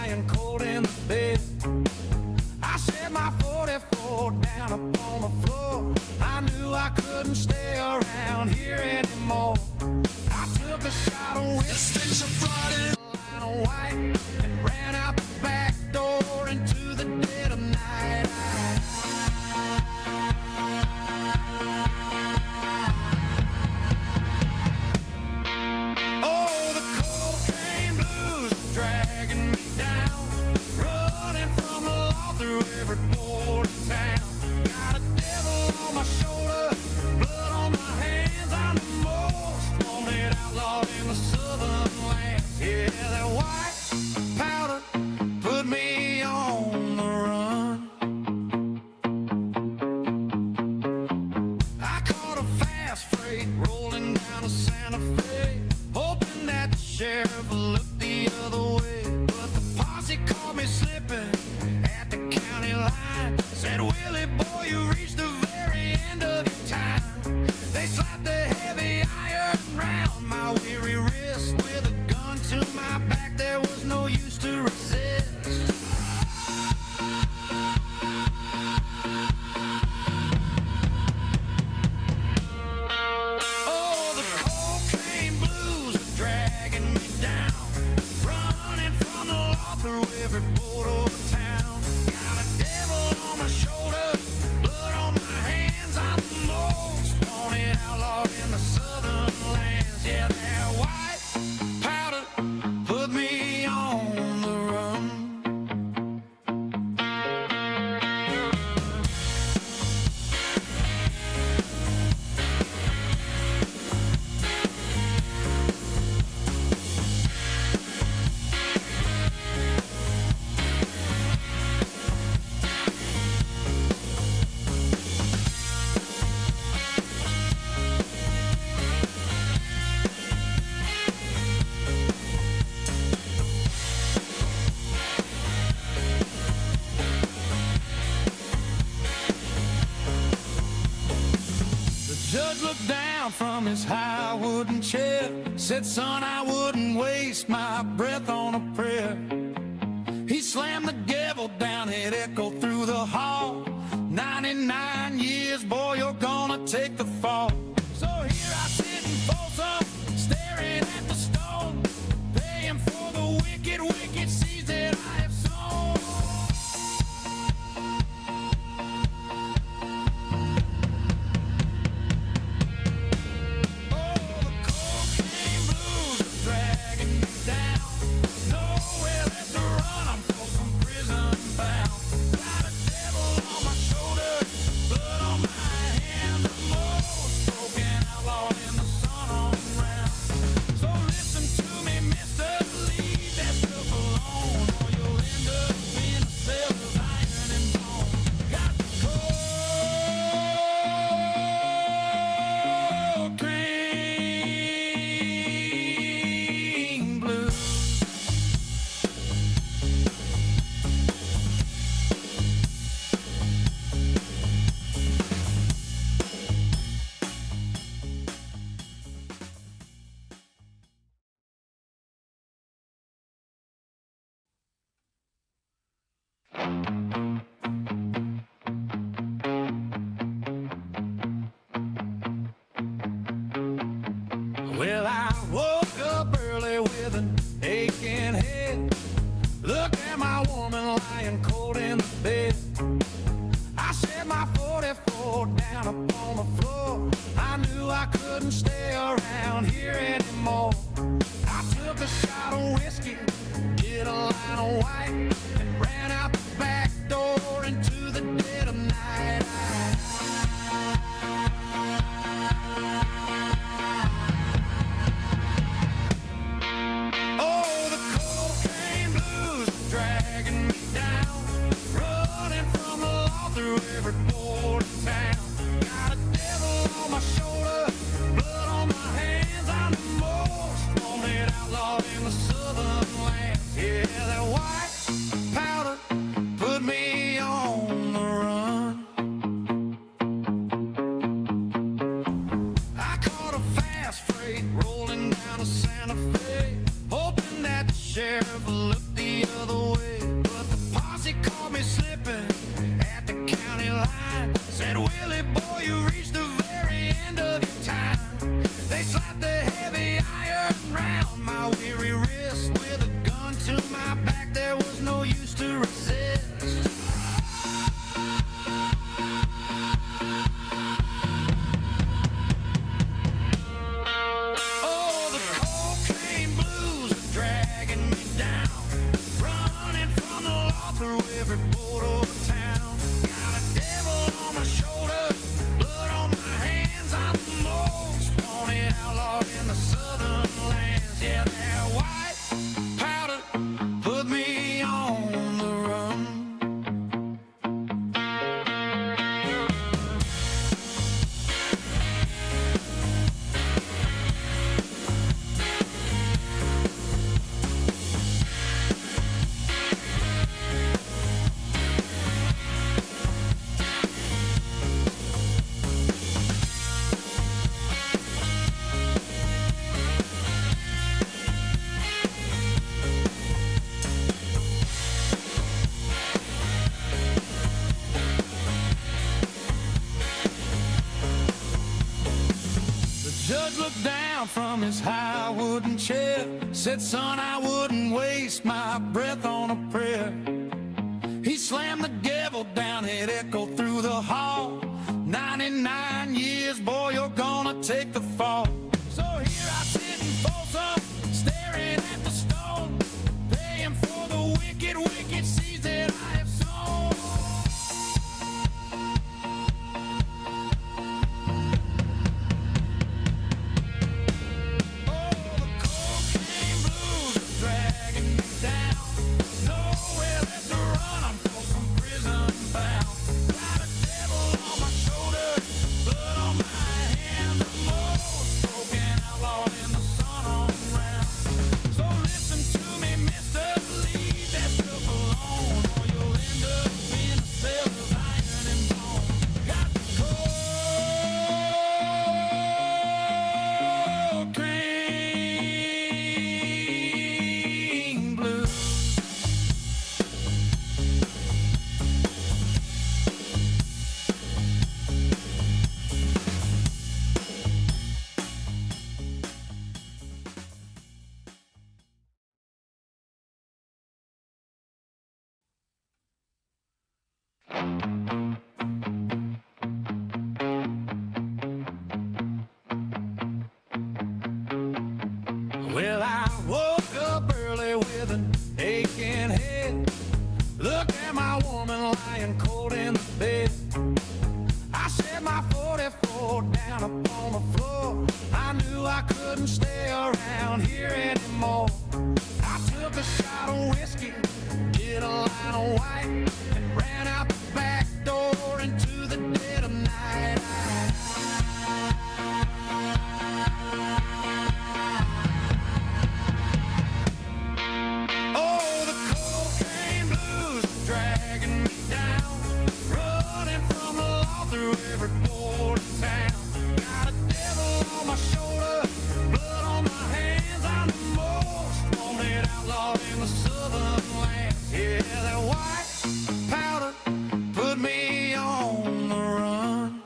lying cold in the bed. I set my 44 down upon the floor. I knew I couldn't stay around here anymore. I took a shot of whiskey, a line of white, and ran out the back door into the dead of night. Oh, the cocaine blues are dragging me down, running from the law through every port of town. Got a devil on my shoulder, blood on my hands. I'm the most wanted outlaw in the southern lands. Yeah, that white powder put me on the run. I caught a fast freight rolling down to Santa Fe, hoping that the sheriff would look the other way. But the posse caught me slipping at the county line. Said, Willie, boy, you reached the very end of your time. They slapped the heavy iron round my weary wrist. With a gun to my back, there was no use to resist. Oh, the cocaine blues are dragging me down, running from the law through every port of town. Got a devil on my shoulder, blood on my hands. I'm the most wanted outlaw in the southern lands. Yeah, that white powder put me on the run. The judge looked down from his high wooden chair, said, son, I wouldn't waste my breath on a prayer. He slammed the gavel down, it echoed through the hall. 99 years, boy, you're gonna take the fall. So here I sit in Folsom, staring at the stone, paying for the wicked, wicked seeds that I have sown. Oh, the cocaine blues are dragging me down, nowhere left to run, I'm Folsom prison bound. Got a devil on my shoulder, blood on my hands. The most broken outlaw in the sun on round. So listen to me, mister, leave that stuff alone, or you'll end up in a cell of iron and bone. Got the cocaine blues. Well, I woke up early with an aching head. Look at my woman lying cold in the bed. I set my 44 down upon the floor. I knew I couldn't stay around here anymore. I took a shot of whiskey, did a line of white, and ran out the back door into the dead of night. Oh, the cocaine blues are dragging me down, running from the law through every port of town. Got a devil on my shoulder, blood on my hands. I'm the most wanted outlaw in the southern lands. Yeah, that white powder put me on the run. I caught a fast freight rolling down to Santa Fe, hoping that the sheriff would look the other way. line. Said, Willie, boy, you reached the very end of your time. They slapped the heavy iron round my weary wrist. With a gun to my back, there was no use to resist. Oh, the cocaine blues are dragging me down, running from the law through every border of town. Got a devil on my shoulder, blood on my hands. I'm the most wanted outlaw in the southern lands. Yeah, that white powder put me on the run. The judge looked down from his high wooden chair, said, son, I wouldn't waste my breath on a prayer. He slammed the gavel down, it echoed through the hall. 99 years, boy, you're gonna take the fall. So here I sit in Folsom, staring at the stone, paying for the wicked, wicked seeds that I have sown. Oh, the cocaine blues are dragging me down. Nowhere left to run, I'm Folsom prison bound. Got a devil on my shoulder, blood on my hands. The most broken outlaw in the sun on round. So listen to me, mister, leave that stuff alone, or you'll end up in a cell of iron and bone. Got the cocaine blues. Well, I woke up early with an aching head. Looked at my woman lying cold in the bed. I set my 44 down upon the floor. I knew I couldn't stay around here anymore. I took a shot of whiskey, did a line of white, and ran out the back door into the dead of night. Oh, the cocaine blues are dragging me down, running from the law through every port of town. Got a devil on my shoulder, blood on my hands. I'm the most wanted outlaw in the southern lands. Yeah, that white powder put me on the run.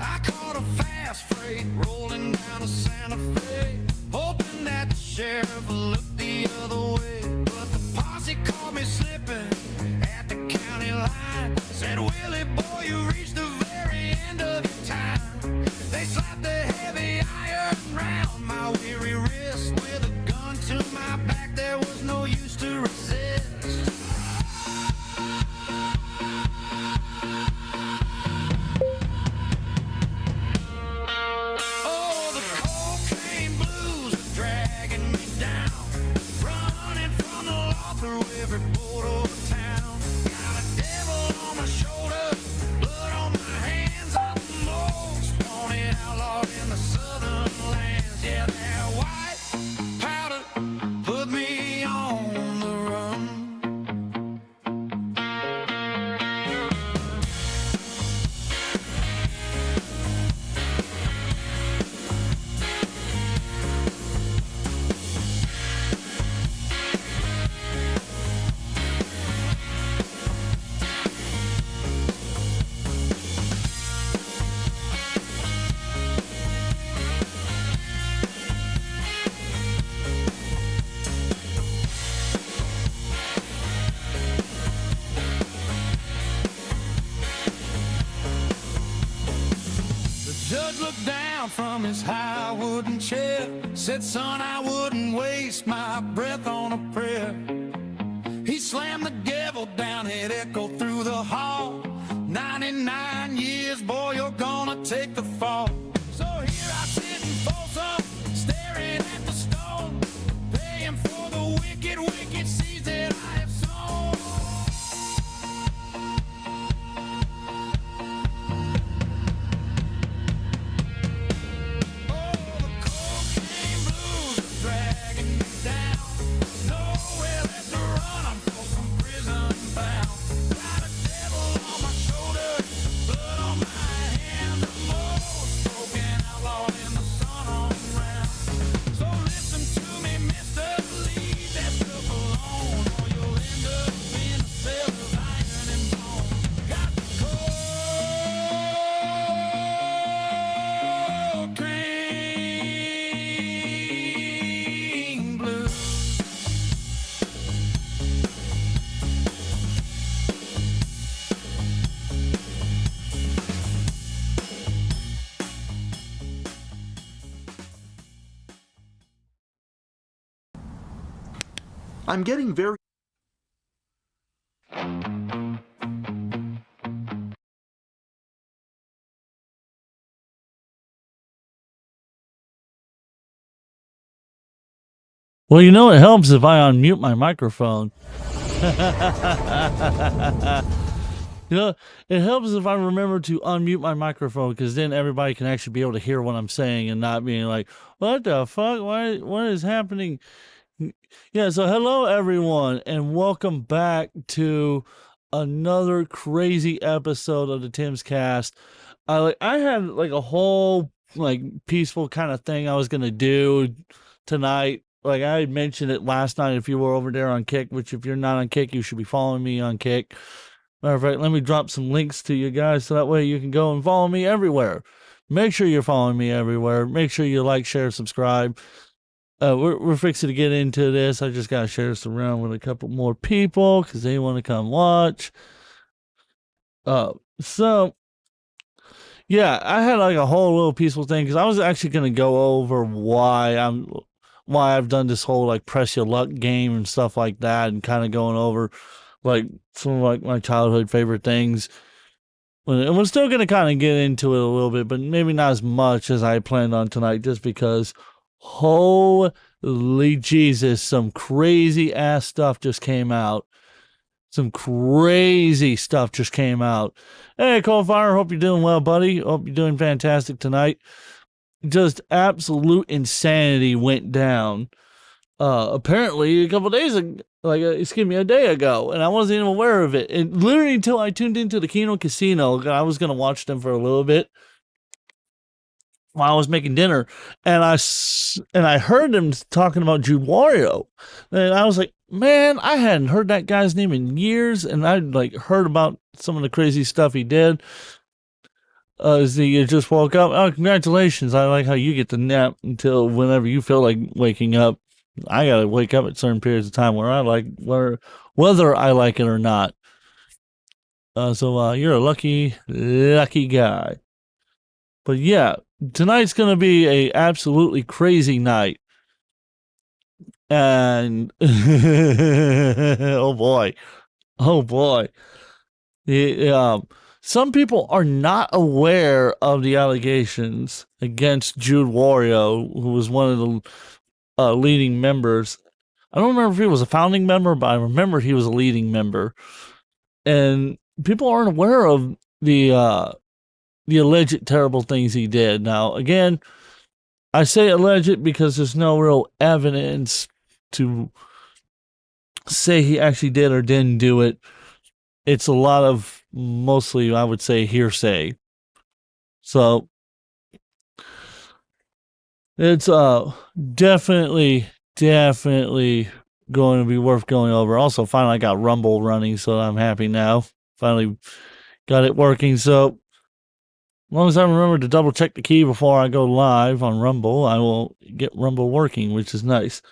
I caught a fast freight rolling down to Santa Fe, hoping that the sheriff would look the other way. But the posse caught me slipping at the county line. Said, Willie, boy, you reached the very end of your time. They slapped the heavy iron round my weary wrist. With a gun to my back, there was no use to resist. Oh, the cocaine blues are dragging me down, running from the law through every border of town. Got a devil on my shoulder, blood on my hands. I'm the most wanted outlaw in the southern lands. Yeah, that white powder put me on the run. looked down from his high wooden chair, said, son, I wouldn't waste my breath on a prayer. He slammed the gavel down, it echoed through the hall. 99 years, boy, you're gonna take the fall. So here I sit in Folsom, staring at the stone, paying for the wicked, wicked seeds that I have sown. Oh, the cocaine blues are dragging me down. Nowhere left to run, I'm Folsom prison bound. Got a devil on my shoulder, blood on my hands, the most broken outlaw in the sun on round. So listen to me, mister, leave that stuff alone, or you'll end up in a cell of iron and bone. Got the cocaine blues. I'm getting very... Well, you know, it helps if I unmute my microphone. You know, it helps if I remember to unmute my microphone, because then everybody can actually be able to hear what I'm saying and not being like, what the fuck? What is happening? Yeah, so hello everyone, and welcome back to another crazy episode of the Timbscast. I had like a whole like peaceful kind of thing I was gonna do tonight. Like I had mentioned it last night if you were over there on Kick, which if you're not on Kick, you should be following me on Kick. Matter of fact, let me drop some links to you guys so that way you can go and follow me everywhere. Make sure you're following me everywhere. Make sure you like, share, subscribe. We're fixing to get into this. I just gotta share this around with a couple more people because they want to come watch. So yeah, I had like a whole little peaceful thing because I was actually gonna go over why I've done this whole like press your luck game and stuff like that, and kind of going over like some of like my childhood favorite things. And we're still gonna kind of get into it a little bit, but maybe not as much as I planned on tonight, just because holy Jesus, some crazy ass stuff just came out. Some crazy stuff just came out. Hey, Coalfire, hope you're doing well, buddy. Hope you're doing fantastic tonight. Just absolute insanity went down. Apparently a couple days ago, a day ago, and I wasn't even aware of it. And literally until I tuned into the Keno Casino, I was gonna watch them for a little bit while I was making dinner, and I heard them talking about Jude Wario, and I was like, man, I hadn't heard that guy's name in years, and I'd like heard about some of the crazy stuff he did. As he just woke up. Oh, congratulations! I like how you get to nap until whenever you feel like waking up. I gotta wake up at certain periods of time whether I like it or not. So you're a lucky guy. But yeah, tonight's gonna be a absolutely crazy night, and oh boy, some people are not aware of the allegations against Jude Wario, who was one of the leading members. I don't remember if he was a founding member, but I remember he was a leading member, and people aren't aware of the alleged terrible things he did. Now, again, I say alleged because there's no real evidence to say he actually did or didn't do it. It's a lot of, mostly, I would say, hearsay. So, it's definitely going to be worth going over. Also, finally, I got Rumble running, so I'm happy now. Finally got it working, so as long as I remember to double check the key before I go live on Rumble, I will get Rumble working, which is nice.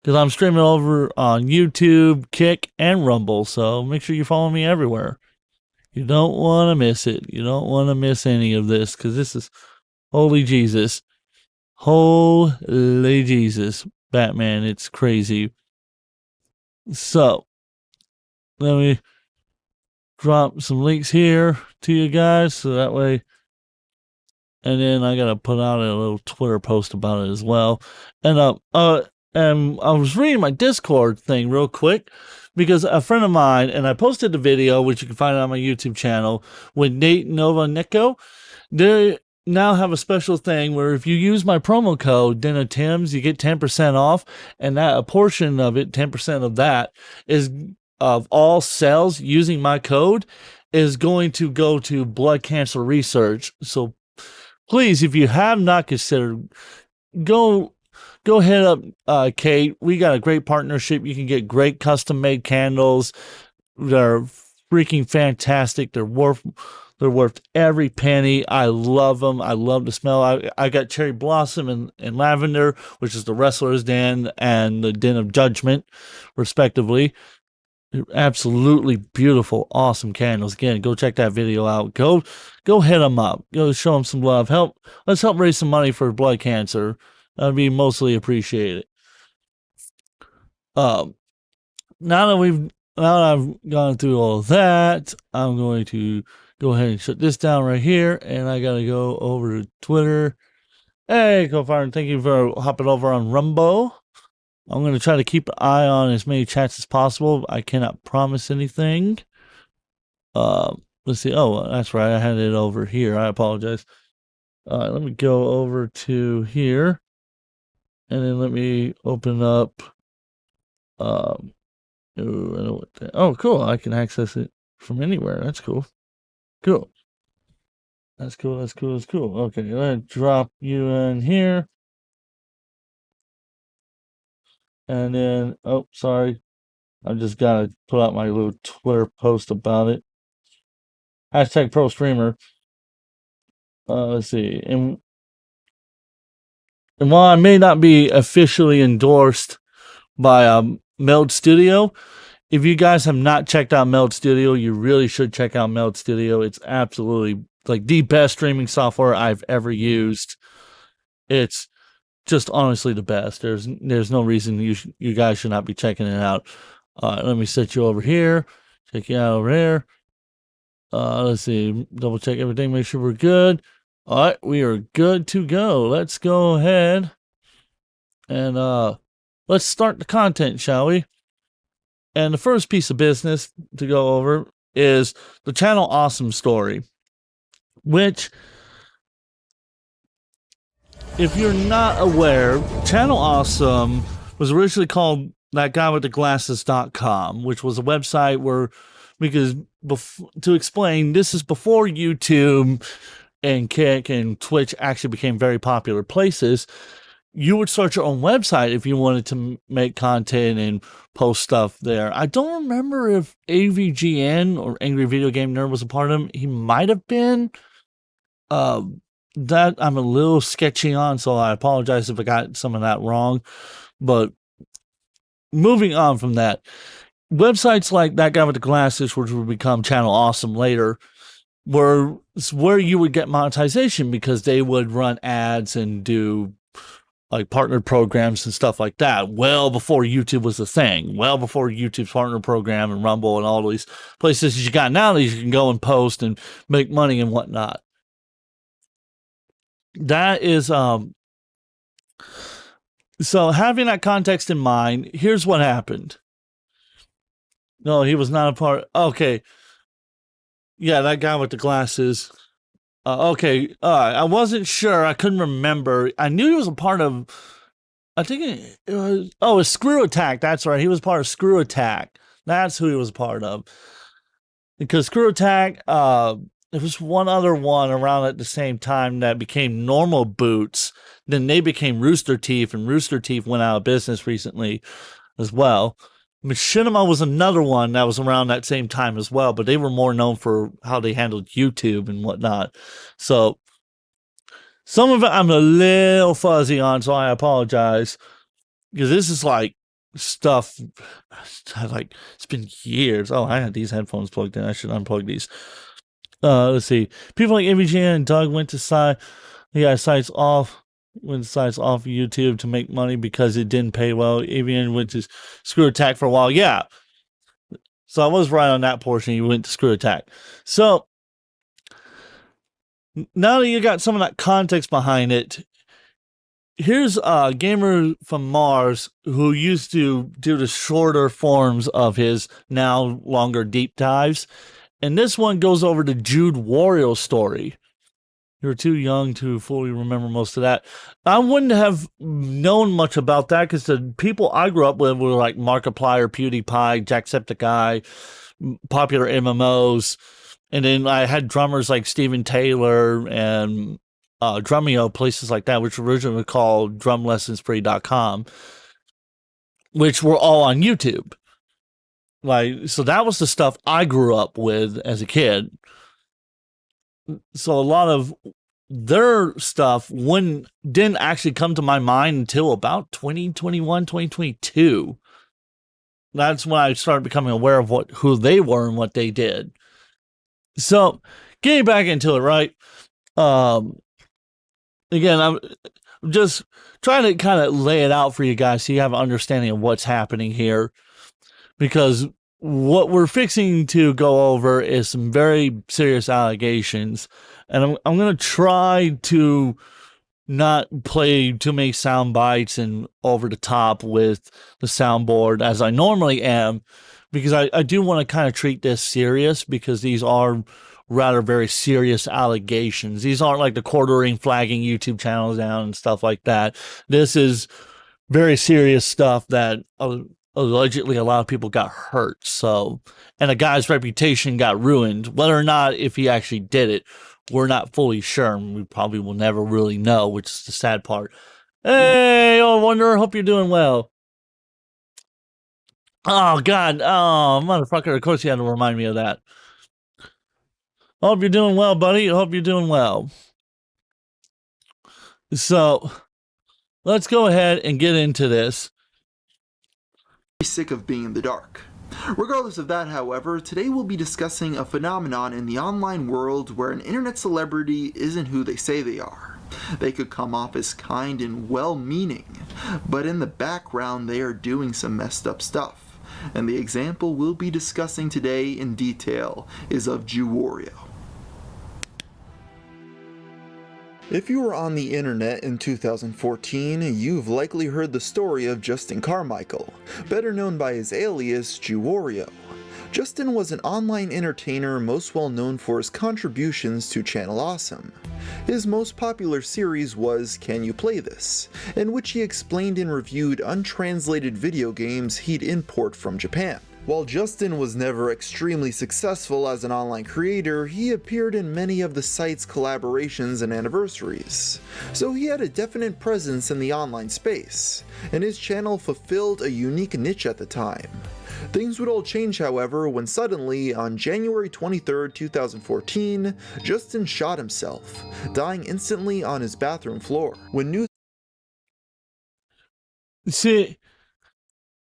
Because I'm streaming over on YouTube, Kick, and Rumble, so make sure you follow me everywhere. You don't want to miss it. You don't want to miss any of this, because this is Holy Jesus. Holy Jesus. Batman, it's crazy. So, let me drop some links here to you guys so that way. And then I gotta put out a little Twitter post about it as well. And I was reading my Discord thing real quick because a friend of mine, and I posted the video, which you can find on my YouTube channel, with Nate Nova Nico. They now have a special thing where if you use my promo code Dinner Tims, you get 10% off, and that a portion of it, 10% of that, is of all sales using my code is going to go to blood cancer research. So please, if you have not considered, go hit up Kate. We got a great partnership. You can get great custom made candles. They're freaking fantastic. They're worth every penny. I love them. I love the smell. I got cherry blossom and lavender, which is the Wrestler's Den and the Den of Judgment, respectively. Absolutely beautiful, awesome candles. Again, go check that video out. Go hit them up. Go show them some love. Let's help raise some money for blood cancer. That'd be mostly appreciated. Now that I've gone through all of that, I'm going to go ahead and shut this down right here, and I gotta go over to Twitter. Hey, Cofire, thank you for hopping over on Rumbo. I'm going to try to keep an eye on as many chats as possible. I cannot promise anything. Let's see. Oh, that's right. I had it over here. I apologize. Let me go over to here. And then let me open up. Oh, cool. I can access it from anywhere. That's cool. Cool. That's cool. Okay, let's drop you in here. And then, oh, sorry. I just got to put out my little Twitter post about it. Hashtag pro streamer. Let's see. And while I may not be officially endorsed by Meld Studio, if you guys have not checked out Meld Studio, you really should check out Meld Studio. It's absolutely like the best streaming software I've ever used. It's just honestly the best. There's no reason you guys should not be checking it out. Let me set you over here. Check you out over there. Let's see. Double check everything. Make sure we're good. All right, we are good to go. Let's go ahead and let's start the content, shall we? And the first piece of business to go over is the Channel Awesome story, which, if you're not aware, Channel Awesome was originally called thatguywiththeglasses.com, which was a website where, because to explain, this is before YouTube and Kick and Twitch actually became very popular places. You would start your own website if you wanted to make content and post stuff there. I don't remember if AVGN or Angry Video Game Nerd was a part of them. He might have been. That I'm a little sketchy on, so I apologize if I got some of that wrong. But moving on from that, websites like That Guy with the Glasses, which would become Channel Awesome later, were where you would get monetization because they would run ads and do like partnered programs and stuff like that well before YouTube was a thing, well before YouTube's partner program and Rumble and all these places you got now that you can go and post and make money and whatnot. That is so having that context in mind, here's what happened. No, he was not a part. Okay. Yeah, that guy with the glasses. Okay. I wasn't sure. I couldn't remember. I knew he was a part of, I think it was, a Screw Attack. That's right. He was part of Screw Attack. That's who he was part of. Because Screw Attack, there was one other one around at the same time that became Normal Boots. Then they became Rooster Teeth, and Rooster Teeth went out of business recently as well. Machinima was another one that was around that same time as well, but they were more known for how they handled YouTube and whatnot. So some of it I'm a little fuzzy on, so I apologize. Because this is like stuff, like, it's been years. Oh, I had these headphones plugged in. I should unplug these. Let's see. People like AVGN and Doug went to side He got sites off, went sites off YouTube to make money because it didn't pay well. Avian went to Screw Attack for a while. Yeah. So I was right on that portion. He went to Screw Attack. So now that you got some of that context behind it, here's a gamer from Mars who used to do the shorter forms of his now longer deep dives. And this one goes over the Jude Warrior story. You're too young to fully remember most of that. I wouldn't have known much about that because the people I grew up with were like Markiplier, PewDiePie, Jacksepticeye, popular MMOs. And then I had drummers like Steven Taylor and Drumeo, places like that, which originally were called drumlessonsfree.com, which were all on YouTube. Like, so that was the stuff I grew up with as a kid. So a lot of their stuff didn't actually come to my mind until about 2021, 2022. That's when I started becoming aware of who they were and what they did. So getting back into it, right? Again, I'm just trying to kind of lay it out for you guys so you have an understanding of what's happening here. Because what we're fixing to go over is some very serious allegations. And I'm going to try to not play too many sound bites and over the top with the soundboard as I normally am. Because I do want to kind of treat this serious because these are rather very serious allegations. These aren't like the quartering, flagging YouTube channels down and stuff like that. This is very serious stuff that allegedly a lot of people got hurt. So, and a guy's reputation got ruined. Whether or not if he actually did it, we're not fully sure. And we probably will never really know, which is the sad part. Hey, oh, Wonder, hope you're doing well. Oh, God. Oh, motherfucker. Of course you had to remind me of that. Hope you're doing well, buddy. Hope you're doing well. So, let's go ahead and get into this. Sick of being in the dark. Regardless of that, however, today we'll be discussing a phenomenon in the online world where an internet celebrity isn't who they say they are. They could come off as kind and well-meaning, but in the background they are doing some messed up stuff. And the example we'll be discussing today in detail is of Jude Warrior. If you were on the internet in 2014, you've likely heard the story of Justin Carmichael, better known by his alias Jude Warrior. Justin was an online entertainer most well known for his contributions to Channel Awesome. His most popular series was Can You Play This?, in which he explained and reviewed untranslated video games he'd import from Japan. While Justin was never extremely successful as an online creator, he appeared in many of the site's collaborations and anniversaries, so he had a definite presence in the online space, and his channel fulfilled a unique niche at the time. Things would all change, however, when suddenly, on January 23, 2014, Justin shot himself, dying instantly on his bathroom floor. When news See,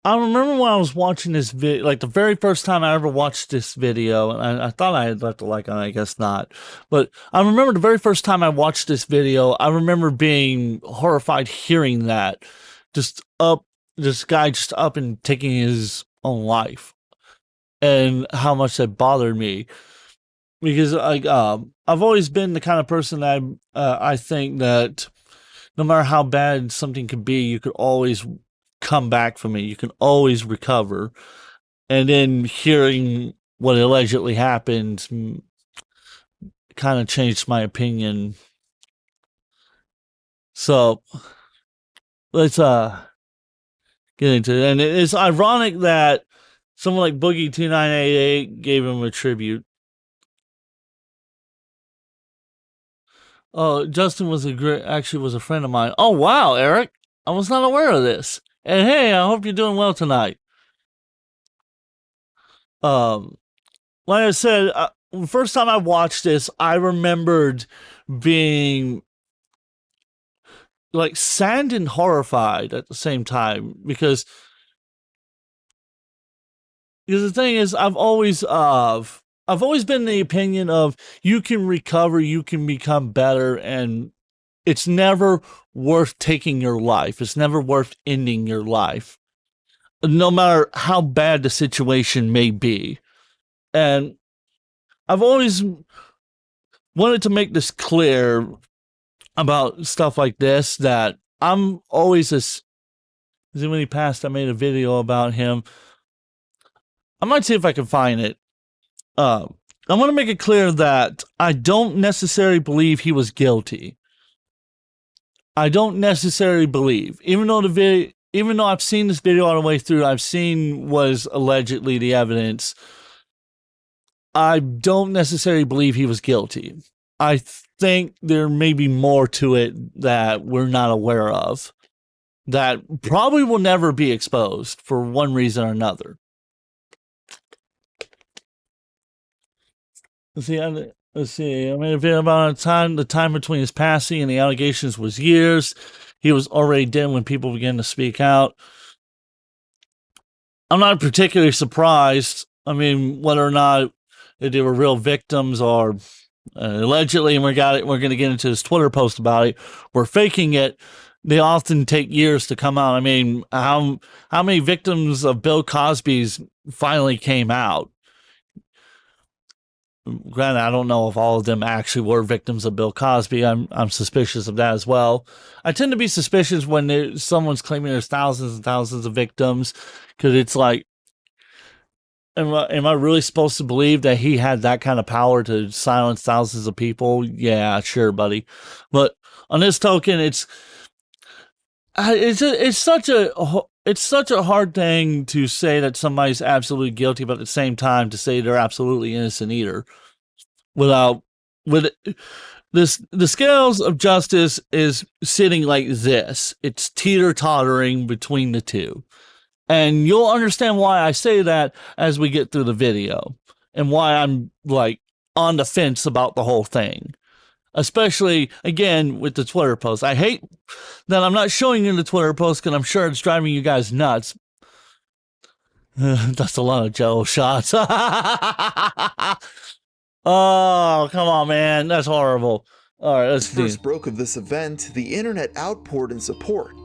I remember when I was watching this video, like the very first time I ever watched this video, and I thought I had left a like on it, I guess not. But I remember the very first time I watched this video, I remember being horrified hearing that. This guy just up and taking his own life. And how much that bothered me. Because I've always been the kind of person that I think that no matter how bad something could be, you could always come back from it. You can always recover. And then hearing what allegedly happened kind of changed my opinion. So let's get into it. And it's ironic that someone like Boogie2988 gave him a tribute. Oh, Justin was actually was a friend of mine. Oh wow, Eric. I was not aware of this. And hey, I hope you're doing well tonight. Like I said, the first time I watched this, I remembered being like saddened and horrified at the same time because the thing is, I've always been the opinion of you can recover, you can become better, and it's never worth taking your life. It's never worth ending your life, no matter how bad the situation may be. And I've always wanted to make this clear about stuff like this, that I'm always when he passed, I made a video about him. I might see if I can find it. I want to make it clear that I don't necessarily believe he was guilty. I don't necessarily believe, even though I've seen this video all the way through, I've seen was allegedly the evidence. I don't necessarily believe he was guilty. I think there may be more to it that we're not aware of, that probably will never be exposed for one reason or another. Let's see. I made a video about the time between his passing and the allegations was years. He was already dead when people began to speak out. I'm not particularly surprised. I mean, whether or not they were real victims or allegedly, and we're going to get into this Twitter post about it, we're faking it. They often take years to come out. I mean, how many victims of Bill Cosby's finally came out? Granted, I don't know if all of them actually were victims of Bill Cosby. I'm suspicious of that as well. I tend to be suspicious when someone's claiming there's thousands and thousands of victims, because it's like, am I really supposed to believe that he had that kind of power to silence thousands of people? Yeah, sure, buddy. But on this token, it's such a hard thing to say that somebody's absolutely guilty, but at the same time to say they're absolutely innocent either. The scales of justice is sitting like this. It's teeter-tottering between the two. And you'll understand why I say that as we get through the video, and why I'm like on the fence about the whole thing. Especially, again, with the Twitter post. I hate that I'm not showing you the Twitter post, because I'm sure it's driving you guys nuts. That's a lot of Joe shots. Oh, come on, man. That's horrible. All right, let's see. First broke of this event, the internet outpoured in support.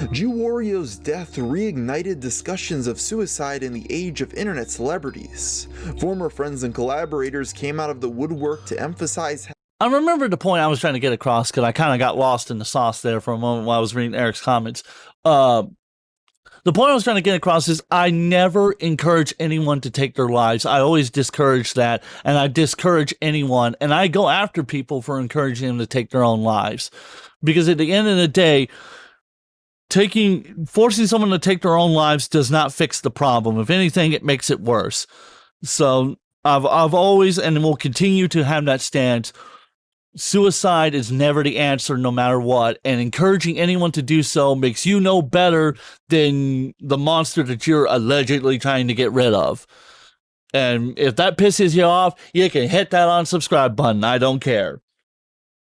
Wario's death reignited discussions of suicide in the age of internet celebrities. Former friends and collaborators came out of the woodwork to emphasize. I remember the point I was trying to get across, because I kind of got lost in the sauce there for a moment while I was reading Eric's comments. The point I was trying to get across is I never encourage anyone to take their lives. I always discourage that, and I discourage anyone, and I go after people for encouraging them to take their own lives. Because at the end of the day, forcing someone to take their own lives does not fix the problem. If anything, it makes it worse. So I've always, and will continue to have that stance. Suicide is never the answer, no matter what, and encouraging anyone to do so makes you no better than the monster that you're allegedly trying to get rid of. And if that pisses you off, you can hit that unsubscribe button. I don't care.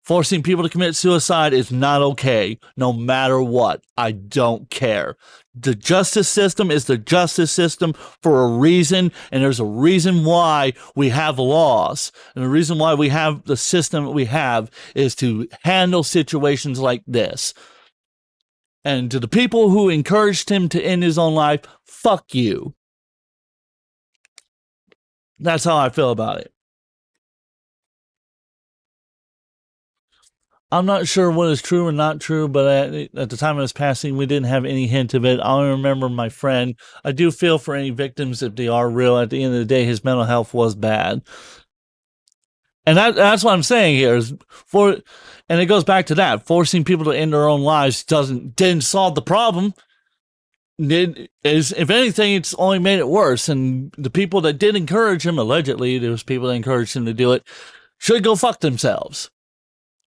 Forcing people to commit suicide is not okay, no matter what. I don't care. The justice system is the justice system for a reason, and there's a reason why we have laws. And the reason why we have the system that we have is to handle situations like this. And to the people who encouraged him to end his own life, fuck you. That's how I feel about it. I'm not sure what is true and not true, but at the time of his passing, we didn't have any hint of it. I only remember my friend. I do feel for any victims if they are real. At the end of the day, his mental health was bad. And that's what I'm saying here. And it goes back to that. Forcing people to end their own lives didn't solve the problem. If anything, it's only made it worse. And the people that did encourage him, allegedly, there was people that encouraged him to do it, should go fuck themselves.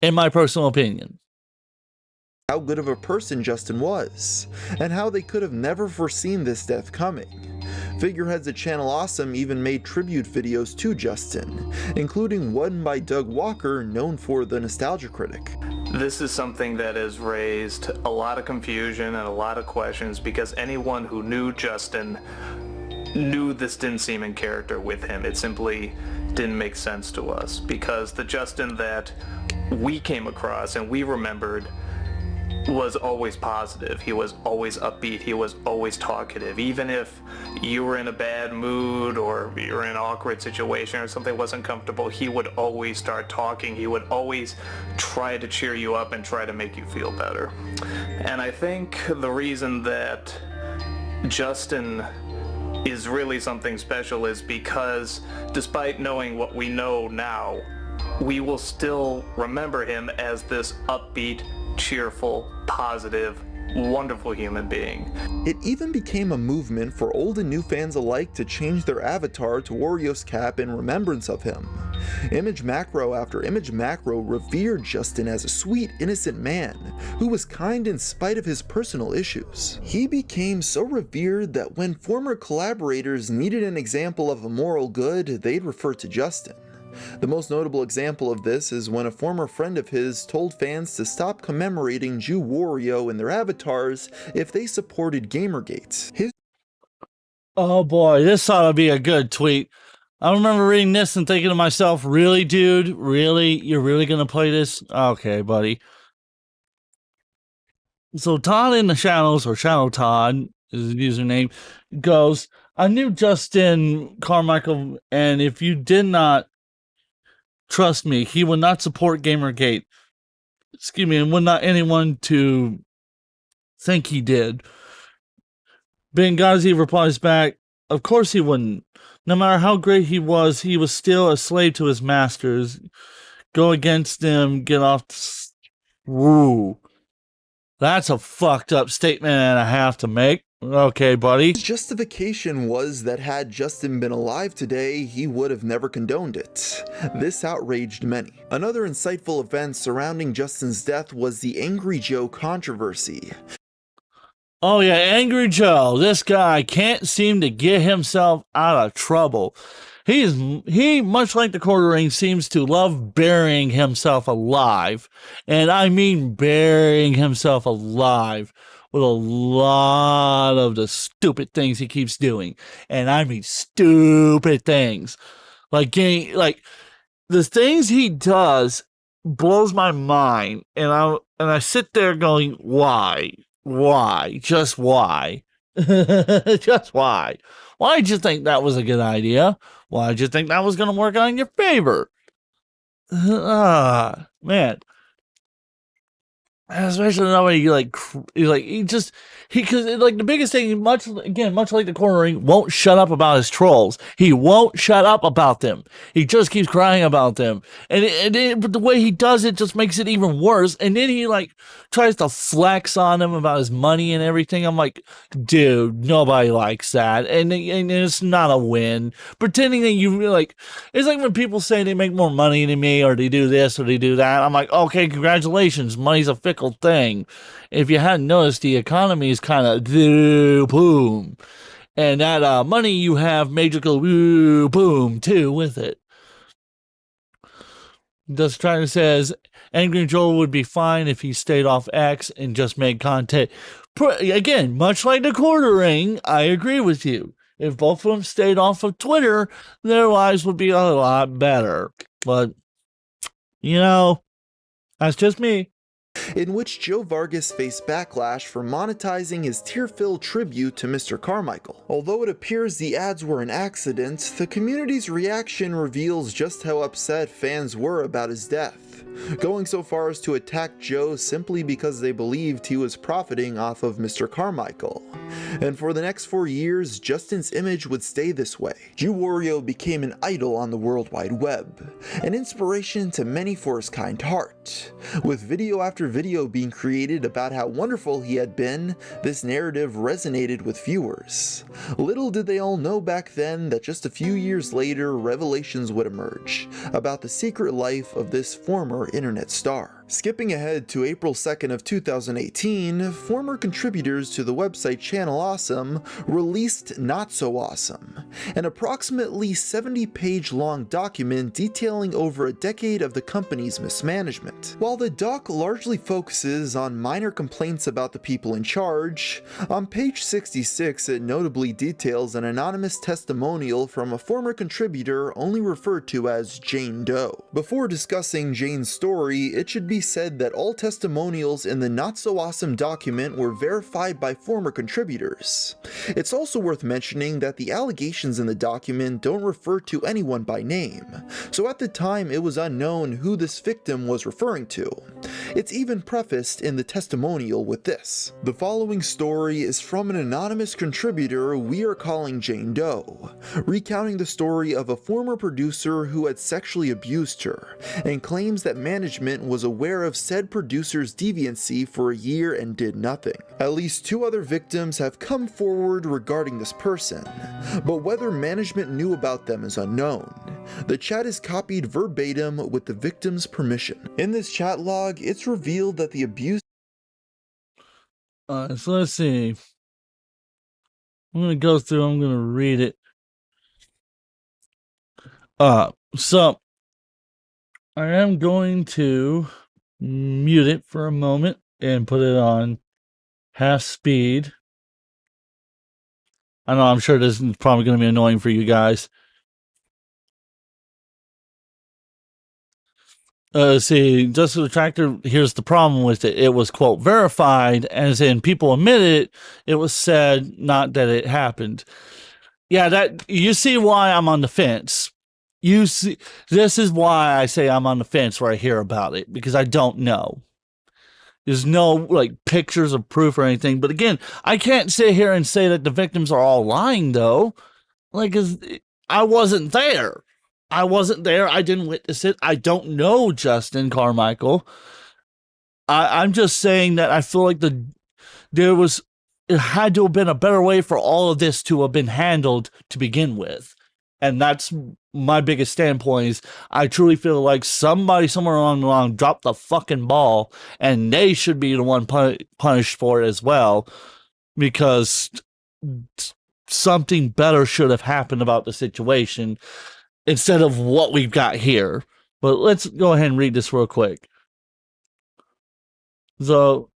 In my personal opinion. How good of a person Justin was, and how they could have never foreseen this death coming. Figureheads at Channel Awesome even made tribute videos to Justin, including one by Doug Walker, known for The Nostalgia Critic. This is something that has raised a lot of confusion and a lot of questions, because anyone who knew Justin knew this didn't seem in character with him. It simply didn't make sense to us, because the Justin that we came across and we remembered was always positive. He was always upbeat. He was always talkative. Even if you were in a bad mood or you were in an awkward situation or something wasn't comfortable, he would always start talking. He would always try to cheer you up and try to make you feel better. And I think the reason that Justin is really something special is because despite knowing what we know now, we will still remember him as this upbeat, cheerful, positive, wonderful human being. It even became a movement for old and new fans alike to change their avatar to Wario's cap in remembrance of him. Image macro after image macro revered Justin as a sweet, innocent man who was kind in spite of his personal issues. He became so revered that when former collaborators needed an example of a moral good, they'd refer to Justin. The most notable example of this is when a former friend of his told fans to stop commemorating Jew Wario in their avatars if they supported Gamergate. Oh boy, this ought to be a good tweet. I remember reading this and thinking to myself, really, dude? Really? You're really going to play this? Okay, buddy. So Todd in the Shadows, or Shadow Todd is his username, goes, I knew Justin Carmichael, and if you did not trust me, he would not support Gamergate. Excuse me, and would not anyone to think he did. Benghazi replies back, of course he wouldn't. No matter how great he was still a slave to his masters. Go against them, get off. Woo. That's a fucked up statement and a half to make. Okay, buddy. His justification was that had Justin been alive today, he would have never condoned it. This outraged many. Another insightful event surrounding Justin's death was the Angry Joe controversy. Oh yeah, Angry Joe. This guy can't seem to get himself out of trouble. He, much like the Quarter Ring, seems to love burying himself alive. And I mean burying himself alive with a lot of the stupid things he keeps doing. And I mean stupid things. Like the things he does blows my mind. And I sit there going, why? Why? Just why? Just why? Why did you think that was a good idea? Why did you think that was going to work out in your favor? Man. Especially the way because the biggest thing, much like the Corner Ring, won't shut up about his trolls. He won't shut up about them. He just keeps crying about them, but the way he does it just makes it even worse. And then he tries to flex on them about his money and everything. I'm like, dude, nobody likes that, and it's not a win. Pretending that it's like when people say they make more money than me, or they do this or they do that. I'm like, okay, congratulations, money's a fickle thing. If you hadn't noticed, the economy is kind of boom, and that money you have made you go boom too with it. Just trying to says Angry Joel would be fine if he stayed off X and just made content. Again, much like the Quarter Ring, I agree with you. If both of them stayed off of Twitter, their lives would be a lot better. But that's just me. In which Joe Vargas faced backlash for monetizing his tear-filled tribute to Mr. Carmichael. Although it appears the ads were an accident, the community's reaction reveals just how upset fans were about his death, going so far as to attack Joe simply because they believed he was profiting off of Mr. Carmichael. And for the next 4 years, Justin's image would stay this way. Jew Wario became an idol on the World Wide Web, an inspiration to many for his kind heart. With video after video being created about how wonderful he had been, this narrative resonated with viewers. Little did they all know back then that just a few years later, revelations would emerge about the secret life of this former internet star. Skipping ahead to April 2nd of 2018, former contributors to the website Channel Awesome released Not So Awesome, an approximately 70-page long document detailing over a decade of the company's mismanagement. While the doc largely focuses on minor complaints about the people in charge, on page 66 it notably details an anonymous testimonial from a former contributor only referred to as Jane Doe. Before discussing Jane's story, it should be said that all testimonials in the Not So Awesome document were verified by former contributors. It's also worth mentioning that the allegations in the document don't refer to anyone by name, so at the time it was unknown who this victim was referring to. It's even prefaced in the testimonial with this: "The following story is from an anonymous contributor we are calling Jane Doe, recounting the story of a former producer who had sexually abused her, and claims that management was aware of said producer's deviancy for a year and did nothing. At least 2 other victims have come forward regarding this person, but whether management knew about them is unknown. The chat is copied verbatim with the victim's permission." In this chat log, it's revealed that the abuse. So let's see. I'm going to go through, I'm going to read it. So I am going to mute it for a moment and put it on half speed. I know, I'm sure this is probably going to be annoying for you guys. See, just for the tractor, here's the problem with it. It was, quote, verified, as in people admitted it was said, not that it happened. Yeah, that you see why I'm on the fence. You see, this is why I say I'm on the fence where I hear about it, because I don't know. There's no like pictures of proof or anything. But again, I can't sit here and say that the victims are all lying, though. Like, 'cause I wasn't there. I wasn't there. I didn't witness it. I don't know Justin Carmichael. I'm just saying that I feel like it had to have been a better way for all of this to have been handled to begin with. And that's my biggest standpoint is I truly feel like somebody somewhere along the line dropped the fucking ball and they should be the one punished for it as well, because something better should have happened about the situation instead of what we've got here. But let's go ahead and read this real quick. So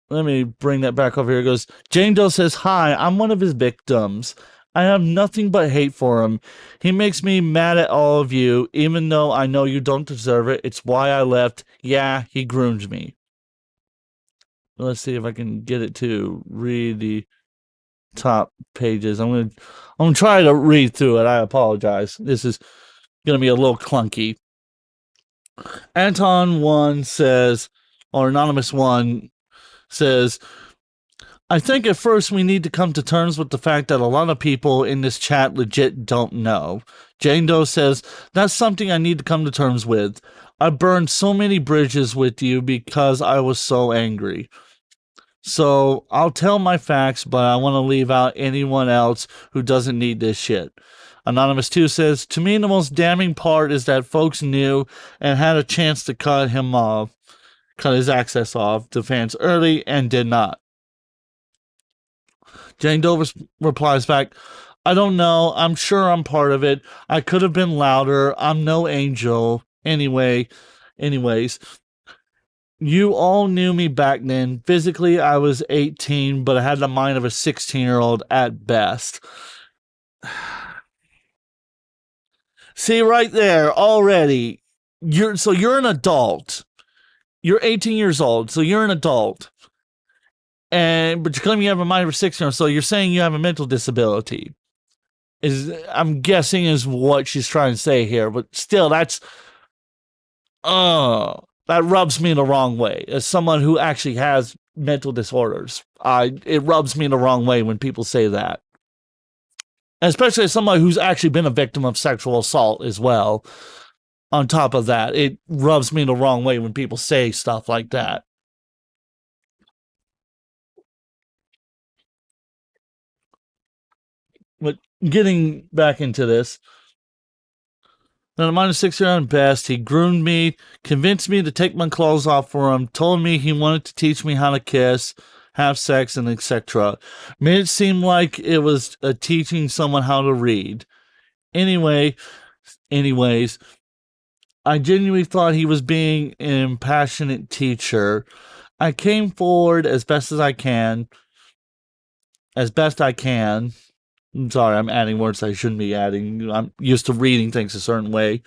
let me bring that back over here. It goes, Jane Doe says, "Hi, I'm one of his victims. I have nothing but hate for him. He makes me mad at all of you, even though I know you don't deserve it. It's why I left. Yeah, he groomed me." Let's see if I can get it to read the top pages. I'm gonna try to read through it. I apologize. This is gonna be a little clunky. Anton1 says, or Anonymous1 says, "I think at first we need to come to terms with the fact that a lot of people in this chat legit don't know." Jane Doe says, "That's something I need to come to terms with. I burned so many bridges with you because I was so angry. So I'll tell my facts, but I want to leave out anyone else who doesn't need this shit." Anonymous2 says, "To me, the most damning part is that folks knew and had a chance to cut his access off to fans early and did not." Jane Doe replies back, "I don't know. I'm sure I'm part of it. I could have been louder. I'm no angel. Anyways, you all knew me back then. Physically, I was 18, but I had the mind of a 16-year-old at best." See, right there, already, you're an adult. You're 18 years old, so you're an adult. But you claim you have a mind of a 16-year-old, so you're saying you have a mental disability. I'm guessing is what she's trying to say here, but still, that rubs me the wrong way. As someone who actually has mental disorders, it rubs me the wrong way when people say that. Especially as somebody who's actually been a victim of sexual assault as well. On top of that, it rubs me the wrong way when people say stuff like that. But getting back into this, Then I'm on a 6-year-old best. He groomed me, convinced me to take my clothes off for him, told me he wanted to teach me how to kiss, have sex, and etc. Made it seem like it was teaching someone how to read. Anyways, I genuinely thought he was being an impassionate teacher. I came forward as best I can. I'm sorry, I'm adding words I shouldn't be adding. I'm used to reading things a certain way.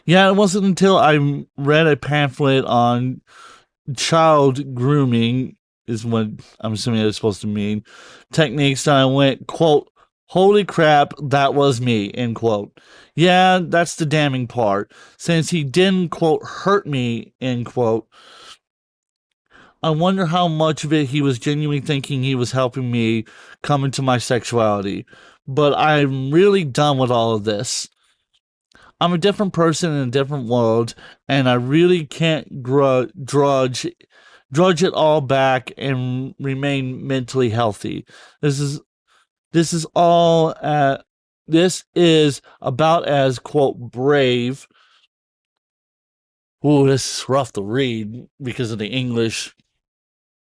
Yeah, it wasn't until I read a pamphlet on child grooming, is what I'm assuming it's supposed to mean, techniques, that I went, quote, holy crap, that was me, end quote. Yeah, that's the damning part. Since he didn't, quote, hurt me, end quote, I wonder how much of it he was genuinely thinking he was helping me come into my sexuality. But I'm really done with all of this. I'm a different person in a different world, and I really can't drudge it all back and remain mentally healthy. This is about as, quote, brave. Ooh, this is rough to read because of the English.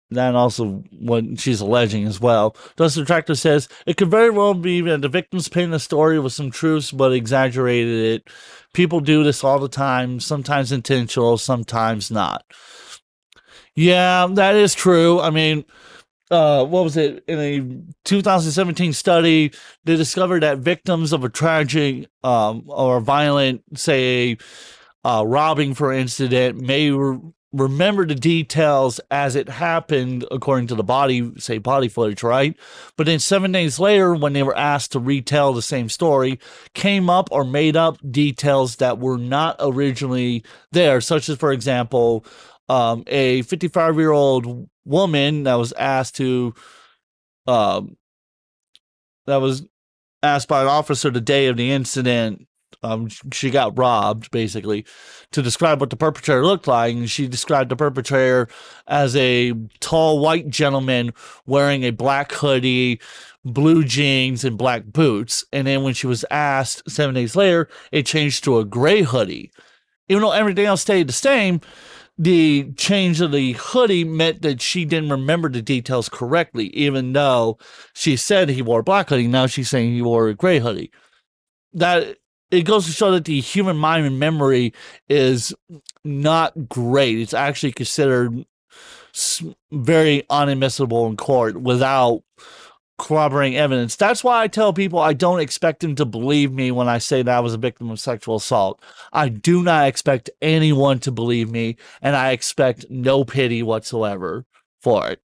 And also what she's alleging as well. Thus, the Detractor says, it could very well be that the victims painted a story with some truths but exaggerated it. People do this all the time, sometimes intentional, sometimes not. Yeah, that is true. I mean, what was it? In a 2017 study, they discovered that victims of a tragic or violent, say, robbing, for instance, may remember the details as it happened according to the body footage, right? But then 7 days later, when they were asked to retell the same story, came up or made up details that were not originally there, such as, for example, a 55-year-old woman that was asked by an officer the day of the incident. She got robbed, basically, to describe what the perpetrator looked like. And she described the perpetrator as a tall white gentleman wearing a black hoodie, blue jeans, and black boots. And then when she was asked 7 days later, it changed to a gray hoodie. Even though everything else stayed the same, the change of the hoodie meant that she didn't remember the details correctly, even though she said he wore a black hoodie. Now she's saying he wore a gray hoodie. That it goes to show that the human mind and memory is not great. It's actually considered very unadmissible in court without corroborating evidence. That's why I tell people I don't expect them to believe me when I say that I was a victim of sexual assault. I do not expect anyone to believe me, and I expect no pity whatsoever for it.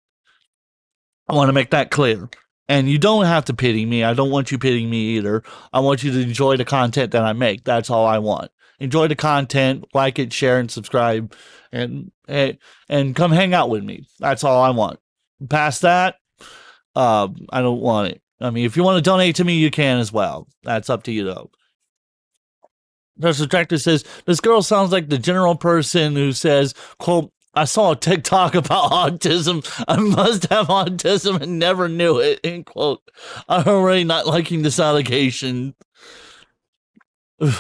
I want to make that clear. And you don't have to pity me. I don't want you pitying me either. I want you to enjoy the content that I make. That's all I want. Enjoy the content, like it, share, and subscribe, and come hang out with me. That's all I want. Past that, I don't want it. I mean, if you want to donate to me, you can as well. That's up to you, though. The Subtractor says, this girl sounds like the general person who says, quote, I saw a TikTok about autism. I must have autism and never knew it, end quote. I'm already not liking this allegation. You're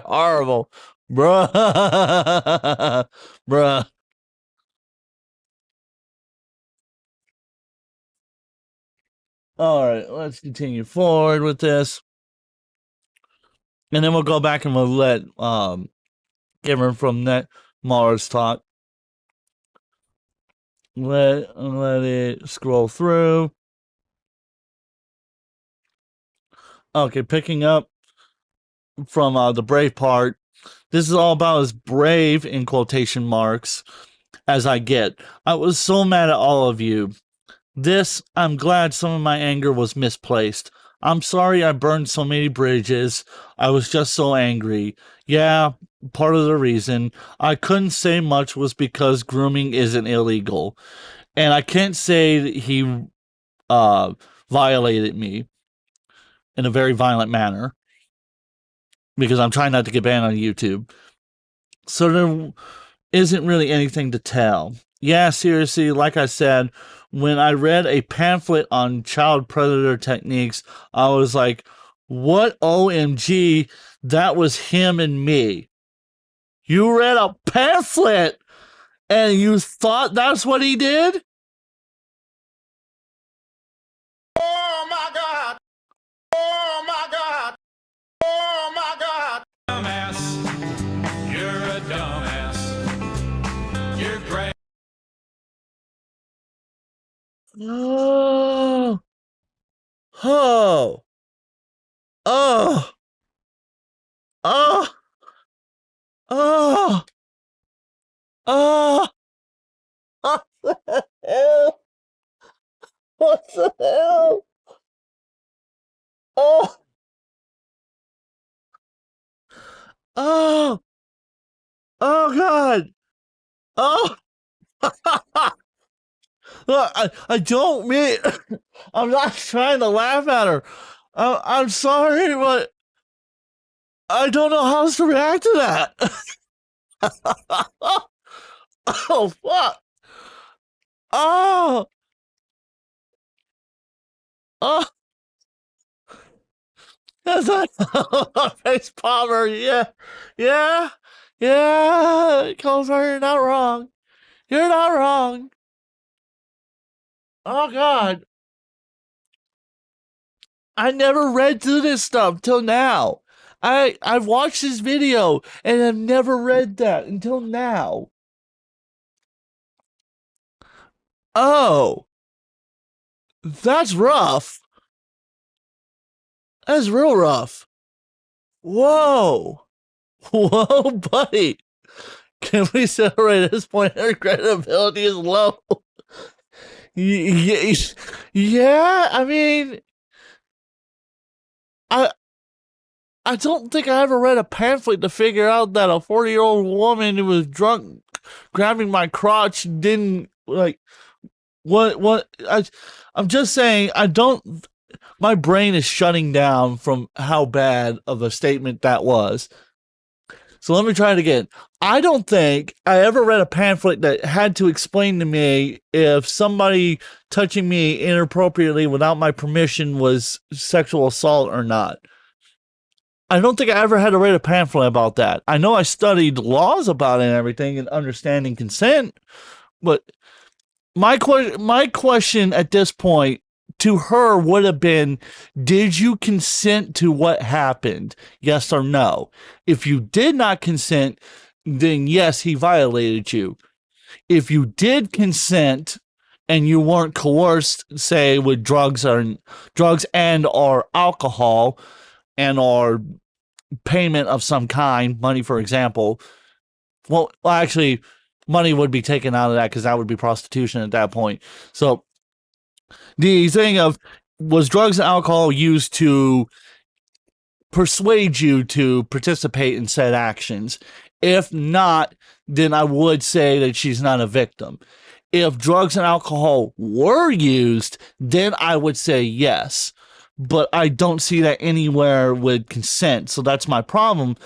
horrible. Bruh. Bruh. All right, let's continue forward with this. And then we'll go back and we'll let Cameron from Net Mars talk. Let it scroll through. Okay, picking up from the brave part. This is all about as brave, in quotation marks, as I get. I was so mad at all of you. I'm glad some of my anger was misplaced. I'm sorry I burned so many bridges. I was just so angry. Yeah, part of the reason I couldn't say much was because grooming isn't illegal. And I can't say that he violated me in a very violent manner because I'm trying not to get banned on YouTube. So there isn't really anything to tell. Yeah, seriously, like I said, when I read a pamphlet on child predator techniques, I was like, What OMG? That was him and me. You read a pamphlet and you thought that's what he did? Oh my God! Oh my God! Oh my God! Dumbass. You're a dumbass. You're great. Oh. Oh. Oh. Oh. Oh. Oh. What the hell? What the hell? Oh. Oh. Oh God. Oh. Look, I don't mean. I'm not trying to laugh at her. I'm sorry, but I don't know how else to react to that. Oh, fuck. Oh. Oh. That's a face palmer. Yeah. Yeah. Yeah. Coulter, you're not wrong. You're not wrong. Oh, God. I never read through this stuff till now. I've watched this video and I've never read that until now. Oh, that's rough. That's real rough. Whoa. Whoa, buddy. Can we separate at this point? Her credibility is low. Yeah, I mean, I don't think I ever read a pamphlet to figure out that a 40-year-old woman who was drunk grabbing my crotch didn't, like, I'm just saying, my brain is shutting down from how bad of a statement that was. So let me try it again. I don't think I ever read a pamphlet that had to explain to me if somebody touching me inappropriately without my permission was sexual assault or not. I don't think I ever had to read a pamphlet about that. I know I studied laws about it and everything and understanding consent, but my question at this point to her would have been, did you consent to what happened? Yes or no? If you did not consent, then yes, he violated you. If you did consent and you weren't coerced, say with drugs and or alcohol and or payment of some kind, money, for example, well actually, money would be taken out of that because that would be prostitution at that point. So the thing of, was drugs and alcohol used to persuade you to participate in said actions? If not, then I would say that she's not a victim. If drugs and alcohol were used, then I would say yes. But I don't see that anywhere with consent. So that's my problem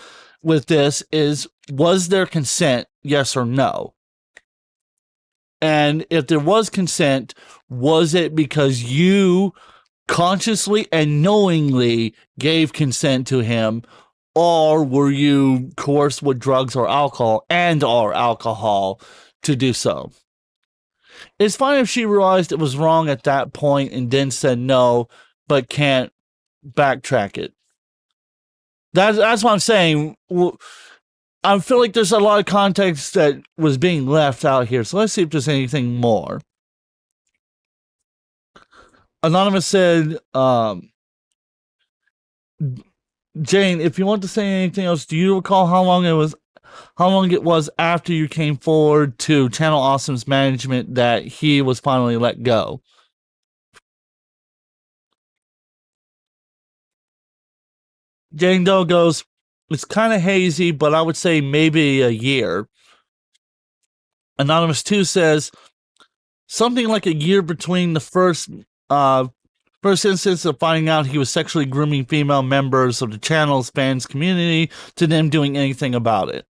with this is, was there consent? Yes or no? And if there was consent, was it because you consciously and knowingly gave consent to him, or were you coerced with drugs or alcohol to do so? It's fine if she realized it was wrong at that point and then said no, but can't backtrack it. That's what I'm saying. I feel like there's a lot of context that was being left out here. So let's see if there's anything more. Anonymous said, Jane, if you want to say anything else, do you recall how long it was after you came forward to Channel Awesome's management that he was finally let go? Jane Doe goes, it's kind of hazy, but I would say maybe a year. Anonymous 2 says, something like a year between the first instance of finding out he was sexually grooming female members of the channel's fans community to them doing anything about it.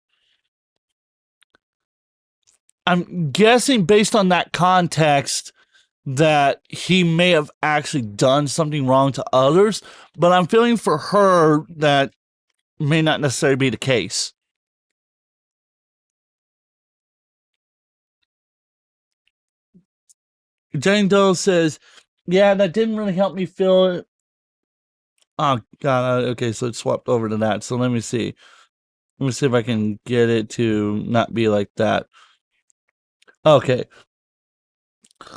I'm guessing based on that context that he may have actually done something wrong to others, but I'm feeling for her that may not necessarily be the case. Jane Doe says, yeah, that didn't really help me feel it. Oh, God. Okay, so it swapped over to that. So let me see. Let me see if I can get it to not be like that. Okay.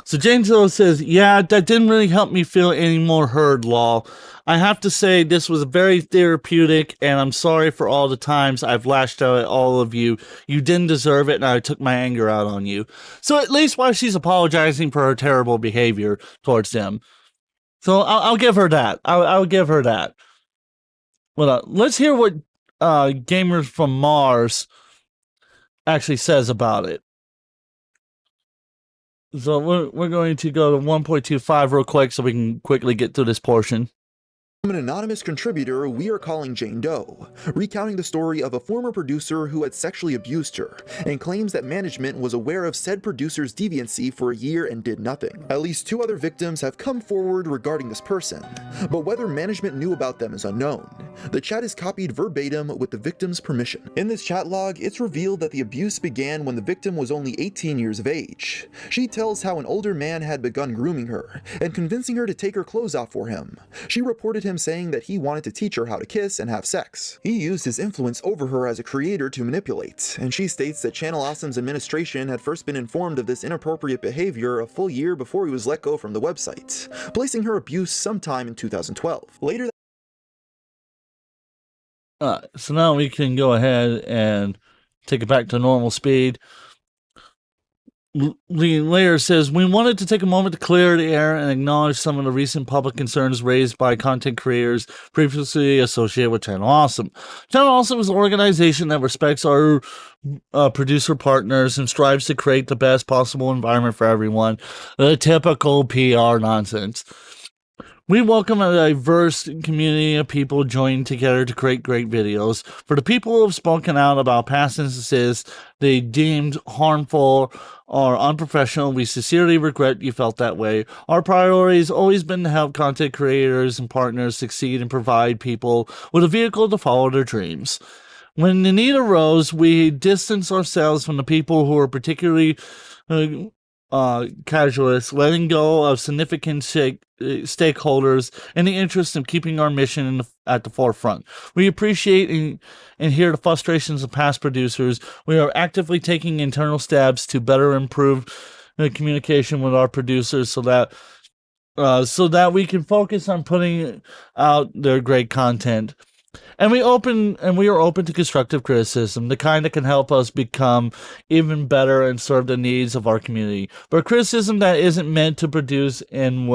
So Jane Doe says, yeah, that didn't really help me feel any more heard, lol. I have to say this was very therapeutic, and I'm sorry for all the times I've lashed out at all of you. You didn't deserve it, and I took my anger out on you. So at least while she's apologizing for her terrible behavior towards them. So I'll give her that. I'll give her that. Well, let's hear what Gamers from Mars actually says about it. So we're going to go to 1.25 real quick so we can quickly get through this portion. From an anonymous contributor we are calling Jane Doe, recounting the story of a former producer who had sexually abused her, and claims that management was aware of said producer's deviancy for a year and did nothing. At least 2 other victims have come forward regarding this person, but whether management knew about them is unknown. The chat is copied verbatim with the victim's permission. In this chat log, it's revealed that the abuse began when the victim was only 18 years of age. She tells how an older man had begun grooming her and convincing her to take her clothes off for him. She reported him saying that he wanted to teach her how to kiss and have sex. He used his influence over her as a creator to manipulate, and she states that Channel Awesome's administration had first been informed of this inappropriate behavior a full year before he was let go from the website, placing her abuse sometime in 2012. Later so now we can go ahead and take it back to normal speed. Layer says, we wanted to take a moment to clear the air and acknowledge some of the recent public concerns raised by content creators previously associated with Channel Awesome. Channel Awesome is an organization that respects our producer partners and strives to create the best possible environment for everyone. The typical PR nonsense. We welcome a diverse community of people joining together to create great videos. For the people who have spoken out about past instances they deemed harmful or unprofessional, we sincerely regret you felt that way. Our priority has always been to help content creators and partners succeed and provide people with a vehicle to follow their dreams. When the need arose, we distanced ourselves from the people who were particularly casualists, letting go of significant stakeholders in the interest of keeping our mission at the forefront. We appreciate and hear the frustrations of past producers. We are actively taking internal steps to better improve communication with our producers so that we can focus on putting out their great content. And we are open to constructive criticism, the kind that can help us become even better and serve the needs of our community. But criticism that isn't meant to produce and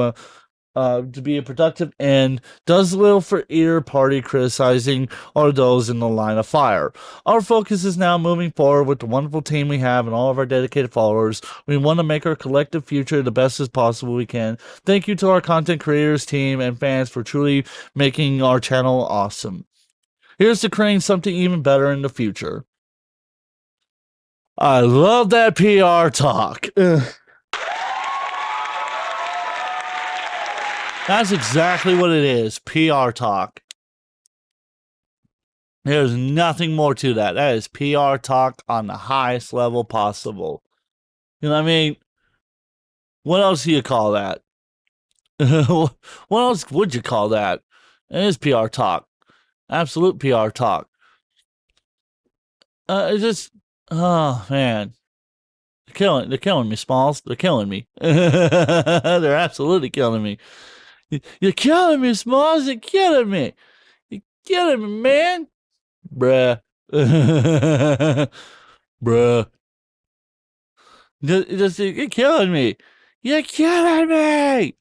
to be a productive end does little for either party criticizing or those in the line of fire. Our focus is now moving forward with the wonderful team we have and all of our dedicated followers. We want to make our collective future the best as possible we can. Thank you to our content creators, team, and fans for truly making our channel awesome. Here's to creating something even better in the future. I love that PR talk. That's exactly what it is, PR talk. There's nothing more to that. That is PR talk on the highest level possible. You know what I mean? What else do you call that? What else would you call that? It is PR talk. Absolute PR talk. It's just, oh man, they're killing me, Smalls. They're killing me. They're absolutely killing me. You're killing me, Smalls. You're killing me. You're killing me, man. Bruh. Bruh. You're killing me. You're killing me.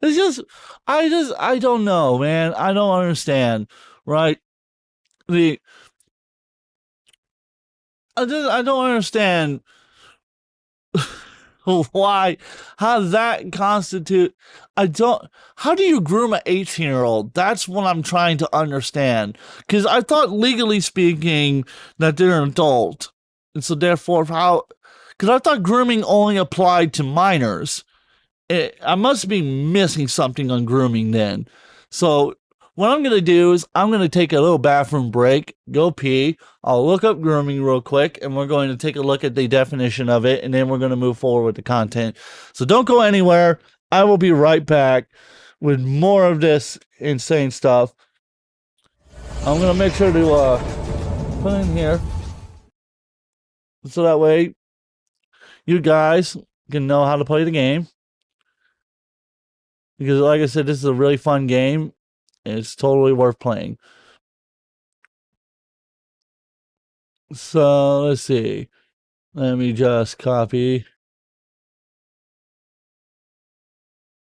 It's just, I don't know, man. I don't understand, right? I don't understand why, how that constitute, how do you groom an 18-year-old? That's what I'm trying to understand. Because I thought legally speaking that they're an adult. And so therefore, because I thought grooming only applied to minors. I must be missing something on grooming then. So what I'm going to do is I'm going to take a little bathroom break, go pee. I'll look up grooming real quick, and we're going to take a look at the definition of it, and then we're going to move forward with the content. So don't go anywhere. I will be right back with more of this insane stuff. I'm going to make sure to put in here so that way you guys can know how to play the game. Because like I said, this is a really fun game. And it's totally worth playing. So let's see. Let me just copy.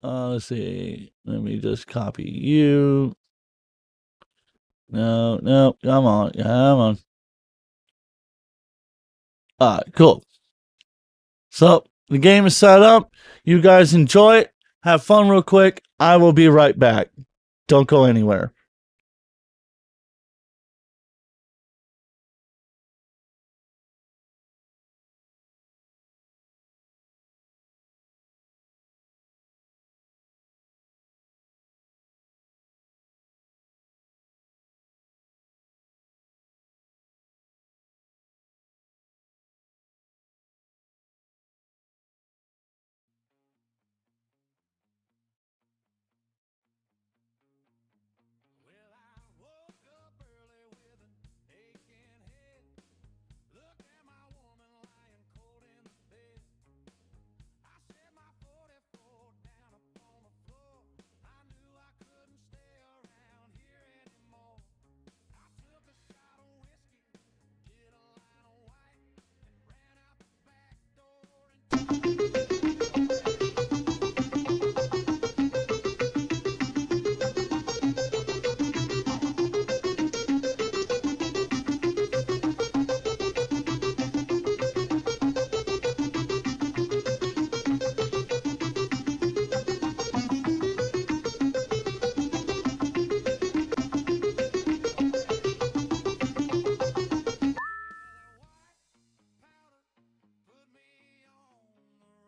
Let's see. Let me just copy you. No, come on. All right, cool. So the game is set up. You guys enjoy it. Have fun real quick. I will be right back. Don't go anywhere. Well, I woke up early with an aching head. Look at my woman lying cold in the bed. I set my 44 down upon the floor. I knew I couldn't stay around here anymore. I took a shot of whiskey, did a line of white, and ran out the back door and put me on the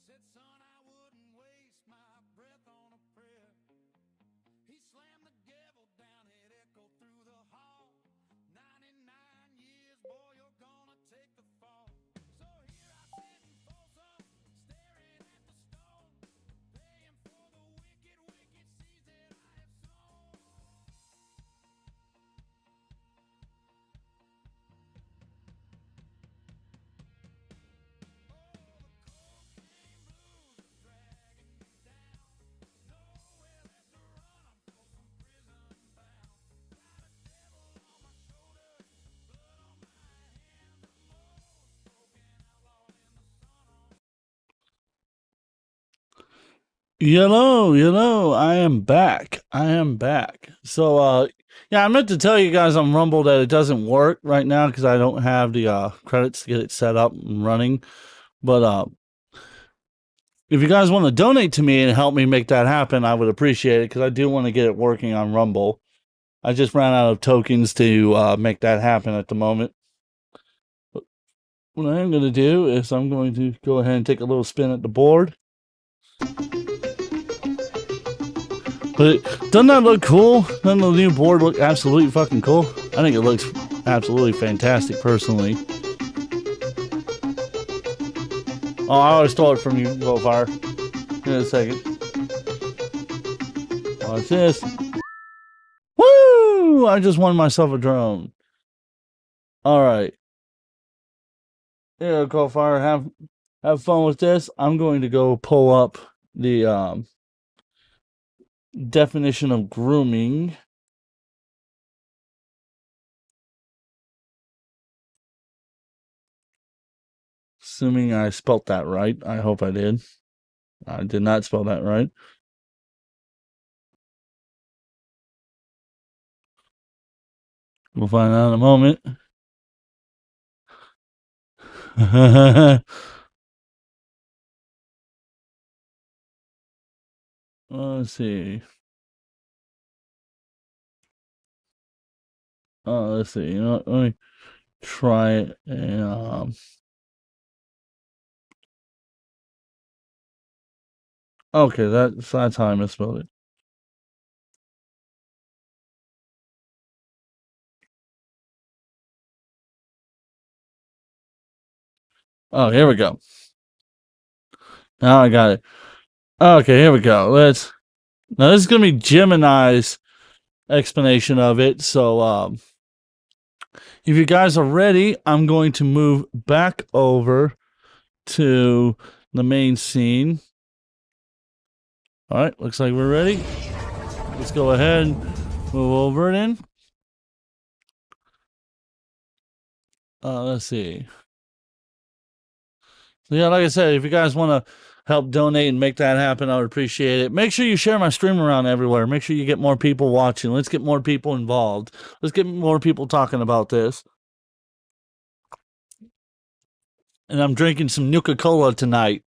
Said, son, I wouldn't waste my breath on a prayer. He slammed the gavel down, it echoed through the hall. 99 years, boy, you're gonna take the fall. So here I sit in Folsom, staring at the stone, paying for the wicked, wicked seeds that I have sown. Oh, the cocaine blues are dragging me down. Nowhere left to run, I'm Folsom prison bound. Got a devil on my shoulders, blood on my hands. I'm most broken outlaw in the sun on. I am back. So, yeah, I meant to tell you guys on Rumble that it doesn't work right now because I don't have the credits to get it set up and running. But if you guys want to donate to me and help me make that happen, I would appreciate it because I do want to get it working on Rumble. I just ran out of tokens to make that happen at the moment. But what I am going to do is I'm going to go ahead and take a little spin at the board. But doesn't that look cool? Doesn't the new board look absolutely fucking cool? I think it looks absolutely fantastic, personally. Oh, I always stole it from you, Goldfire. Give me a second. Watch this. Woo! I just won myself a drone. Alright. Here, Goldfire, have fun with this. I'm going to go pull up the definition of grooming. Assuming I spelt that right. I hope I did. I did not spell that right. We'll find out in a moment. Let's see. Let's see. You know what? Let me try it. And, okay, that's how I misspelled it. Oh, here we go. Now I got it. Okay, here we go. Now this is gonna be Gemini's explanation of it. So if you guys are ready, I'm going to move back over to the main scene. All right, looks like we're ready. Let's go ahead and move over then. Let's see. So yeah, like I said, if you guys want to help donate and make that happen, I would appreciate it. Make sure you share my stream around everywhere. Make sure you get more people watching. Let's get more people involved. Let's get more people talking about this. And I'm drinking some Nuka-Cola tonight.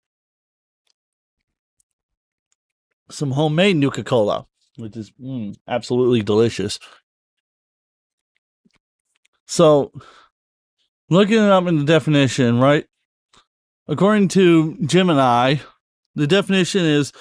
Some homemade Nuka-Cola, which is absolutely delicious. So, looking it up in the definition, right? According to Gemini, the definition is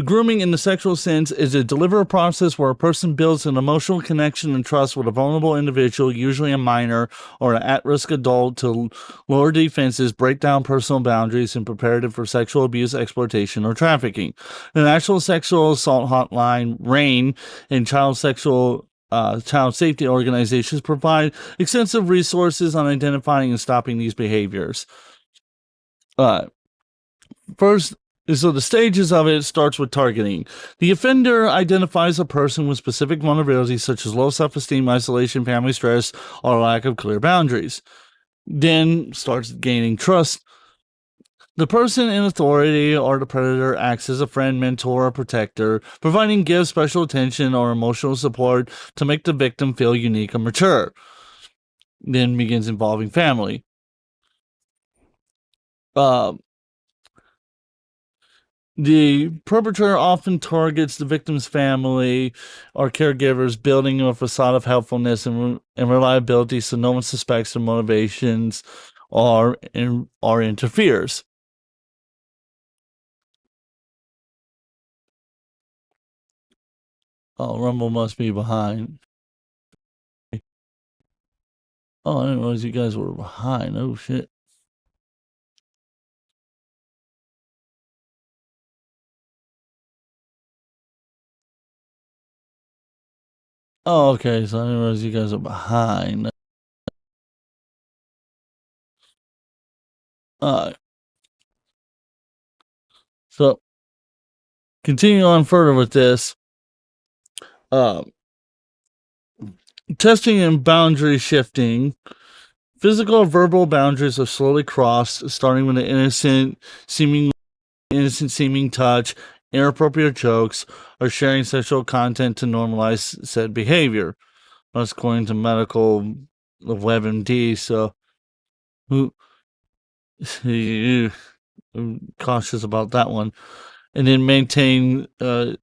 grooming in the sexual sense is a deliberate process where a person builds an emotional connection and trust with a vulnerable individual, usually a minor or an at-risk adult, to lower defenses, break down personal boundaries, and prepare them for sexual abuse, exploitation, or trafficking. The National Sexual Assault Hotline, RAIN, and child safety organizations provide extensive resources on identifying and stopping these behaviors. First, so the stages of it starts with targeting. The offender identifies a person with specific vulnerabilities such as low self-esteem, isolation, family stress, or lack of clear boundaries. Then starts gaining trust. The person in authority or the predator acts as a friend, mentor, or protector, providing gifts, special attention, or emotional support to make the victim feel unique and mature. Then begins involving family. The perpetrator often targets the victim's family or caregivers, building a facade of helpfulness and reliability so no one suspects their motivations or interferes. Oh, Rumble must be behind. Oh, I didn't realize you guys were behind. Oh, shit. Oh, okay. So I didn't realize you guys are behind. Alright. So, continue on further with this. Testing and boundary shifting. Physical or verbal boundaries are slowly crossed, starting with an seeming touch, inappropriate jokes, or sharing sexual content to normalize said behavior. That's according to medical of WebMD. So, who I'm cautious about that one. And then maintain the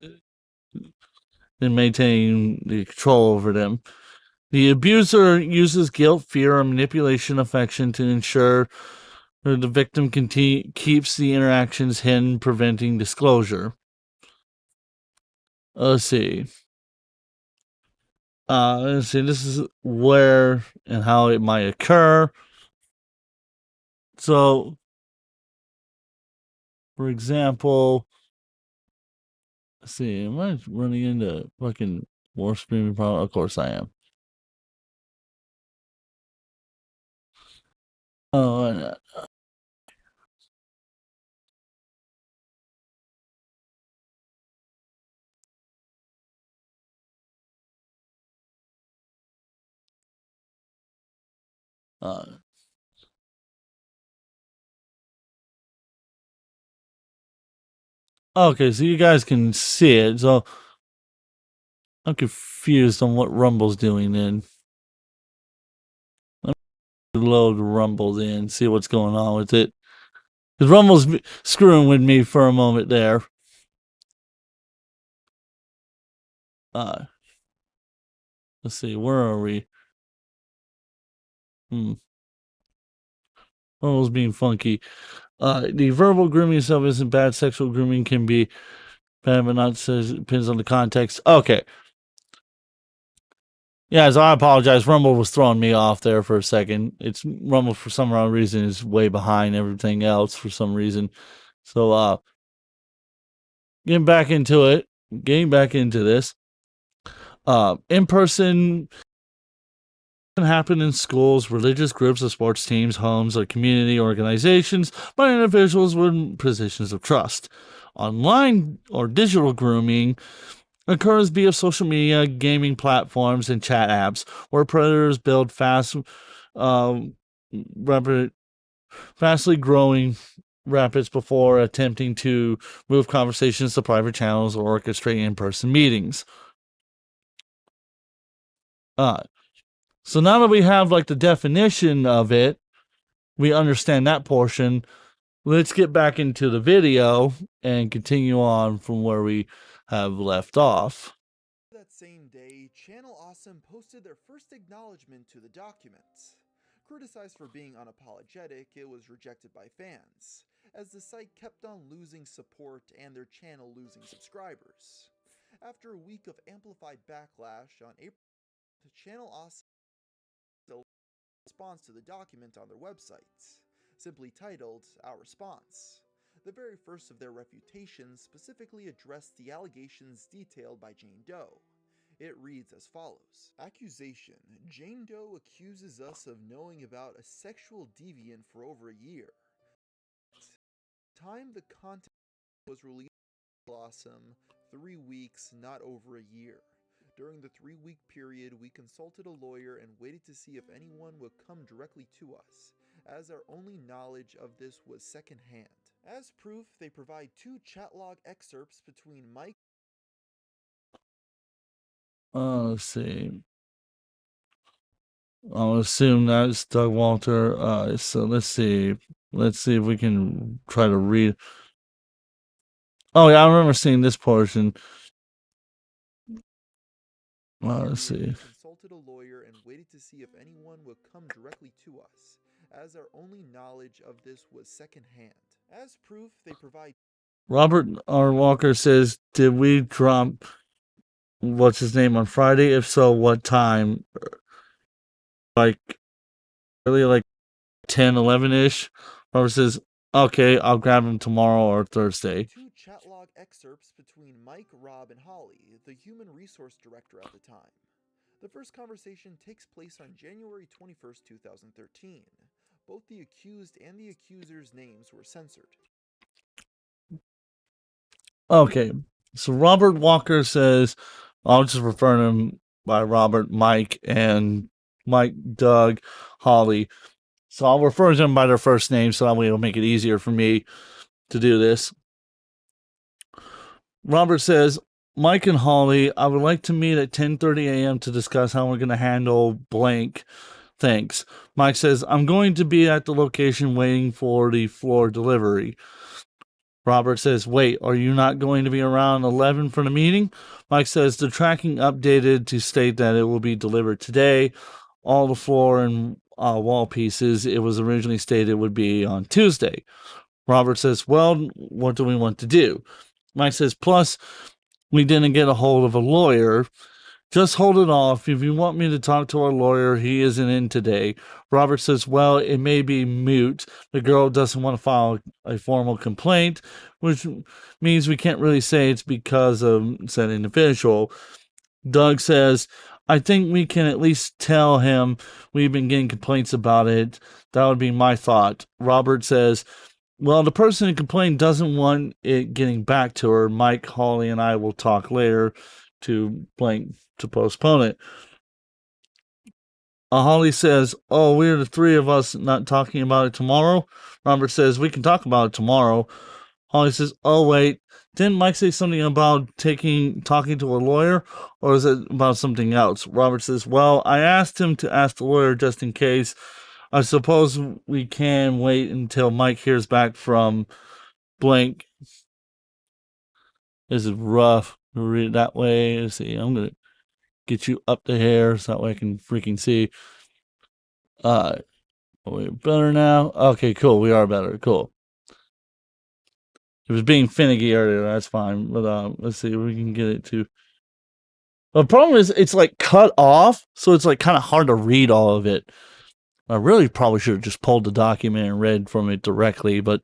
control over them. The abuser uses guilt, fear, or manipulation affection to ensure the victim keeps the interactions hidden, preventing disclosure. Let's see. This is where and how it might occur. So, for example, let's see, am I running into fucking more streaming problem? Of course I am. Oh, uh, okay, so you guys can see it. So I'm confused on what Rumble's doing then. Let me load Rumble in, see what's going on with it. Because Rumble's screwing with me for a moment there. Let's see, where are we? Rumble's being funky. The verbal grooming itself isn't bad. Sexual grooming can be bad, but not says depends on the context. Okay. Yeah, so I apologize. Rumble was throwing me off there for a second. It's Rumble for some odd reason is way behind everything else for some reason. So getting back into this. In-person can happen in schools, religious groups or sports teams, homes, or community organizations by individuals with positions of trust. Online or digital grooming occurs via social media, gaming platforms, and chat apps, where predators build fastly growing rapids before attempting to move conversations to private channels or orchestrate in-person meetings. So now that we have like the definition of it, we understand that portion. Let's get back into the video and continue on from where we have left off. That same day, Channel Awesome posted their first acknowledgement to the document. Criticized for being unapologetic, it was rejected by fans, as the site kept on losing support and their channel losing subscribers. After a week of amplified backlash on April, Channel Awesome response to the document on their website, simply titled Our Response. The very first of their refutations specifically addressed the allegations detailed by Jane Doe. It reads as follows. Accusation. Jane Doe accuses us of knowing about a sexual deviant for over a year. Time the content was released Awesome 3 weeks, not over a year. During the 3-week period, we consulted a lawyer and waited to see if anyone would come directly to us, as our only knowledge of this was secondhand. As proof, they provide 2 chat log excerpts between Mike. Let's see. I'll assume that's Doug Walter. So let's see. Let's see if we can try to read. Oh yeah, I remember seeing this portion. Let's see. Consulted a lawyer and waited to see if anyone would come directly to us, as our only knowledge of this was secondhand. As proof, they provide. Robert R. Walker says, "Did we drop what's his name on Friday? If so, what time? Like, really, like 10, 11-ish? Robert says, okay, I'll grab him tomorrow or Thursday. Two chat log excerpts between Mike, Rob, and Holly, the human resource director at the time. The first conversation takes place on January 21st, 2013. Both the accused and the accuser's names were censored. Okay, so Robert Walker says, I'll just refer to him by Robert, Mike, and Mike, Doug, Holly. So I'll refer to them by their first name so that way it'll make it easier for me to do this. Robert says, Mike and Holly, I would like to meet at 10:30 a.m. to discuss how we're going to handle blank. Thanks. Mike says, I'm going to be at the location waiting for the floor delivery. Robert says, wait, are you not going to be around 11 for the meeting? Mike says, the tracking updated to state that it will be delivered today. All the floor and wall pieces, it was originally stated would be on Tuesday. Robert says, well, what do we want to do? Mike says, plus, we didn't get a hold of a lawyer. Just hold it off. If you want me to talk to our lawyer, he isn't in today. Robert says, well, it may be moot. The girl doesn't want to file a formal complaint, which means we can't really say it's because of said individual. Doug says, I think we can at least tell him we've been getting complaints about it. That would be my thought. Robert says, well, the person who complained doesn't want it getting back to her. Mike, Holly, and I will talk later to postpone it. Holly says, oh, we're the three of us not talking about it tomorrow. Robert says, we can talk about it tomorrow. Holly says, oh, wait, didn't Mike say something about talking to a lawyer, or is it about something else? Robert says, well, I asked him to ask the lawyer just in case. I suppose we can wait until Mike hears back from blank. This is rough to read it that way. Let's see, I'm going to get you up to here so that way I can freaking see. We're better now. Okay, cool. We are better. Cool. It was being finicky earlier. That's fine. But let's see if we can get it to. The problem is it's like cut off, so it's like kind of hard to read all of it. I really probably should have just pulled the document and read from it directly, but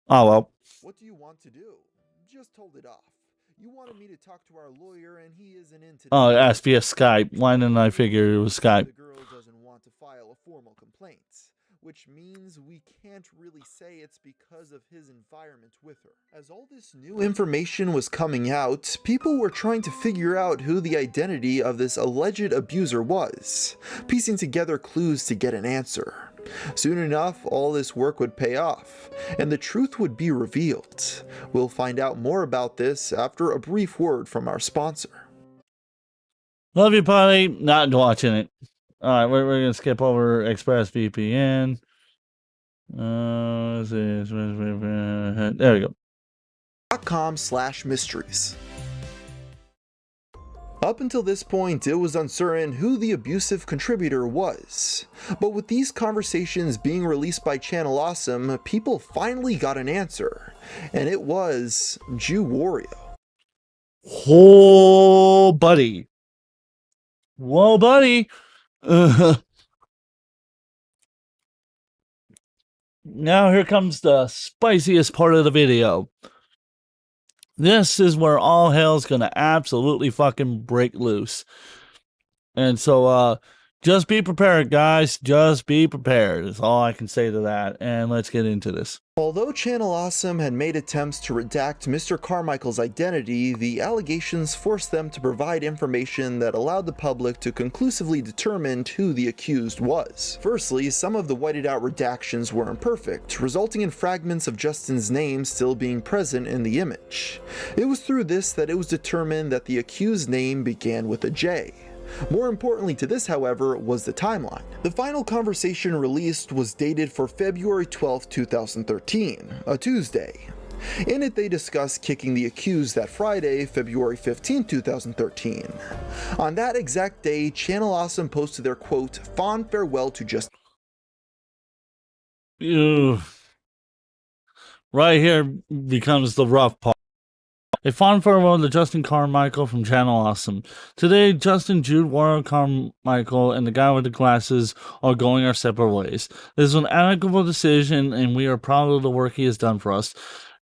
oh well. What do you want to do? Just hold it off. You wanted me to talk to our lawyer and he isn't in today. Oh, it asked via Skype. Why didn't I figure it was Skype? The girl doesn't want to file a formal complaint, which means we can't really say it's because of his environment with her. As all this new information was coming out, people were trying to figure out who the identity of this alleged abuser was, piecing together clues to get an answer. Soon enough, all this work would pay off, and the truth would be revealed. We'll find out more about this after a brief word from our sponsor. Love you, Potty. Not watching it. All right, we're going to skip over ExpressVPN. There we go. .com/mysteries. Up until this point, it was uncertain who the abusive contributor was. But with these conversations being released by Channel Awesome, people finally got an answer. And it was Jew Wario. Oh, buddy. Whoa, buddy. Now here comes the spiciest part of the video. This is where all hell's gonna absolutely fucking break loose. And so, just be prepared, guys. Just be prepared is all I can say to that. And let's get into this. Although Channel Awesome had made attempts to redact Mr. Carmichael's identity, the allegations forced them to provide information that allowed the public to conclusively determine who the accused was. Firstly, some of the whited out redactions were imperfect, resulting in fragments of Justin's name still being present in the image. It was through this that it was determined that the accused's name began with a J. More importantly to this, however, was the timeline. The final conversation released was dated for February 12, 2013, a Tuesday. In it, they discussed kicking the accused that Friday, February 15, 2013. On that exact day, Channel Awesome posted their quote, fond farewell to Justin. Right here becomes the rough part. A fond farewell to Justin Carmichael from Channel Awesome. Today, Justin, Jude, Warren Carmichael, and the guy with the glasses are going our separate ways. This is an amicable decision, and we are proud of the work he has done for us.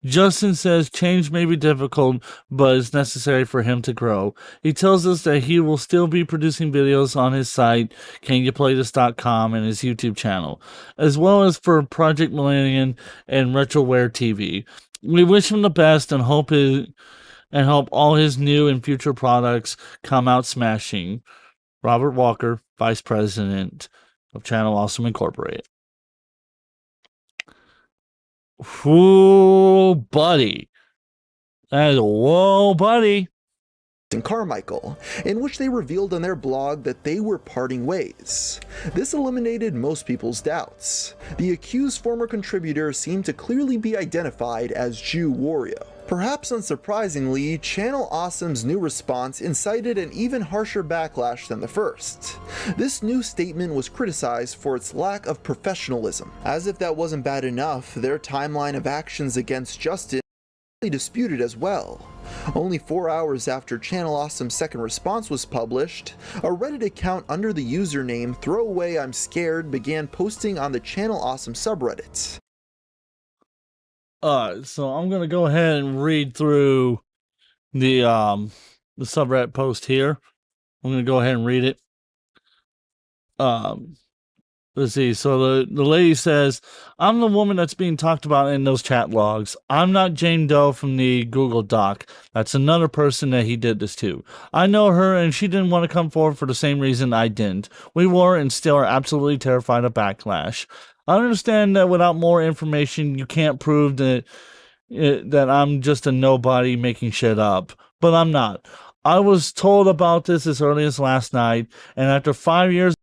Justin says change may be difficult, but it's necessary for him to grow. He tells us that he will still be producing videos on his site, canyouplaydis.com, and his YouTube channel, as well as for Project Millennium and Retroware TV. We wish him the best and hope all his new and future products come out smashing. Robert Walker, Vice President of Channel Awesome Incorporated. Whoa, buddy. Whoa, buddy. And Carmichael, in which they revealed on their blog that they were parting ways. This eliminated most people's doubts. The accused former contributor seemed to clearly be identified as Jew Wario. Perhaps unsurprisingly, Channel Awesome's new response incited an even harsher backlash than the first. This new statement was criticized for its lack of professionalism. As if that wasn't bad enough, their timeline of actions against Justin was disputed as well. Only 4 hours after Channel Awesome's second response was published, a Reddit account under the username Throwaway I'm Scared began posting on the Channel Awesome subreddit. So I'm gonna go ahead and read through the subreddit post here. I'm gonna go ahead and read it. Let's see. So the lady says, I'm the woman that's being talked about in those chat logs. I'm not Jane Doe from the Google Doc. That's another person that he did this to. I know her, and she didn't want to come forward for the same reason I didn't. We were and still are absolutely terrified of backlash. I understand that without more information, you can't prove that I'm just a nobody making shit up. But I'm not. I was told about this as early as last night, and after 5 years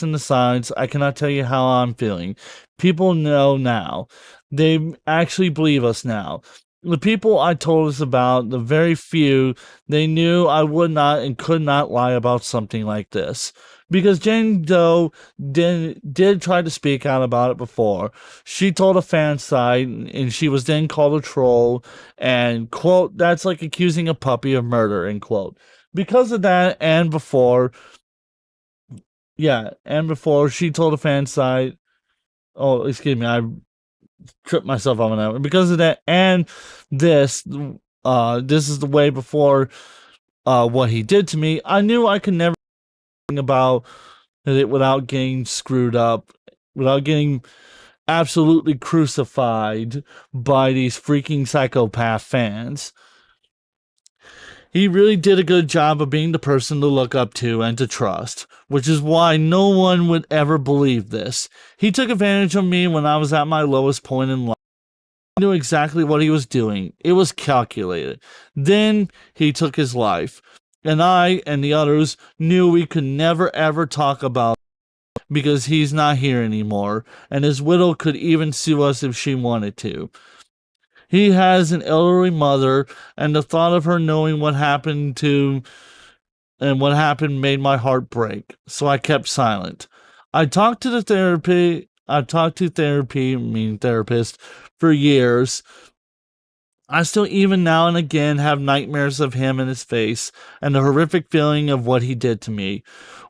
in the sides, I cannot tell you how I'm feeling. People know now. They actually believe us now. The people I told us about, the very few, they knew I would not and could not lie about something like this. Because Jane Doe did try to speak out about it before. She told a fan site, and she was then called a troll, and, quote, that's like accusing a puppy of murder, end quote. Because of that, and before she told a fan site, oh, excuse me, I tripped myself up on that one. Because of that, and this is the way before what he did to me, I knew I could never think about it without getting screwed up, without getting absolutely crucified by these freaking psychopath fans. He really did a good job of being the person to look up to and to trust, which is why no one would ever believe this. He took advantage of me when I was at my lowest point in life. He knew exactly what he was doing. It was calculated. Then he took his life. And I and the others knew we could never ever talk about it because he's not here anymore, and his widow could even sue us if she wanted to. He has an elderly mother, and the thought of her knowing what happened made my heart break. So I kept silent. I talked to therapist, for years. I still even now and again have nightmares of him and his face, and the horrific feeling of what he did to me,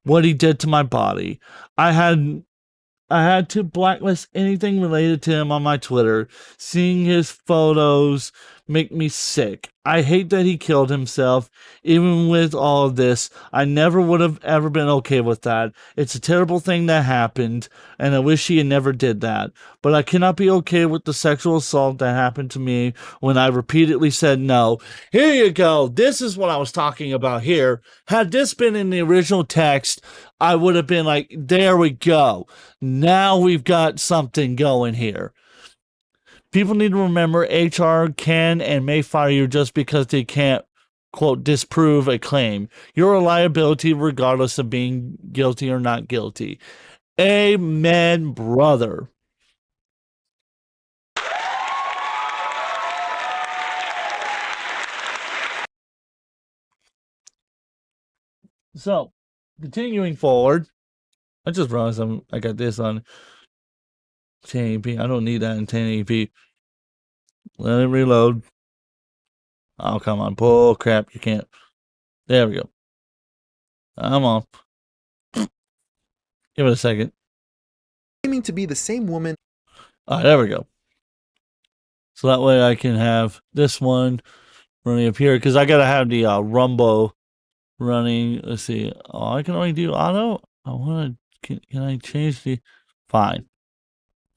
what he did to my body. I had to blacklist anything related to him on my Twitter. Seeing his photos make me sick. I hate that he killed himself. Even with all of this, I never would have ever been okay with that. It's a terrible thing that happened, and I wish he had never did that. But I cannot be okay with the sexual assault that happened to me when I repeatedly said no. Here you go. This is what I was talking about here. Had this been in the original text, I would have been like, there we go. Now we've got something going here. People need to remember HR can and may fire you just because they can't, quote, disprove a claim. You're a liability regardless of being guilty or not guilty. Amen, brother. So, continuing forward, I just realized I got this on 1080p. I don't need that in 1080p. Let it reload. Oh, come on. Bull crap. You can't. There we go. I'm on. Give it a second. claiming to be the same woman. All right, there we go. So that way I can have this one running up here because I got to have the Rumbo running. Let's see. Oh, I can only do auto. I want to. Can I change the? Fine.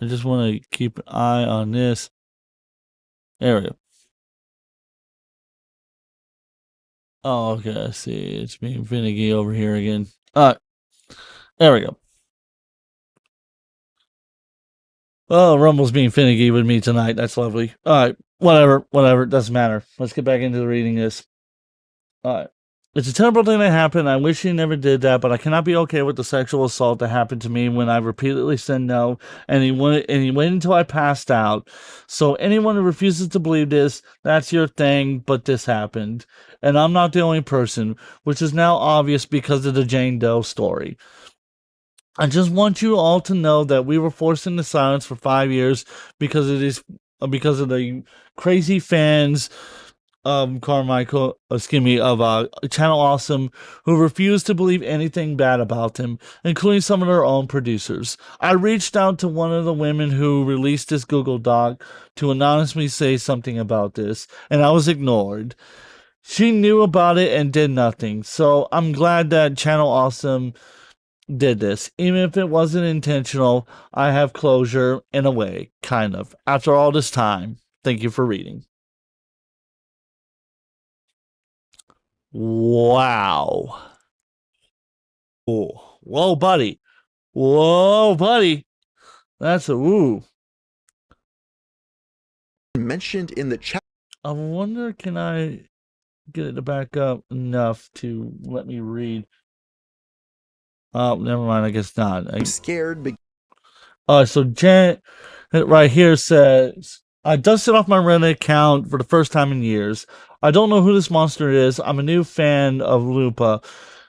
I just want to keep an eye on this. There we go. Oh, okay. I see. It's being finicky over here again. All right. There we go. Oh, Rumble's being finicky with me tonight. That's lovely. All right. Whatever. It doesn't matter. Let's get back into the reading this. All right. It's a terrible thing that happened. I wish he never did that, but I cannot be okay with the sexual assault that happened to me when I repeatedly said no, and he waited until I passed out. So anyone who refuses to believe this, that's your thing, but this happened. And I'm not the only person, which is now obvious because of the Jane Doe story. I just want you all to know that we were forced into silence for 5 years because of the crazy fans Carmichael, of Channel Awesome, who refused to believe anything bad about him, including some of their own producers. I reached out to one of the women who released this Google Doc to anonymously say something about this, and I was ignored. She knew about it and did nothing, so I'm glad that Channel Awesome did this. Even if it wasn't intentional, I have closure in a way, kind of. After all this time, thank you for reading. Wow. Oh, whoa, buddy. Whoa, buddy. That's a woo. Mentioned in the chat. I wonder, can I get it to back up enough to let me read? Oh, never mind. I guess not. I'm scared. So Janet right here says, I dusted off my Reddit account for the first time in years. I don't know who this monster is. I'm a new fan of Lupa,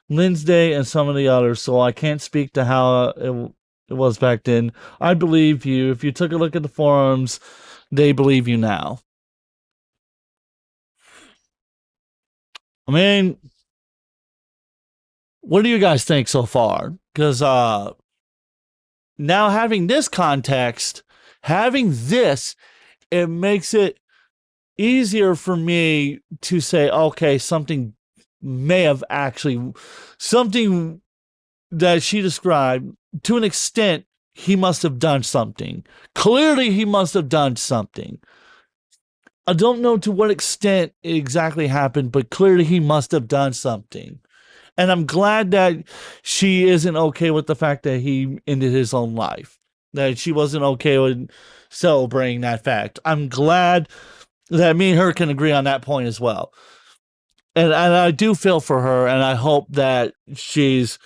Lindsay, and some of the others, so I can't speak to how it was back then. I believe you. If you took a look at the forums, they believe you now. I mean, what do you guys think so far? Because now having this context, having this, it makes it easier for me to say, okay, something may have actually, something that she described, to an extent, he must have done something. Clearly, he must have done something. I don't know to what extent it exactly happened, but clearly he must have done something. And I'm glad that she isn't okay with the fact that he ended his own life, that she wasn't okay with celebrating that fact. I'm glad that me and her can agree on that point as well. And I do feel for her, and I hope that she's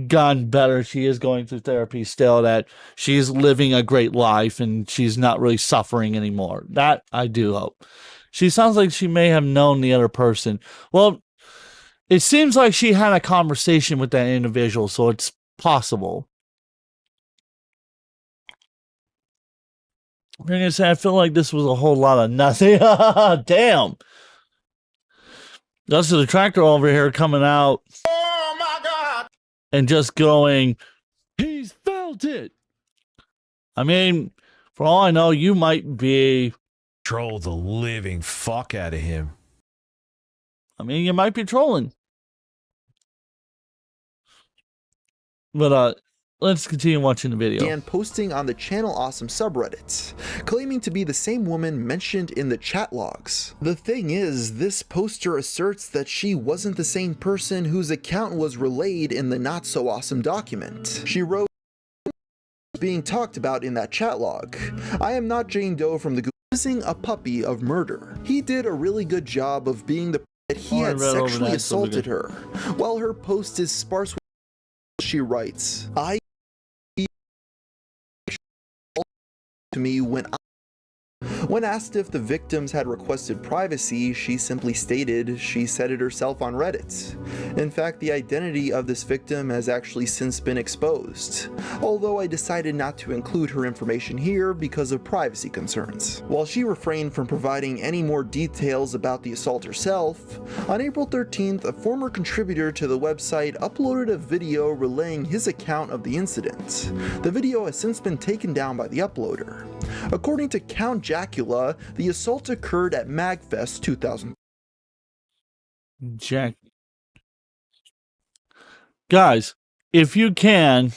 gotten better. She is going through therapy still, that she's living a great life and she's not really suffering anymore. That I do hope. She sounds like she may have known the other person. Well, it seems like she had a conversation with that individual, so it's possible. I'm going to say, I feel like this was a whole lot of nothing. Damn. That's the tractor over here coming out. Oh my God! And just going, He's felt it! I mean, for all I know, you might be. Troll the living fuck out of him. I mean, you might be trolling. But let's continue watching the video. And posting on the Channel Awesome subreddit, claiming to be the same woman mentioned in the chat logs. The thing is, this poster asserts that she wasn't the same person whose account was relayed in the Not So Awesome document. She wrote, being talked about in that chat log, I am not Jane Doe from the accusing a puppy of murder. He did a really good job of being the that he had sexually assaulted her. While her post is sparse, she writes, I to me when When asked if the victims had requested privacy, she simply stated she said it herself on Reddit. In fact, the identity of this victim has actually since been exposed, although I decided not to include her information here because of privacy concerns. While she refrained from providing any more details about the assault herself, on April 13th, a former contributor to the website uploaded a video relaying his account of the incident. The video has since been taken down by the uploader. According to Count Jacula, the assault occurred at MagFest 2000. Guys, if you can,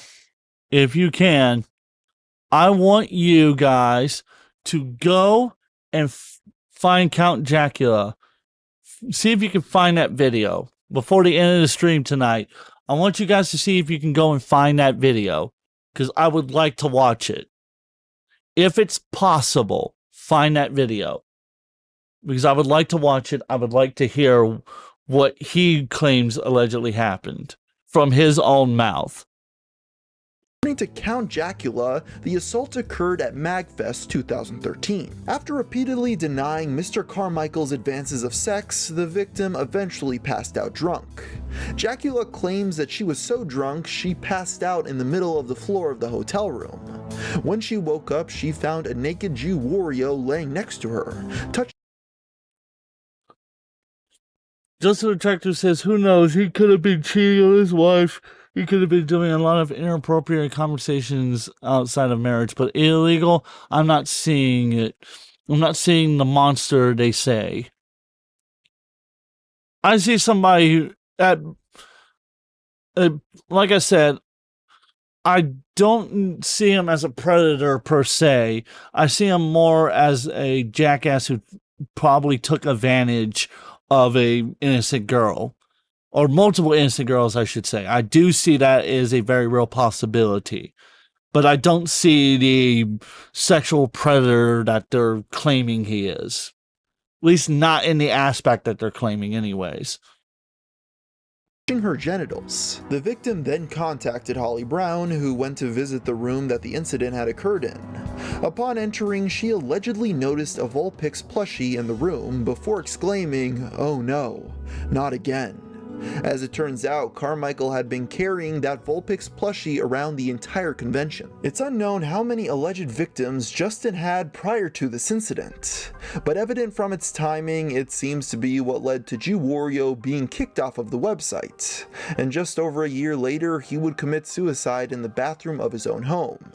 I want you guys to go and find Count Jacula. See if you can find that video before the end of the stream tonight. I want you guys to see if you can go and find that video, because I would like to watch it. If it's possible, find that video, because I would like to watch it. I would like to hear what he claims allegedly happened from his own mouth. According to Count Jacula, the assault occurred at MagFest 2013. After repeatedly denying Mr. Carmichael's advances of sex, the victim eventually passed out drunk. Jacula claims that she was so drunk she passed out in the middle of the floor of the hotel room. When she woke up, she found a naked Jew Wario laying next to her. Justin Detective says, who knows, he could have been cheating on his wife. He could have been doing a lot of inappropriate conversations outside of marriage, but illegal, I'm not seeing it. I'm not seeing the monster they say. I see somebody who, like I said, I don't see him as a predator per se. I see him more as a jackass who probably took advantage of an innocent girl. Or multiple innocent girls, I should say. I do see that as a very real possibility. But I don't see the sexual predator that they're claiming he is. At least not in the aspect that they're claiming anyways. Her genitals. The victim then contacted Holly Brown, who went to visit the room that the incident had occurred in. Upon entering, she allegedly noticed a Vulpix plushie in the room before exclaiming, "Oh no, not again." As it turns out, Carmichael had been carrying that Vulpix plushie around the entire convention. It's unknown how many alleged victims Justin had prior to this incident, but evident from its timing, it seems to be what led to Jew Wario being kicked off of the website, and just over a year later, he would commit suicide in the bathroom of his own home.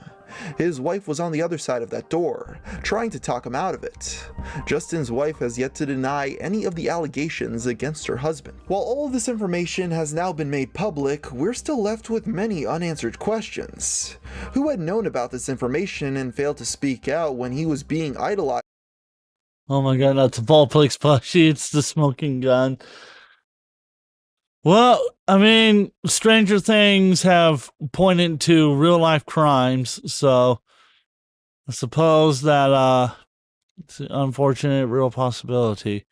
His wife was on the other side of that door, trying to talk him out of it. Justin's wife has yet to deny any of the allegations against her husband. While all of this information has now been made public, we're still left with many unanswered questions. Who had known about this information and failed to speak out when he was being idolized? Oh my god, that's a Vulpix plushie, it's the smoking gun. Well, I mean, stranger things have pointed to real life crimes, so I suppose that it's an unfortunate real possibility.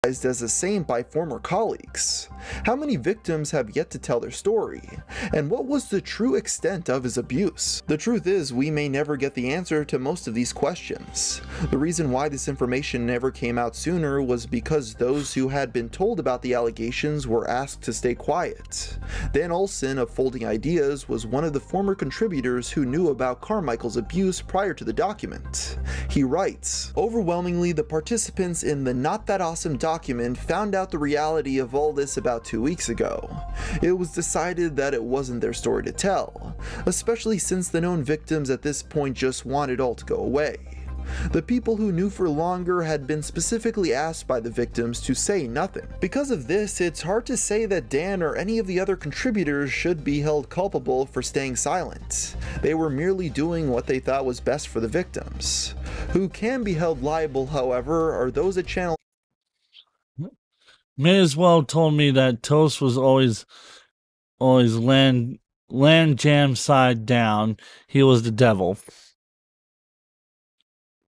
As a saint by former colleagues. How many victims have yet to tell their story? And what was the true extent of his abuse? The truth is, we may never get the answer to most of these questions. The reason why this information never came out sooner was because those who had been told about the allegations were asked to stay quiet. Dan Olson of Folding Ideas was one of the former contributors who knew about Carmichael's abuse prior to the document. He writes, "Overwhelmingly, the participants in the Not That Awesome document found out the reality of all this about 2 weeks ago. It was decided that it wasn't their story to tell, especially since the known victims at this point just wanted all to go away. The people who knew for longer had been specifically asked by the victims to say nothing. Because of this, it's hard to say that Dan or any of the other contributors should be held culpable for staying silent. They were merely doing what they thought was best for the victims. Who can be held liable, however, are those at Channel..." May as well told me that Toast was always land jam side down. He was the devil.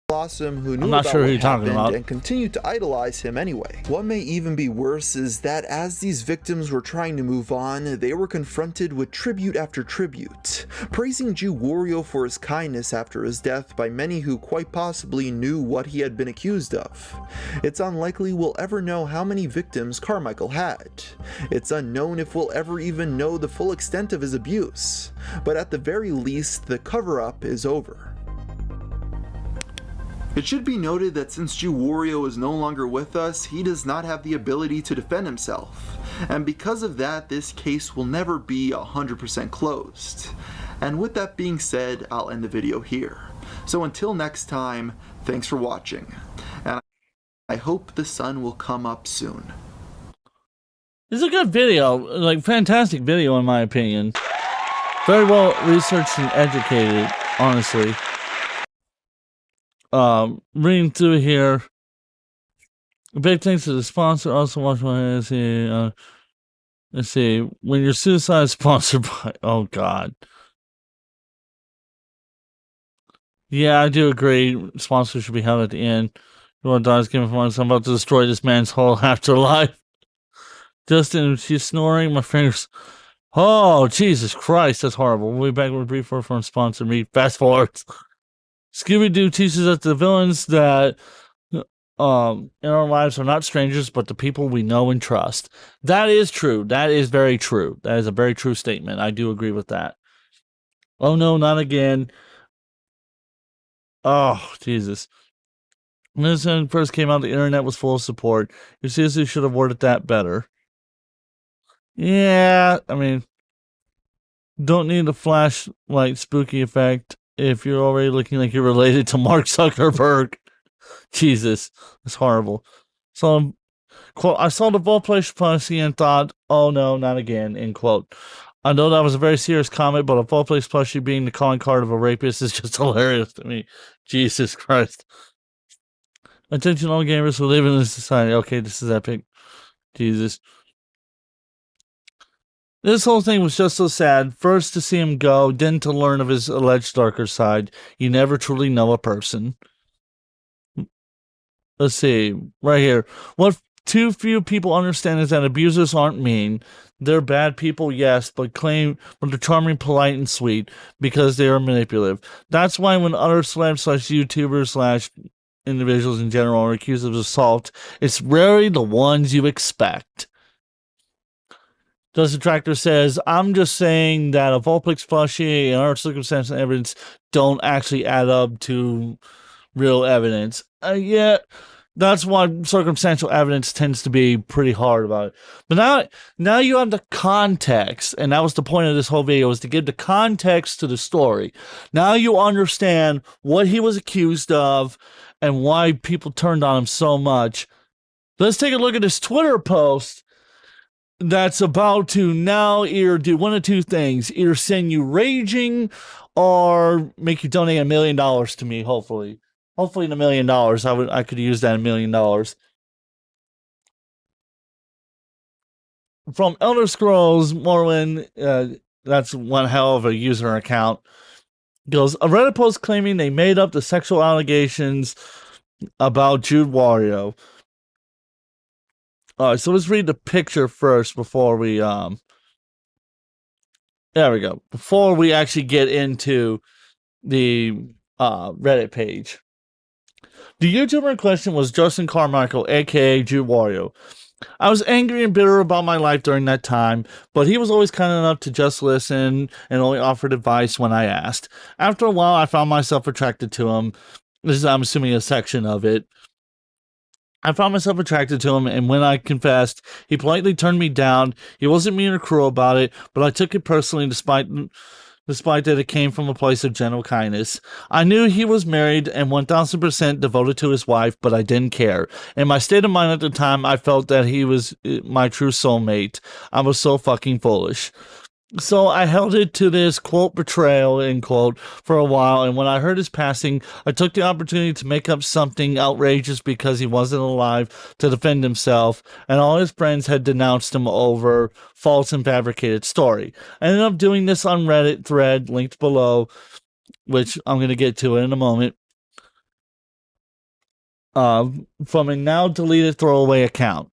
Blossom who knew I'm not about sure who what you're talking happened about. and continued to idolize him anyway. What may even be worse is that as these victims were trying to move on, they were confronted with tribute after tribute, praising Jew Wario for his kindness after his death by many who quite possibly knew what he had been accused of. It's unlikely we'll ever know how many victims Carmichael had. It's unknown if we'll ever even know the full extent of his abuse, but at the very least, the cover-up is over. It should be noted that since Jew Wario is no longer with us, he does not have the ability to defend himself, and because of that, this case will never be 100% closed. And with that being said, I'll end the video here. So until next time, thanks for watching, and I hope the sun will come up soon. It's a good video, like fantastic video in my opinion. Very well researched and educated, honestly. Reading through here. Big thanks to the sponsor. Also watch my let's see. When your suicide is sponsored by oh god. Yeah, I do agree. Sponsors should be held at the end. You want to die giving for months. I'm about to destroy this man's whole afterlife. Justin, she's snoring. My fingers. Oh, Jesus Christ, that's horrible. We'll be back with a brief word from sponsor me. Fast forwards. Scooby-Doo teaches us the villains that in our lives are not strangers, but the people we know and trust. That is true. That is very true. That is a very true statement. I do agree with that. Oh no, not again. Oh, Jesus. When this first came out, the internet was full of support. You seriously should have worded that better. Yeah, I mean, don't need a flashlight spooky effect if you're already looking like you're related to Mark Zuckerberg. Jesus, that's horrible. So, quote, I saw the Volplace plushie and thought, oh no, not again, end quote. I know that was a very serious comment, but a Volplace plushie being the calling card of a rapist is just hilarious to me. Jesus Christ. Attention all gamers who live in this society. Okay, this is epic. Jesus. This whole thing was just so sad. First to see him go, then to learn of his alleged darker side. You never truly know a person. Let's see, right here. What too few people understand is that abusers aren't mean. They're bad people, yes, but they're charming, polite, and sweet because they are manipulative. That's why when other celebs/YouTubers/ individuals in general are accused of assault, it's rarely the ones you expect. Dustin Tractor says, I'm just saying that a Volplex plushie and other circumstantial evidence don't actually add up to real evidence. Yeah, that's why circumstantial evidence tends to be pretty hard about it. But now you have the context, and that was the point of this whole video, is to give the context to the story. Now you understand what he was accused of and why people turned on him so much. Let's take a look at this Twitter post that's about to now either do one of two things. Either send you raging or make you donate $1 million to me, hopefully. Hopefully in $1 million. I could use that $1 million. From Elder Scrolls Morrowind, that's one hell of a user account. Goes, a Reddit post claiming they made up the sexual allegations about Jude Wario. Alright, so let's read the picture first before we, there we go. Before we actually get into the Reddit page. The YouTuber in question was Justin Carmichael, aka Jude Wario. I was angry and bitter about my life during that time, but he was always kind enough to just listen and only offered advice when I asked. After a while, I found myself attracted to him. This is, I'm assuming, a section of it. I found myself attracted to him, and when I confessed, he politely turned me down. He wasn't mean or cruel about it, but I took it personally despite that it came from a place of gentle kindness. I knew he was married and 1000% devoted to his wife, but I didn't care. In my state of mind at the time, I felt that he was my true soulmate. I was so fucking foolish. So I held it to this, quote, betrayal, end quote, for a while, and when I heard his passing, I took the opportunity to make up something outrageous because he wasn't alive to defend himself, and all his friends had denounced him over false and fabricated story. I ended up doing this on Reddit thread, linked below, which I'm going to get to in a moment. from a now deleted throwaway account.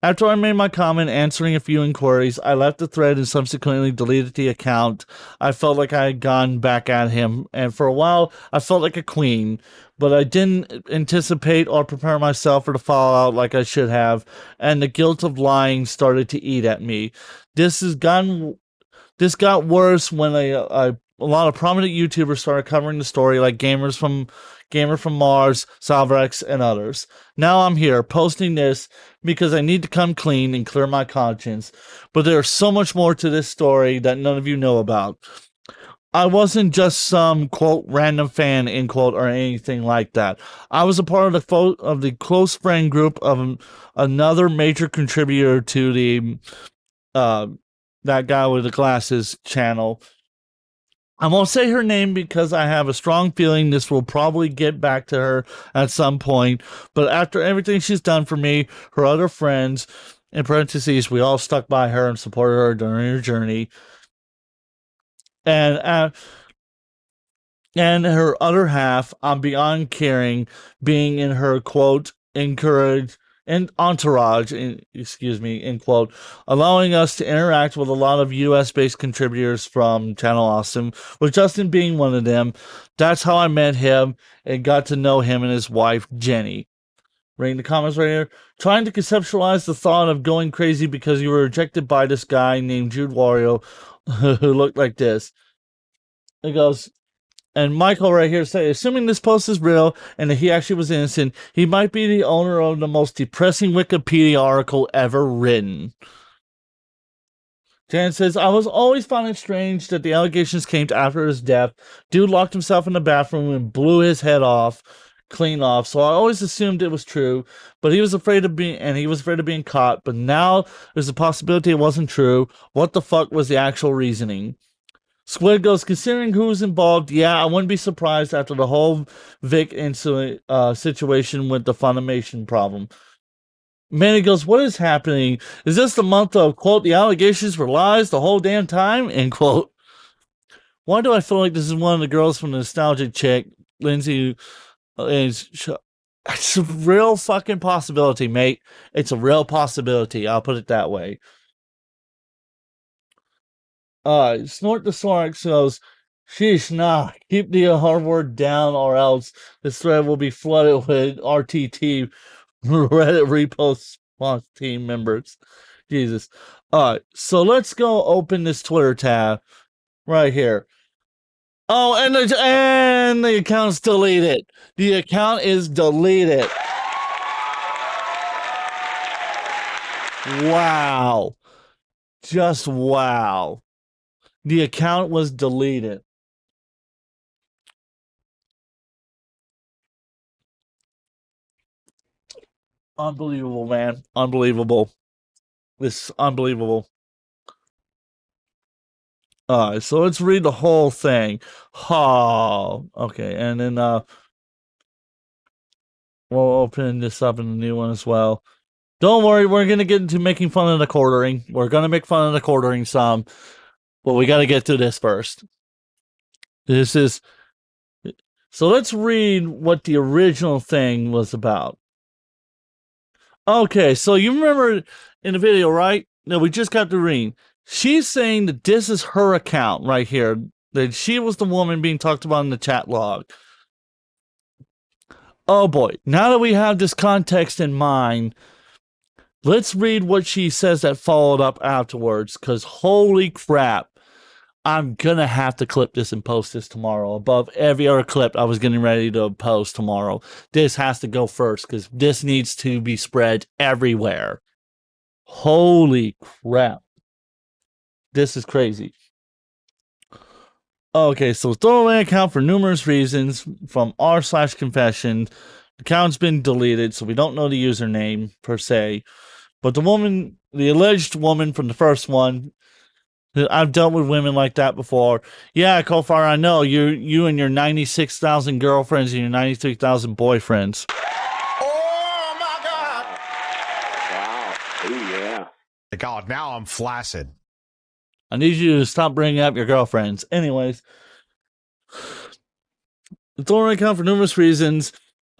After I made my comment answering a few inquiries, I left the thread and subsequently deleted the account. I felt like I had gone back at him, and for a while, I felt like a queen, but I didn't anticipate or prepare myself for the fallout like I should have, and the guilt of lying started to eat at me. This got worse when a lot of prominent YouTubers started covering the story, like Gamer from Mars, Salvrex, and others. Now I'm here posting this because I need to come clean and clear my conscience. But there's so much more to this story that none of you know about. I wasn't just some, quote, random fan, end quote, or anything like that. I was a part of the close friend group of another major contributor to the that guy with the glasses channel. I won't say her name because I have a strong feeling this will probably get back to her at some point. But after everything she's done for me, her other friends, in parentheses, we all stuck by her and supported her during her journey. And her other half, I'm beyond caring, being in her, quote, encourage and entourage, end quote, allowing us to interact with a lot of US-based contributors from Channel Awesome, with Justin being one of them. That's how I met him and got to know him and his wife, Jenny. Reading the comments right here. Trying to conceptualize the thought of going crazy because you were rejected by this guy named Jude Wario who looked like this. It goes, and Michael right here say, assuming this post is real and that he actually was innocent, he might be the owner of the most depressing Wikipedia article ever written. Jan says, I was always found it strange that the allegations came after his death. Dude locked himself in the bathroom and blew his head off, clean off. So I always assumed it was true, but he was afraid of being caught. But now there's a possibility it wasn't true. What the fuck was the actual reasoning? Squid goes, considering who's involved, yeah, I wouldn't be surprised after the whole Vic situation with the Funimation problem. Manny goes, what is happening? Is this the month of, quote, the allegations were lies the whole damn time, end quote? Why do I feel like this is one of the girls from the Nostalgic Chick, Lindsay? It's a real fucking possibility, mate. It's a real possibility. I'll put it that way. Snort the Sorax goes, sheesh, nah, keep the hard word down or else this thread will be flooded with RTT Reddit repost response team members. Jesus. Alright, so let's go open this Twitter tab right here. Oh, and the account's deleted. The account is deleted. Wow. Just wow. The account was deleted. Unbelievable, man. Unbelievable. This is unbelievable. Alright, so let's read the whole thing. Oh, okay, and then we'll open this up in the new one as well. Don't worry, we're gonna get into making fun of the quartering. We're gonna make fun of the quartering some. But we got to get through this first. So let's read what the original thing was about. Okay, so you remember in the video, right? No, we just got to read. She's saying that this is her account right here. That she was the woman being talked about in the chat log. Oh boy, now that we have this context in mind, let's read what she says that followed up afterwards, because holy crap. I'm gonna have to clip this and post this tomorrow above every other clip I was getting ready to post tomorrow. This has to go first because this needs to be spread everywhere. Holy crap. This is crazy. Okay, so throwaway account for numerous reasons from r/confession. The account's been deleted, so we don't know the username per se. But the alleged woman from the first one, I've dealt with women like that before. Yeah, Kofar, I know. You and your 96,000 girlfriends and your 93,000 boyfriends. Oh my God! Wow. Oh, yeah. God, now I'm flaccid. I need you to stop bringing up your girlfriends. Anyways, the throwaway account for numerous reasons.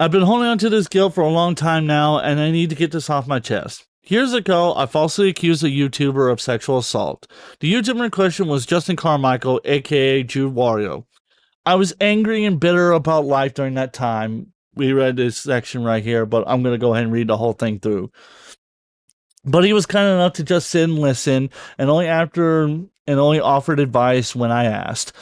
I've been holding on to this guilt for a long time now, and I need to get this off my chest. Years ago, I falsely accused a YouTuber of sexual assault. The YouTuber in question was Justin Carmichael, aka Jude Wario. I was angry and bitter about life during that time. We read this section right here, but I'm going to go ahead and read the whole thing through. But he was kind enough to just sit and listen, and only offered advice when I asked.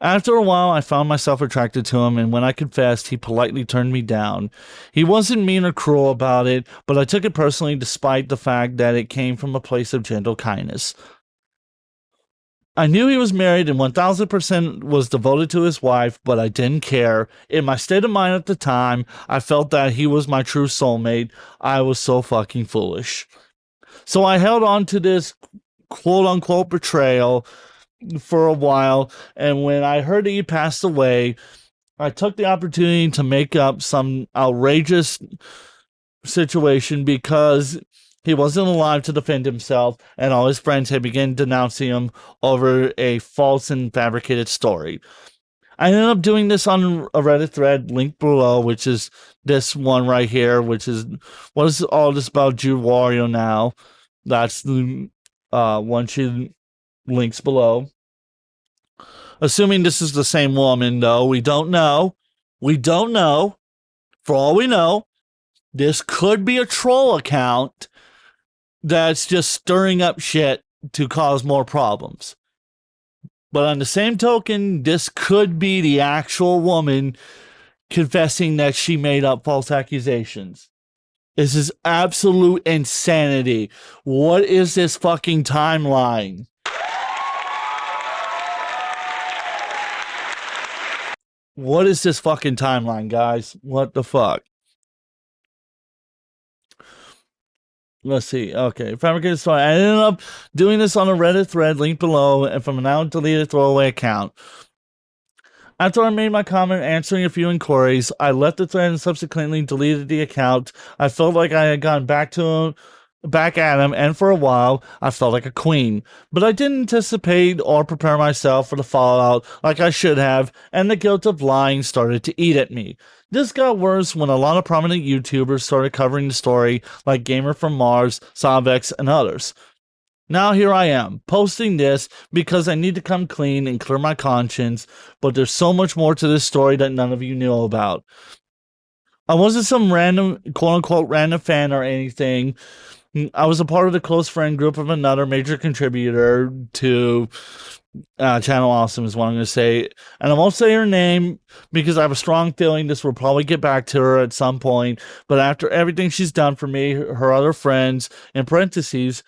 After a while, I found myself attracted to him, and when I confessed, he politely turned me down. He wasn't mean or cruel about it, but I took it personally despite the fact that it came from a place of gentle kindness. I knew he was married and 1000% was devoted to his wife, but I didn't care. In my state of mind at the time, I felt that he was my true soulmate. I was so fucking foolish. So I held on to this quote-unquote betrayal for a while, and when I heard that he passed away, I took the opportunity to make up some outrageous situation because he wasn't alive to defend himself, and all his friends had begun denouncing him over a false and fabricated story. I ended up doing this on a Reddit thread linked below, which is this one right here, which is what is all this about Jude Wario now. That's the one she links below. Assuming this is the same woman, though, we don't know. We don't know. For all we know, this could be a troll account that's just stirring up shit to cause more problems. But on the same token, this could be the actual woman confessing that she made up false accusations. This is absolute insanity. What is this fucking timeline? What is this fucking timeline, guys? What the fuck? Let's see. Okay, fabricated story. I ended up doing this on a Reddit thread linked below and from a now deleted throwaway account. After I made my comment answering a few inquiries, I left the thread and subsequently deleted the account. I felt like I had gone back at him, and for a while, I felt like a queen. But I didn't anticipate or prepare myself for the fallout like I should have, and the guilt of lying started to eat at me. This got worse when a lot of prominent YouTubers started covering the story, like Gamer from Mars, Sovex, and others. Now here I am, posting this because I need to come clean and clear my conscience, but there's so much more to this story that none of you knew about. I wasn't some random, quote-unquote, random fan or anything. I was a part of the close friend group of another major contributor to Channel Awesome is what I'm going to say. And I won't say her name because I have a strong feeling this will probably get back to her at some point. But after everything she's done for me, her other friends, in parentheses,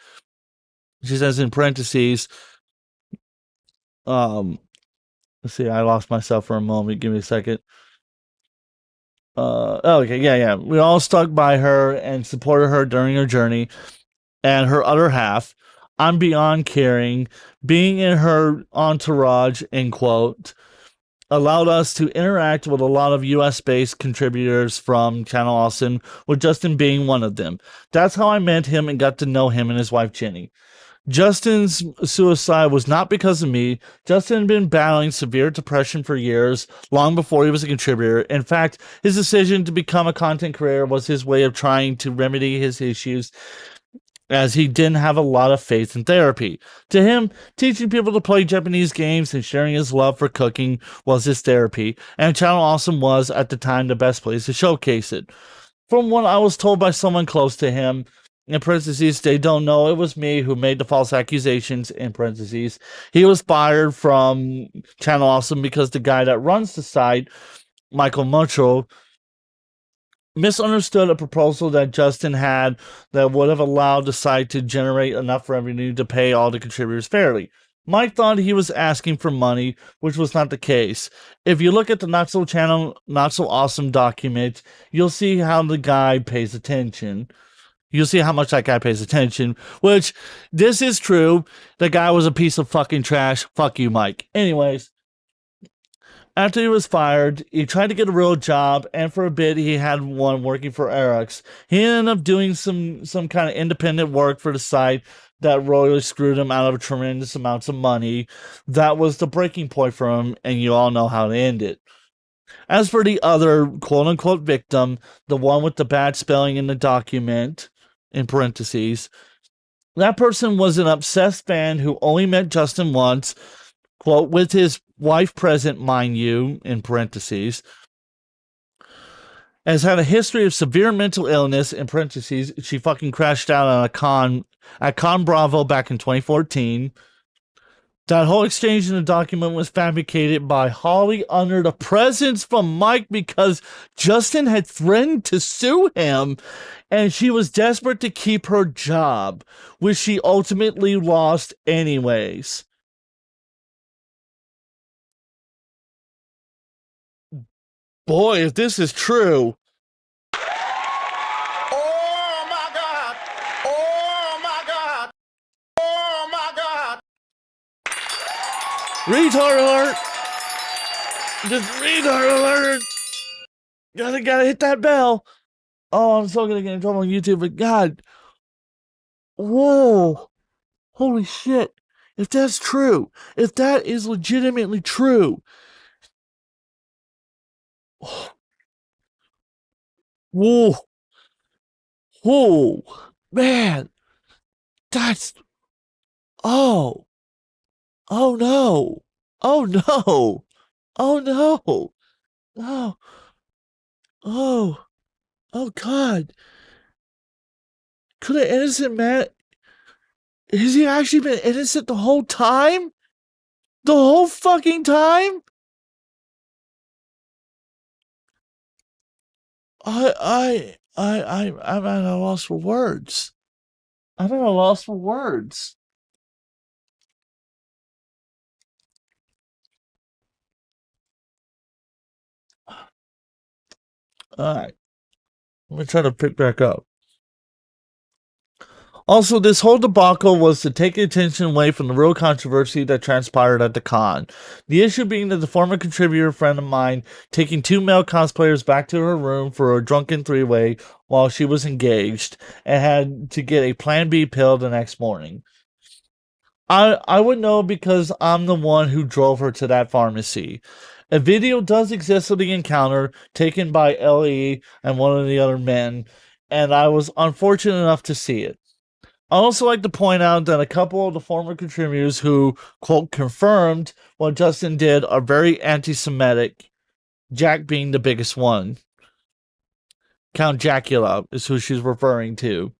she says in parentheses, let's see, I lost myself for a moment. Give me a second. Okay, yeah. We all stuck by her and supported her during her journey. And her other half, I'm beyond caring, being in her entourage, end quote, allowed us to interact with a lot of US-based contributors from Channel Awesome, with Justin being one of them. That's how I met him and got to know him and his wife, Jenny. Justin's suicide was not because of me. Justin had been battling severe depression for years, long before he was a contributor. In fact, his decision to become a content creator was his way of trying to remedy his issues, as he didn't have a lot of faith in therapy. To him, teaching people to play Japanese games and sharing his love for cooking was his therapy, and Channel Awesome was, at the time, the best place to showcase it. From what I was told by someone close to him, in parentheses, they don't know it was me who made the false accusations, in parentheses. He was fired from Channel Awesome because the guy that runs the site, Michael Mucho, misunderstood a proposal that Justin had that would have allowed the site to generate enough revenue to pay all the contributors fairly. Mike thought he was asking for money, which was not the case. If you look at the Not So Awesome document, you'll see how the guy pays attention. You'll see how much that guy pays attention, which, this is true. The guy was a piece of fucking trash. Fuck you, Mike. Anyways, after he was fired, he tried to get a real job, and for a bit, he had one working for Eric's. He ended up doing some kind of independent work for the site that royally screwed him out of tremendous amounts of money. That was the breaking point for him, and you all know how it ended. As for the other quote-unquote victim, the one with the bad spelling in the document, in parentheses, that person was an obsessed fan who only met Justin once, quote, with his wife present, mind you, in parentheses, has had a history of severe mental illness, in parentheses, she fucking crashed out at Con Bravo back in 2014. That whole exchange in the document was fabricated by Holly under the presence from Mike because Justin had threatened to sue him and she was desperate to keep her job, which she ultimately lost anyways. Boy, if this is true. Oh my God! Oh my God! Oh my God! Retard alert! Just retard alert! Gotta hit that bell. Oh, I'm so gonna get in trouble on YouTube, but God. Whoa. Holy shit. If that's true, if that is legitimately true. Whoa. Whoa. Man. That's. Oh. Oh no. Oh no. Oh no. Oh. Oh. Oh God. Could an innocent man. Has he actually been innocent the whole time? The whole fucking time? I'm at a loss for words. I'm at a loss for words. Alright. Let me try to pick back up. Also, this whole debacle was to take attention away from the real controversy that transpired at the con. The issue being that the former contributor friend of mine taking two male cosplayers back to her room for a drunken three-way while she was engaged and had to get a Plan B pill the next morning. I would know because I'm the one who drove her to that pharmacy. A video does exist of the encounter taken by L.E. and one of the other men, and I was unfortunate enough to see it. I'd also like to point out that a couple of the former contributors who, quote, confirmed what Justin did are very anti-Semitic, Jack being the biggest one. Count Jacula is who she's referring to.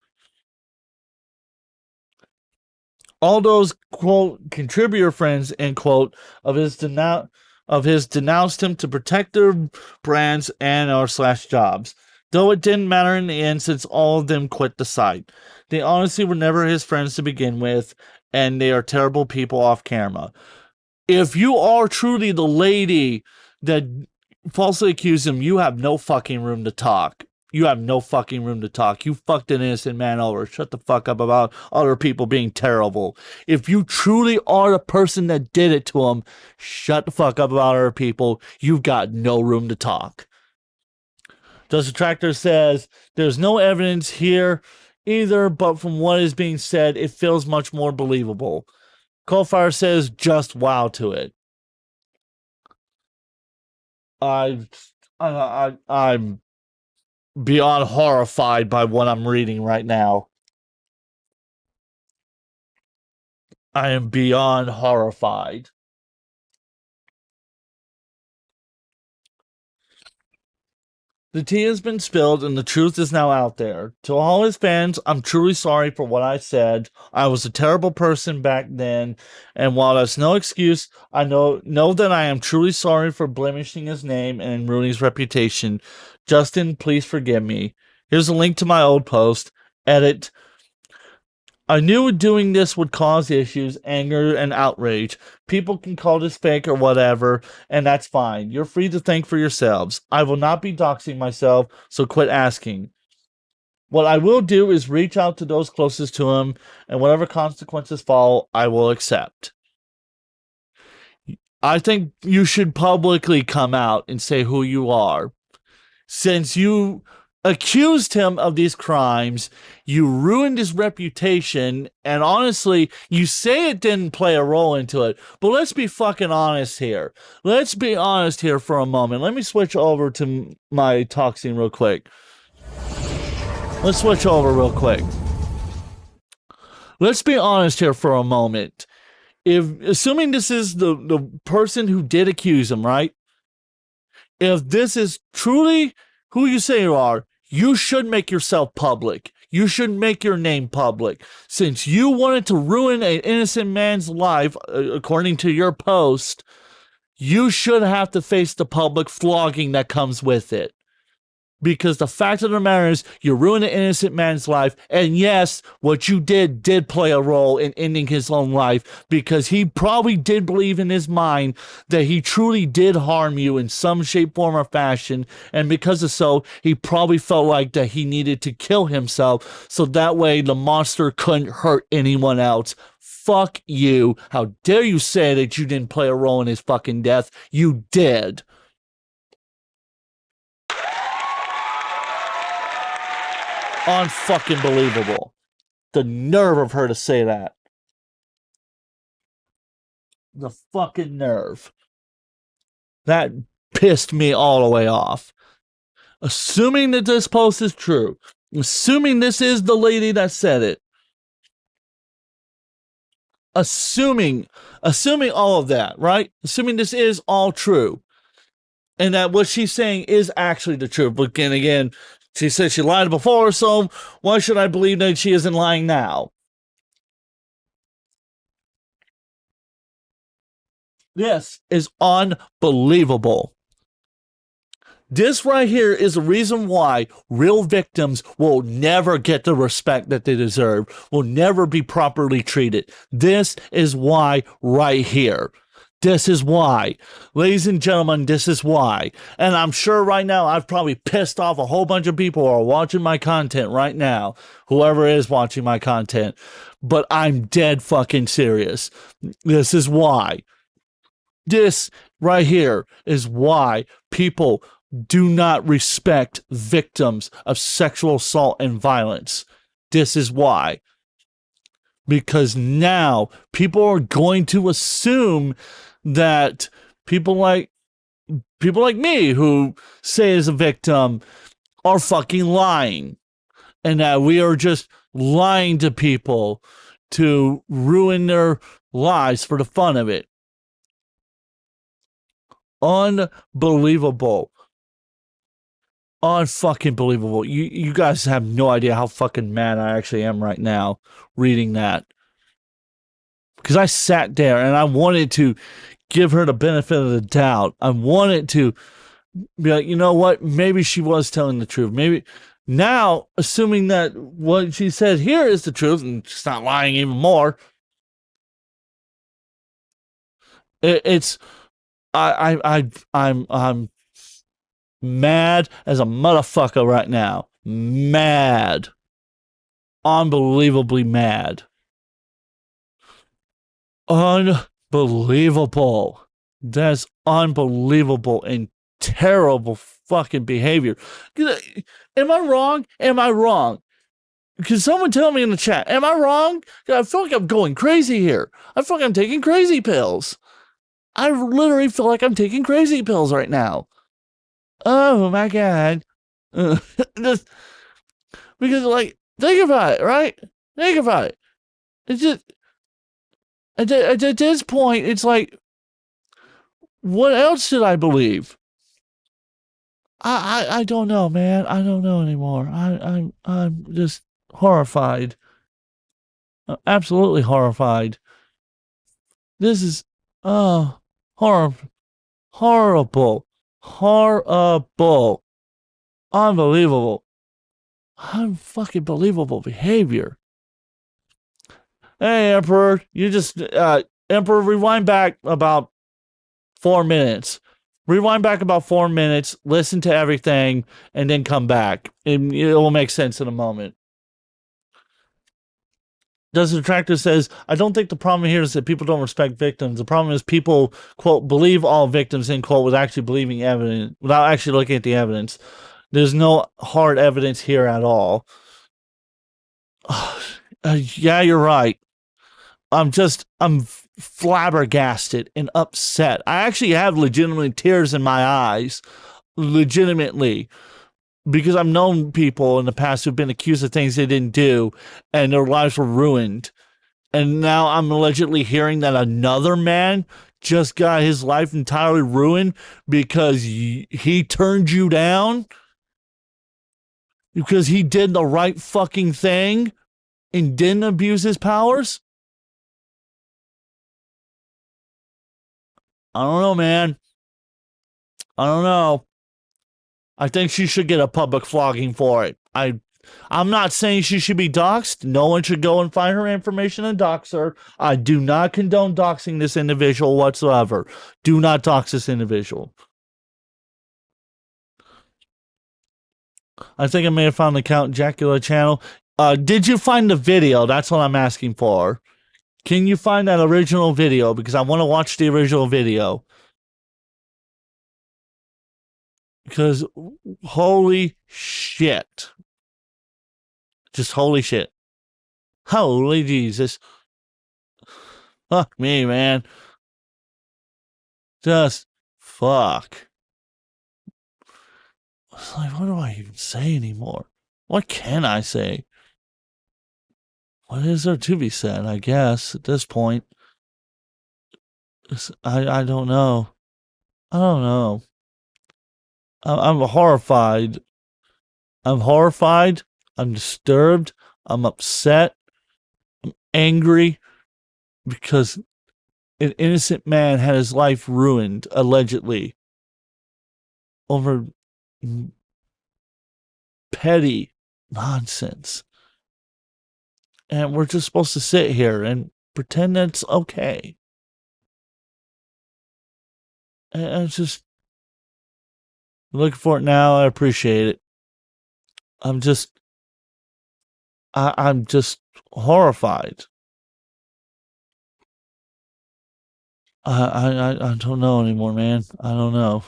All those, quote, contributor friends, end quote, of his denounced him to protect their brands and or slash jobs. Though it didn't matter in the end since all of them quit the site. They honestly were never his friends to begin with, and they are terrible people off camera. If you are truly the lady that falsely accused him, you have no fucking room to talk. You have no fucking room to talk. You fucked an innocent man over. Shut the fuck up about other people being terrible. If you truly are the person that did it to him, shut the fuck up about other people. You've got no room to talk. Does Detractor says, there's no evidence here either, but from what is being said, it feels much more believable. Coalfire says, just wow to it. I'm beyond horrified by what I'm reading right now. I am beyond horrified. The tea has been spilled and the truth is now out there. To all his fans, I'm truly sorry for what I said. I was a terrible person back then, and while that's no excuse, I know that I am truly sorry for blemishing his name and ruining his reputation. Justin, please forgive me. Here's a link to my old post. Edit. I knew doing this would cause issues, anger, and outrage. People can call this fake or whatever, and that's fine. You're free to think for yourselves. I will not be doxing myself, so quit asking. What I will do is reach out to those closest to him, and whatever consequences fall, I will accept. I think you should publicly come out and say who you are. Since you accused him of these crimes, you ruined his reputation, and honestly, you say it didn't play a role into it, but let's be fucking honest here. Let's be honest here for a moment. Let me switch over to my talk scene real quick. Let's switch over real quick. Let's be honest here for a moment. Assuming this is the person who did accuse him, right? If this is truly who you say you are, you should make yourself public. You should make your name public. Since you wanted to ruin an innocent man's life, according to your post, you should have to face the public flogging that comes with it. Because the fact of the matter is, you ruined an innocent man's life, and yes, what you did play a role in ending his own life, because he probably did believe in his mind that he truly did harm you in some shape, form, or fashion, and because of so, he probably felt like that he needed to kill himself, so that way the monster couldn't hurt anyone else. Fuck you. How dare you say that you didn't play a role in his fucking death? You did. Unfucking believable. The nerve of her to say that. The fucking nerve. That pissed me all the way off. Assuming that this post is true, assuming this is the lady that said it, assuming all of that, right? Assuming this is all true, and that what she's saying is actually the truth. But again, she said she lied before, so why should I believe that she isn't lying now? This is unbelievable. This right here is the reason why real victims will never get the respect that they deserve, will never be properly treated. This is why right here. This is why. Ladies and gentlemen, this is why. And I'm sure right now I've probably pissed off a whole bunch of people who are watching my content right now. Whoever is watching my content. But I'm dead fucking serious. This is why. This right here is why people do not respect victims of sexual assault and violence. This is why. Because now people are going to assume that people like me who say as a victim are fucking lying, and that we are just lying to people to ruin their lives for the fun of it. Unbelievable. Unfucking believable. You guys have no idea how fucking mad I actually am right now reading that. Because I sat there and I wanted to give her the benefit of the doubt. I wanted to be like, you know what? Maybe she was telling the truth. Maybe now, assuming that what she said here is the truth and she's not lying even more, I'm mad as a motherfucker right now. Mad. Unbelievably mad. Unbelievable. That's unbelievable and terrible fucking behavior. Am I wrong? Am I wrong? Can someone tell me in the chat, am I wrong? I feel like I'm going crazy here. I feel like I'm taking crazy pills. I literally feel like I'm taking crazy pills right now. Oh my God. Just, because, like, think about it, right? Think about it. It's just, at this point, it's like, what else should I believe? I don't know, man. I don't know anymore. I'm just horrified. Absolutely horrified. This is, horrible. Horrible. Unbelievable. Unfucking believable behavior. Hey, Emperor, you just, Emperor, rewind back about 4 minutes. Rewind back about 4 minutes, listen to everything, and then come back. It will make sense in a moment. Does the Detractor says, I don't think the problem here is that people don't respect victims. The problem is people, quote, believe all victims, end quote, without actually believing evidence, without actually looking at the evidence. There's no hard evidence here at all. Yeah, you're right. I'm flabbergasted and upset. I actually have legitimately tears in my eyes. Legitimately. Because I've known people in the past who've been accused of things they didn't do and their lives were ruined. And now I'm allegedly hearing that another man just got his life entirely ruined because he turned you down? Because he did the right fucking thing and didn't abuse his powers? I don't know, man. I don't know. I think she should get a public flogging for it. I'm not saying she should be doxxed. No one should go and find her information and dox her. I do not condone doxing this individual whatsoever. Do not dox this individual. I think I may have found the Count Jacula channel. Did you find the video? That's what I'm asking for. Can you find that original video? Because I want to watch the original video. Because holy shit. Just holy shit. Holy Jesus. Fuck me, man. Just fuck. It's like, what do I even say anymore? What can I say? What is there to be said, I guess, at this point? I don't know. I don't know. I'm horrified. I'm horrified. I'm disturbed. I'm upset. I'm angry because an innocent man had his life ruined, allegedly, over petty nonsense. And we're just supposed to sit here and pretend that's okay. And I'm just looking for it now. I appreciate it. I'm just horrified. I don't know anymore, man. I don't know.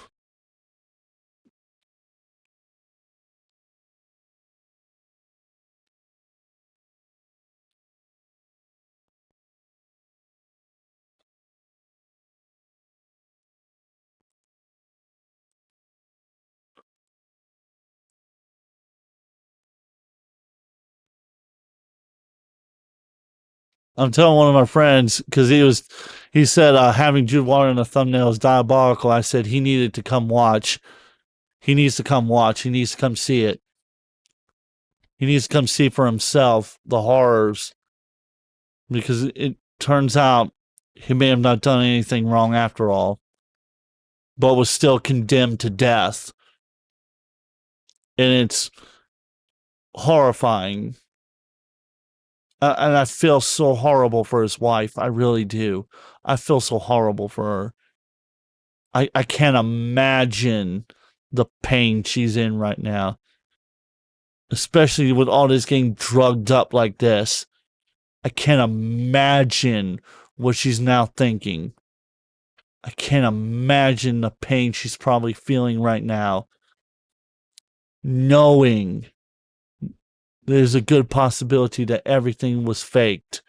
I'm telling one of my friends because he said having Jude Water in the thumbnail is diabolical. I said he needed to come watch. He needs to come watch. He needs to come see it. He needs to come see for himself the horrors, because it turns out he may have not done anything wrong after all, but was still condemned to death. And it's horrifying. And I feel so horrible for his wife. I really do. I feel so horrible for her. I can't imagine the pain she's in right now. Especially with all this getting drugged up like this. I can't imagine what she's now thinking. I can't imagine the pain she's probably feeling right now. Knowing there's a good possibility that everything was faked.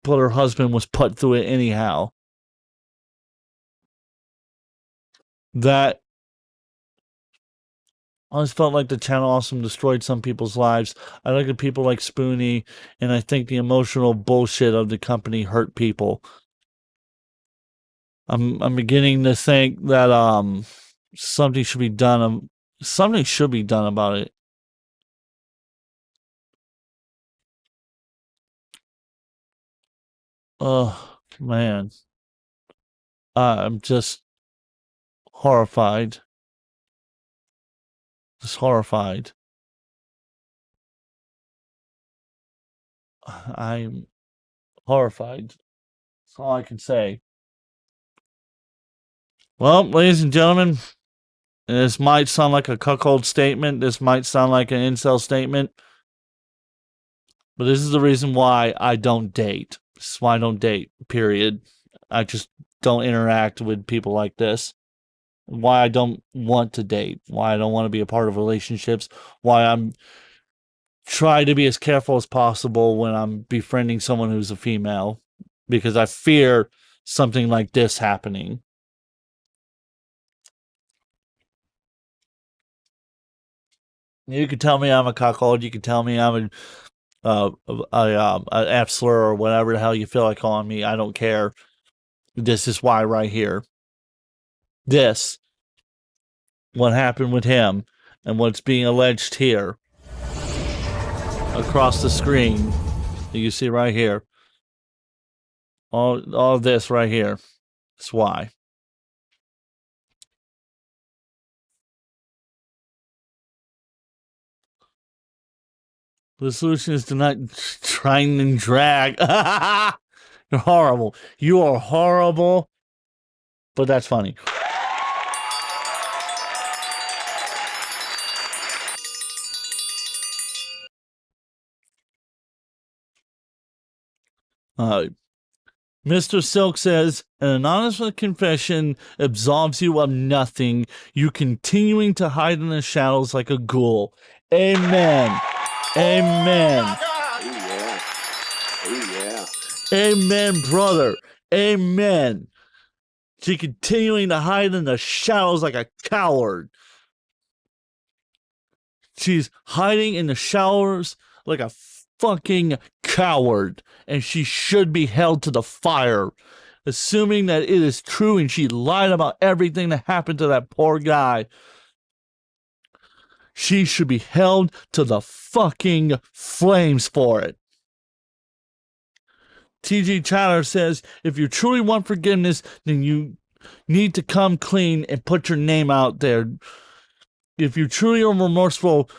But her husband was put through it anyhow. That I always felt like the channel Awesome destroyed some people's lives. I look at people like Spoonie, and I think the emotional bullshit of the company hurt people. I'm beginning to think that something should be done. Something should be done about it. Oh man, I'm just horrified. Just horrified. I'm horrified. That's all I can say. Well, ladies and gentlemen, this might sound like a cuckold statement. This might sound like an incel statement. But this is the reason why I don't date. This is why I don't date, period. I just don't interact with people like this. why I don't want to date, why I don't want to be a part of relationships, why I'm try to be as careful as possible when I'm befriending someone who's a female, because I fear something like this happening. You can tell me I'm a cuckold. You can tell me I'm an F slur or whatever the hell you feel like calling me. I don't care. This is why right here. This, what happened with him, and what's being alleged here, across the screen, you see right here. All this right here. That's why. The solution is to not try and drag. You're horrible. You are horrible. But that's funny. Mr. Silk says, an anonymous confession absolves you of nothing. You continuing to hide in the shadows like a ghoul. Amen. Amen. Oh, yeah. Oh, yeah. Amen, brother. Amen. She continuing to hide in the shadows like a coward. She's hiding in the showers like a fucking coward, and she should be held to the fire. Assuming that it is true and she lied about everything that happened to that poor guy, she should be held to the fucking flames for it. TG Chatter says, if you truly want forgiveness, then you need to come clean and put your name out there. If you truly are remorseful,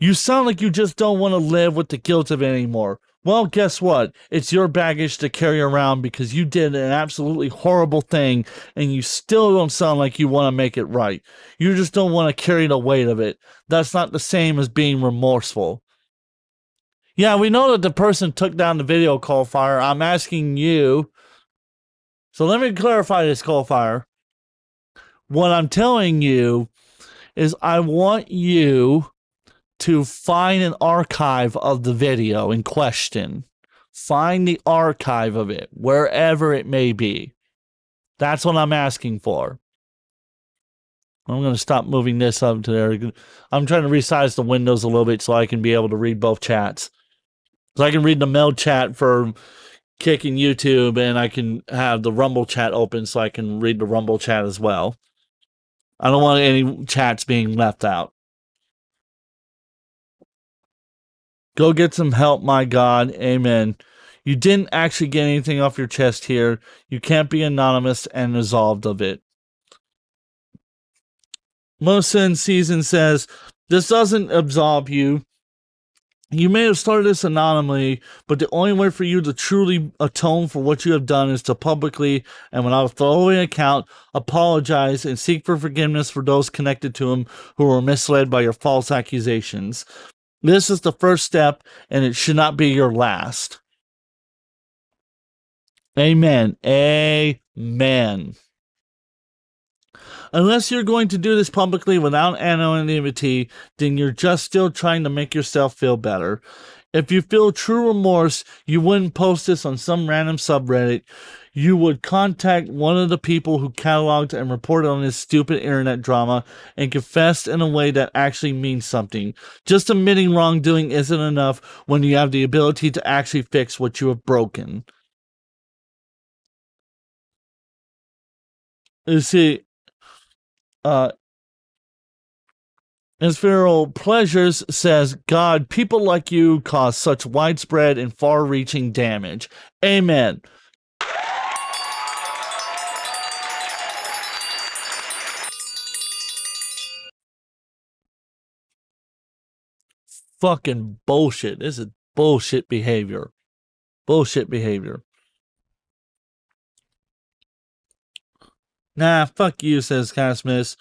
you sound like you just don't want to live with the guilt of it anymore. Well, guess what? It's your baggage to carry around because you did an absolutely horrible thing and you still don't sound like you want to make it right. You just don't want to carry the weight of it. That's not the same as being remorseful. Yeah, we know that the person took down the video, Coalfire. I'm asking you. So let me clarify this, Coalfire. What I'm telling you is I want you to find an archive of the video in question. Find the archive of it, wherever it may be. That's what I'm asking for. I'm going to stop moving this up to there. I'm trying to resize the windows a little bit so I can be able to read both chats. So I can read the mail chat for Kicking YouTube, and I can have the Rumble chat open so I can read the Rumble chat as well. I don't want any chats being left out. Go get some help, my God. Amen. You didn't actually get anything off your chest here. You can't be anonymous and resolved of it. Melissa in Season says, this doesn't absolve you. You may have started this anonymously, but the only way for you to truly atone for what you have done is to publicly, and without a throwaway account, apologize and seek for forgiveness for those connected to him who were misled by your false accusations. This is the first step, and it should not be your last. Amen. Amen. Unless you're going to do this publicly without anonymity, then you're just still trying to make yourself feel better. If you feel true remorse, you wouldn't post this on some random subreddit. You would contact one of the people who cataloged and reported on this stupid internet drama and confessed in a way that actually means something. Just admitting wrongdoing isn't enough when you have the ability to actually fix what you have broken. You see, Insphiral Pleasures says, God, people like you cause such widespread and far-reaching damage. Amen. Fucking bullshit. This is bullshit behavior. Bullshit behavior. Nah, fuck you, says Casmus.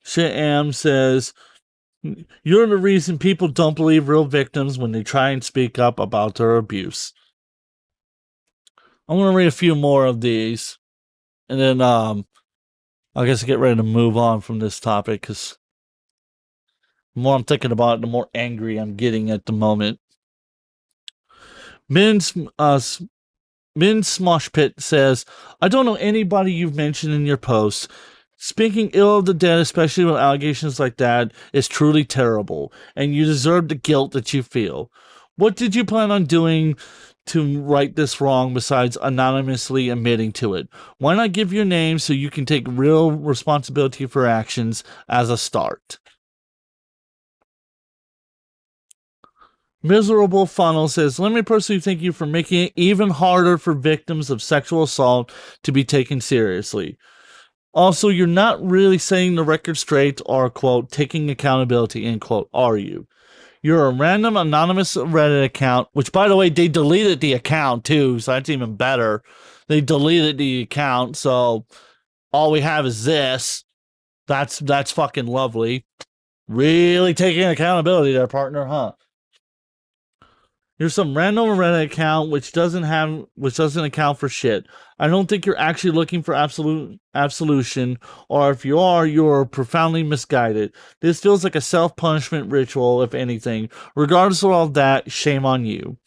Shit says, you're the reason people don't believe real victims when they try and speak up about their abuse. I'm going to read a few more of these. And then I guess I get ready to move on from this topic because the more I'm thinking about it, the more angry I'm getting at the moment. Min Smoshpit says, I don't know anybody you've mentioned in your posts. Speaking ill of the dead, especially with allegations like that, is truly terrible, and you deserve the guilt that you feel. What did you plan on doing to right this wrong besides anonymously admitting to it? Why not give your name so you can take real responsibility for actions as a start? Miserable Funnel says, let me personally thank you for making it even harder for victims of sexual assault to be taken seriously. Also, you're not really setting the record straight or, quote, taking accountability, end quote, are you? You're a random anonymous Reddit account, which, by the way, they deleted the account, too, so that's even better. They deleted the account, so all we have is this. That's fucking lovely. Really taking accountability there, partner, huh? You're some random Reddit account which doesn't account for shit. I don't think you're actually looking for absolution, or if you are, you're profoundly misguided. This feels like a self-punishment ritual, if anything. Regardless of all that, shame on you.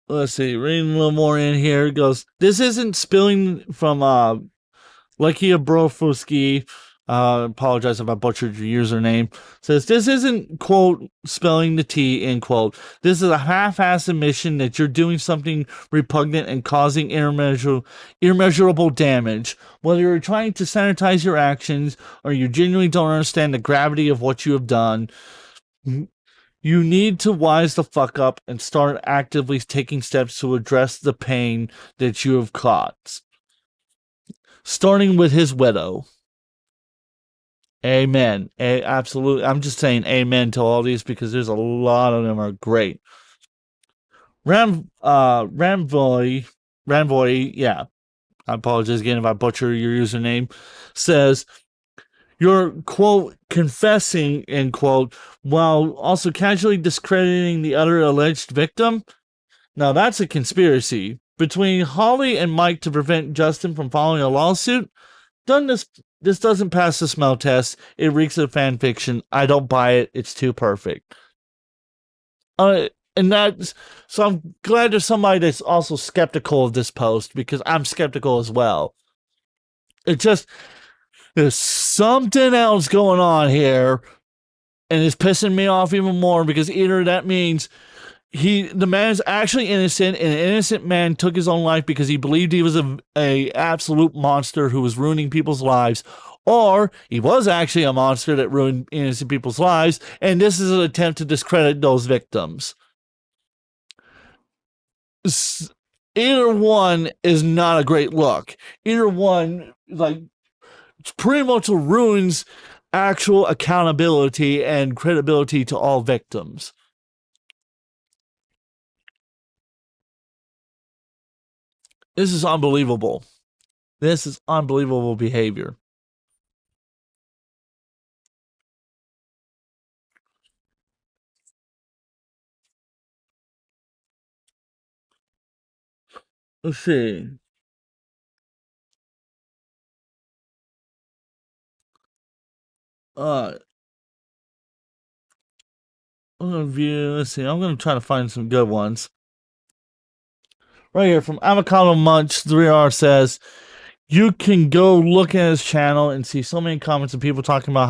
Let's see, reading a little more in here. It goes, this isn't spilling from Lekia Brofuski. Apologize if I butchered your username. Says, this isn't, quote, spelling the T, end quote. This is a half-assed admission that you're doing something repugnant and causing immeasurable damage. Whether you're trying to sanitize your actions or you genuinely don't understand the gravity of what you have done, you need to wise the fuck up and start actively taking steps to address the pain that you have caused. Starting with his widow. Amen. Absolutely. I'm just saying amen to all these because there's a lot of them are great. Ramvoy, yeah. I apologize again if I butcher your username. Says, you're, quote, confessing, end quote, while also casually discrediting the other alleged victim. Now that's a conspiracy between Holly and Mike to prevent Justin from filing a lawsuit. This doesn't pass the smell test. It reeks of fan fiction. I don't buy it. It's too perfect. So I'm glad there's somebody that's also skeptical of this post because I'm skeptical as well. There's something else going on here, and it's pissing me off even more because either that means the man is actually innocent, and an innocent man took his own life because he believed he was a absolute monster who was ruining people's lives, or he was actually a monster that ruined innocent people's lives, and this is an attempt to discredit those victims. Either one is not a great look. Either one, pretty much ruins actual accountability and credibility to all victims. This is unbelievable. This is unbelievable behavior. Let's see. Let's see. I'm going to try to find some good ones. Right here from Avocado Munch 3R says, you can go look at his channel and see so many comments of people talking about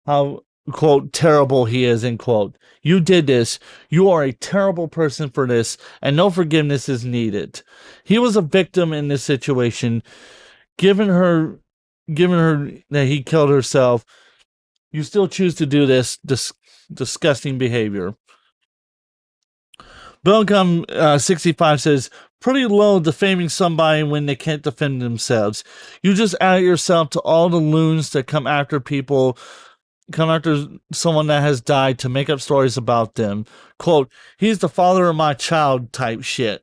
how, quote, terrible he is, end quote. You did this. You are a terrible person for this, and no forgiveness is needed. He was a victim in this situation. Given her that he killed herself, you still choose to do this disgusting behavior. Belcom 65 says, pretty low defaming somebody when they can't defend themselves. You just add yourself to all the loons that come after someone that has died to make up stories about them. Quote, he's the father of my child type shit.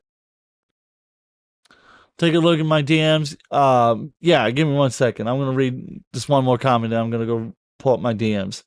Take a look at my DMs. Yeah, give me 1 second. I'm going to read just one more comment and I'm going to go pull up my DMs.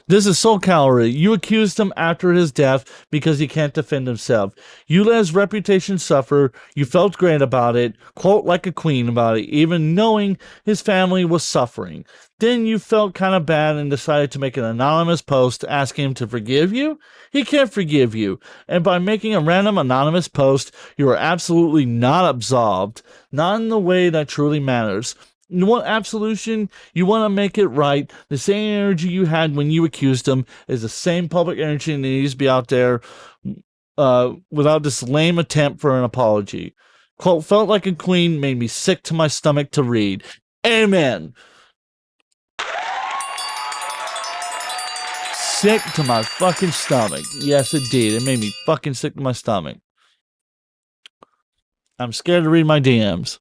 This is soul calorie. You accused him after his death because he can't defend himself. You let his reputation suffer. You felt great about it, quote, like a queen about it, even knowing his family was suffering. Then you felt kind of bad and decided to make an anonymous post asking him to forgive you? He can't forgive you. And by making a random anonymous post, you are absolutely not absolved. Not in the way that truly matters. You want absolution? You want to make it right. The same energy you had when you accused him is the same public energy that needs to be out there without this lame attempt for an apology. Quote, felt like a queen, made me sick to my stomach to read. Amen. Sick to my fucking stomach. Yes, it did. It made me fucking sick to my stomach. I'm scared to read my DMs.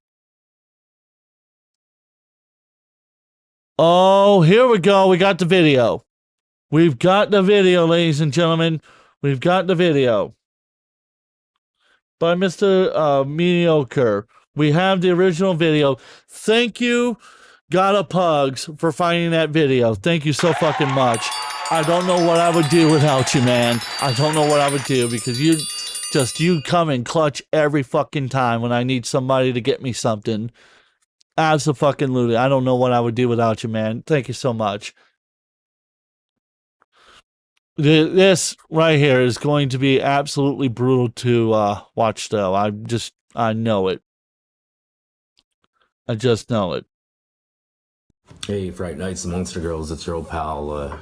Oh, here we go. We got the video. We've got the video, ladies and gentlemen. We've got the video. By Mr. Mediocre. We have the original video. Thank you, Gotta Pugs, for finding that video. Thank you so fucking much. I don't know what I would do without you, man. I don't know what I would do because you come in clutch every fucking time when I need somebody to get me something. Absolutely. I don't know what I would do without you, man. Thank you so much. This right here is going to be absolutely brutal to watch, though. I know it. I just know it. Hey, Fright Nights, the Monster Girls, it's your old pal,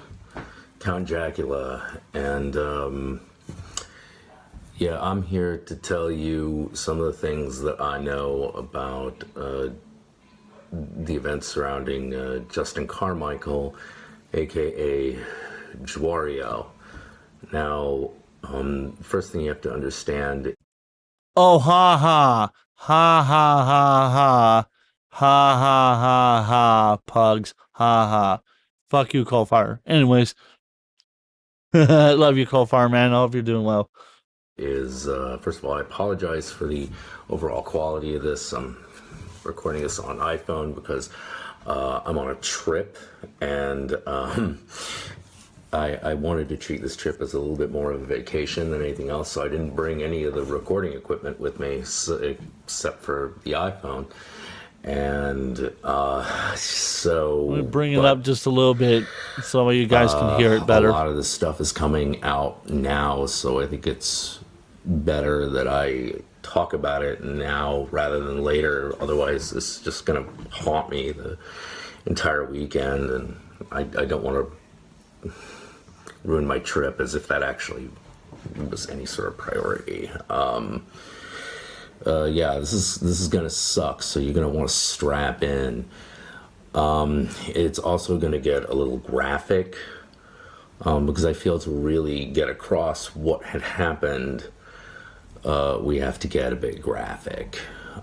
Count Dracula, and, yeah, I'm here to tell you some of the things that I know about, the events surrounding Justin Carmichael, aka Juario. Now, first thing you have to understand. Oh, ha ha. Ha ha ha ha. Ha ha ha ha. Pugs. Ha ha. Fuck you, Coalfire. Anyways. I love you, Coalfire, man. I hope you're doing well. Is, first of all, I apologize for the overall quality of this. I'm recording this on iPhone because I'm on a trip, and I wanted to treat this trip as a little bit more of a vacation than anything else, so I didn't bring any of the recording equipment with me except for the iPhone. And so Let me bring it up just a little bit so you guys can hear it better. A lot of this stuff is coming out now, so I think it's better that I talk about it now rather than later. Otherwise, it's just going to haunt me the entire weekend, and I don't want to ruin my trip as if that actually was any sort of priority. Yeah, this is gonna suck, so you're gonna want to strap in. It's also gonna get a little graphic, because I feel to really get across what had happened, we have to get a bit graphic.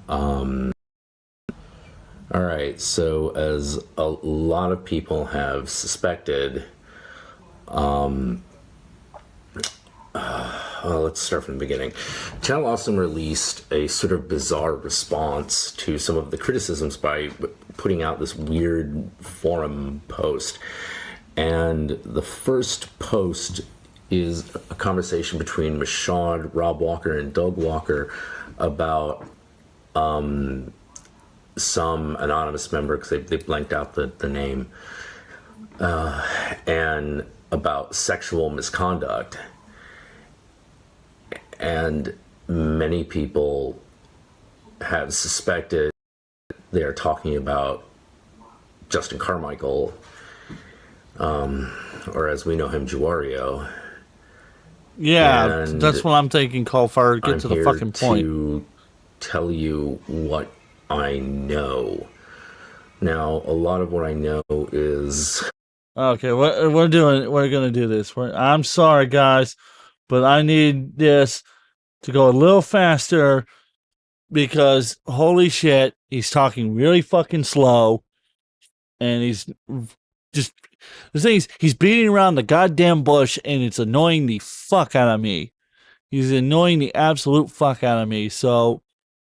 All right, so as a lot of people have suspected, let's start from the beginning. Channel Awesome released a sort of bizarre response to some of the criticisms by putting out this weird forum post. And the first post is a conversation between Mashad, Rob Walker, and Doug Walker about some anonymous member, because they blanked out the name, and about sexual misconduct. And many people have suspected they are talking about Justin Carmichael, or as we know him, Juario. Yeah, that's what I'm thinking, Coalfire. Get to the fucking point. To tell you what I know. Now, a lot of what I know is... Okay, we're gonna do this. I'm sorry, guys, but I need this to go a little faster because holy shit, he's talking really fucking slow, and he's just the thing is he's beating around the goddamn bush, and it's annoying the fuck out of me. He's annoying the absolute fuck out of me. So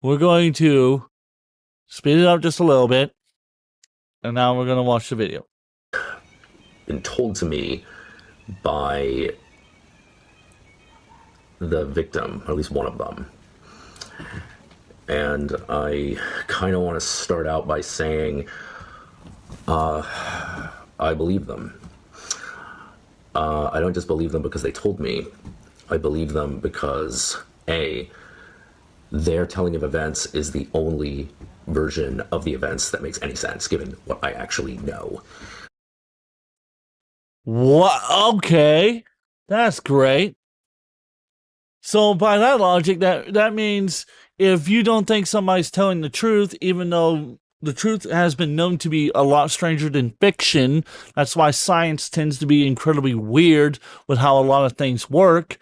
we're going to speed it up just a little bit, and now we're gonna watch the video. Been told to me by the victim, or at least one of them. And I kind of want to start out by saying I believe them. I don't just believe them because they told me. I believe them because, A, their telling of events is the only version of the events that makes any sense, given what I actually know. What? Okay, that's great. So by that logic, that means if you don't think somebody's telling the truth, even though the truth has been known to be a lot stranger than fiction, that's why science tends to be incredibly weird with how a lot of things work.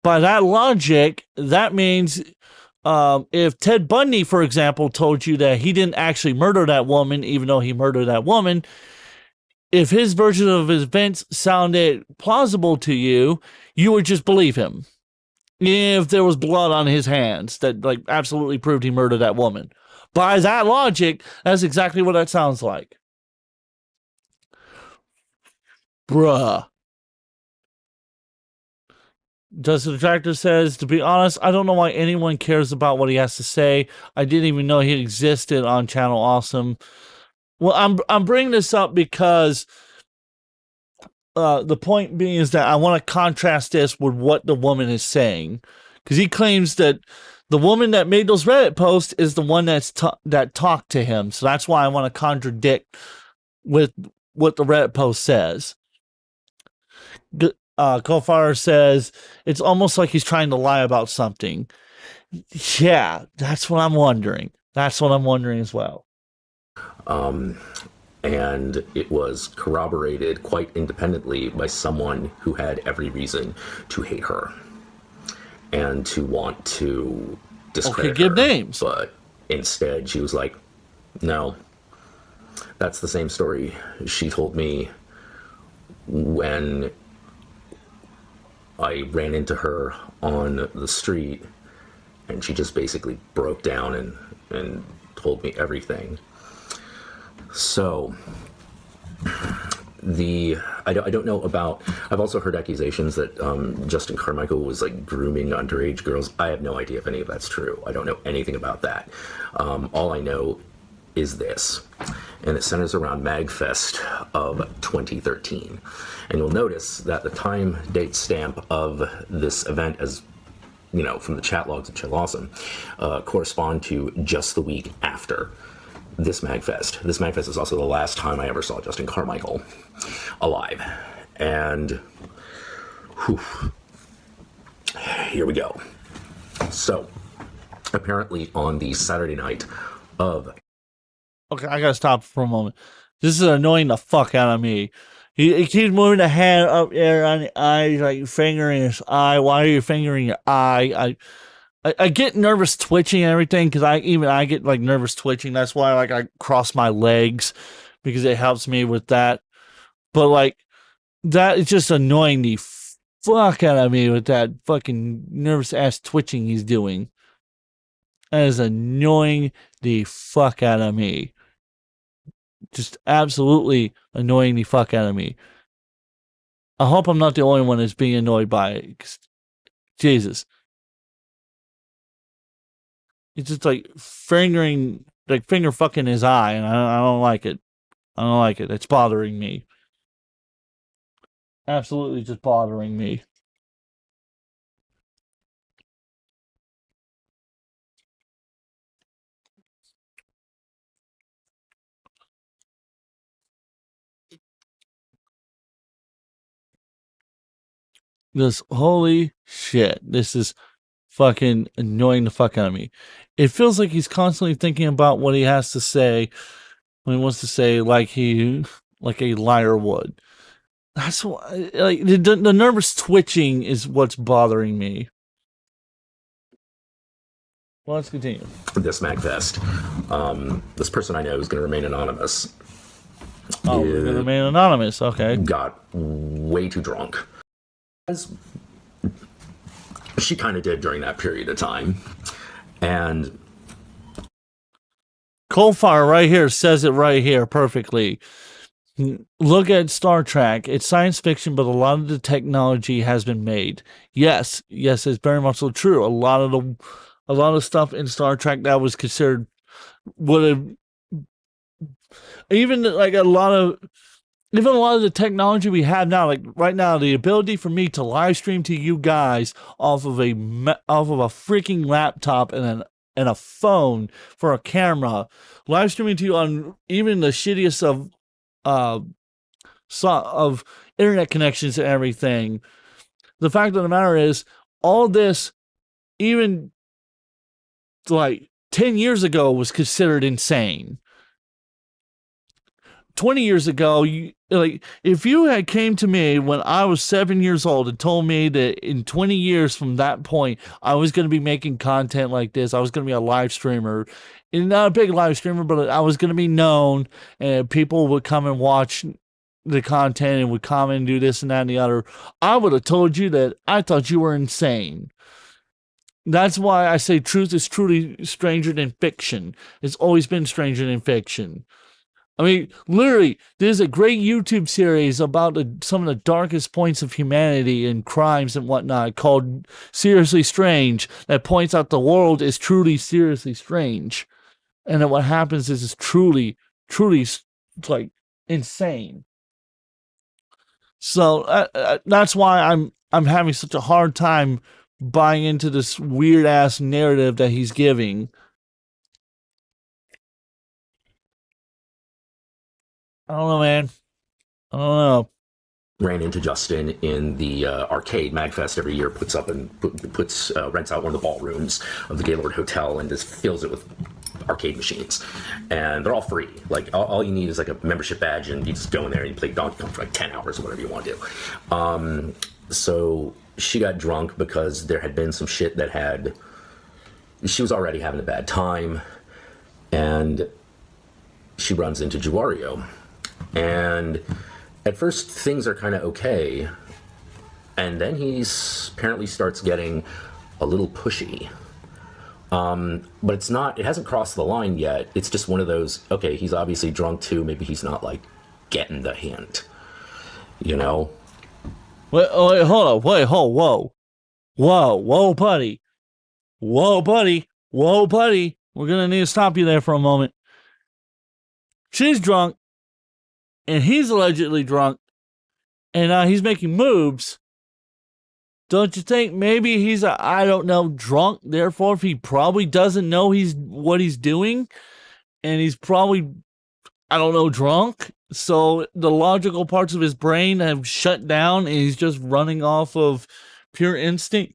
By that logic, that means if Ted Bundy, for example, told you that he didn't actually murder that woman, even though he murdered that woman, if his version of events sounded plausible to you, you would just believe him. If there was blood on his hands that like absolutely proved he murdered that woman. By that logic, that's exactly what that sounds like. Bruh. Justin the Tractor says, to be honest, I don't know why anyone cares about what he has to say. I didn't even know he existed on Channel Awesome. Well, I'm bringing this up because the point being is that I want to contrast this with what the woman is saying, because he claims that the woman that made those Reddit posts is the one that talked to him. So that's why I want to contradict with what the Reddit post says. Kofar says it's almost like he's trying to lie about something. Yeah, that's what I'm wondering. That's what I'm wondering as well. And it was corroborated quite independently by someone who had every reason to hate her and to want to discredit her. Give names. But instead, she was like, no, that's the same story she told me when I ran into her on the street, and she just basically broke down and told me everything. So, I don't know about, I've also heard accusations that Justin Carmichael was like grooming underage girls. I have no idea if any of that's true. I don't know anything about that. All I know is this, and it centers around MagFest of 2013. And you'll notice that the time date stamp of this event, as you know, from the chat logs of Chill Awesome, correspond to just the week after this MagFest. This MagFest is also the last time I ever saw Justin Carmichael alive. And whew, here we go. So, apparently on the Saturday night of... Okay, I gotta stop for a moment. This is annoying the fuck out of me. He keeps moving the hand up there on the eye, like fingering his eye. Why are you fingering your eye? I get nervous twitching and everything, because I get like nervous twitching. That's why like I cross my legs, because it helps me with that. But like that is just annoying the fuck out of me with that fucking nervous ass twitching he's doing. That is annoying the fuck out of me. Just absolutely annoying the fuck out of me. I hope I'm not the only one that's being annoyed by it. 'Cause Jesus. It's just like finger fucking his eye, and I don't like it. I don't like it. It's bothering me. Absolutely just bothering me. Holy shit. This is fucking annoying the fuck out of me. It feels like he's constantly thinking about what he has to say when he wants to say like a liar would. That's why, like, the nervous twitching is what's bothering me. Well, let's continue. This MagFest. This person I know is going to remain anonymous. Oh, we're going to remain anonymous. Okay. Got way too drunk. As she kind of did during that period of time. And Coalfire right here says it right here perfectly. Look at Star Trek. It's science fiction, but a lot of the technology has been made. Yes, it's very much so true. A lot of stuff in Star Trek that was considered would have even like a lot of the technology we have now, like right now, the ability for me to live stream to you guys off of a freaking laptop and a phone for a camera, live streaming to you on even the shittiest of internet connections and everything. The fact of the matter is, all this, even like 10 years ago, was considered insane. 20 years ago, if you had came to me when I was 7 years old and told me that in 20 years from that point, I was going to be making content like this, I was going to be a live streamer, and not a big live streamer, but I was going to be known, and people would come and watch the content and would comment and do this and that and the other, I would have told you that I thought you were insane. That's why I say truth is truly stranger than fiction. It's always been stranger than fiction. I mean, literally, there's a great YouTube series about some of the darkest points of humanity and crimes and whatnot called Seriously Strange, that points out the world is truly seriously strange. And that what happens is it's truly like insane. So that's why I'm having such a hard time buying into this weird ass narrative that he's giving. I don't know, man. I don't know. Ran into Justin in the arcade Magfest every year. Rents out one of the ballrooms of the Gaylord Hotel and just fills it with arcade machines, and they're all free. Like all you need is like a membership badge, and you just go in there and you play Donkey Kong for like 10 hours or whatever you want to do. So she got drunk because there had been some shit she was already having a bad time, and she runs into Juario, and at first things are kind of okay, and then apparently starts getting a little pushy. But it hasn't crossed the line yet. It's just one of those, okay, he's obviously drunk too. Maybe he's not like getting the hint, you know? Wait, hold on. Whoa, buddy. Whoa, buddy. We're going to need to stop you there for a moment. She's drunk, and he's allegedly drunk, and now he's making moves. Don't you think maybe he's drunk, therefore he probably doesn't know what he's doing, and he's probably, drunk, so the logical parts of his brain have shut down, and he's just running off of pure instinct?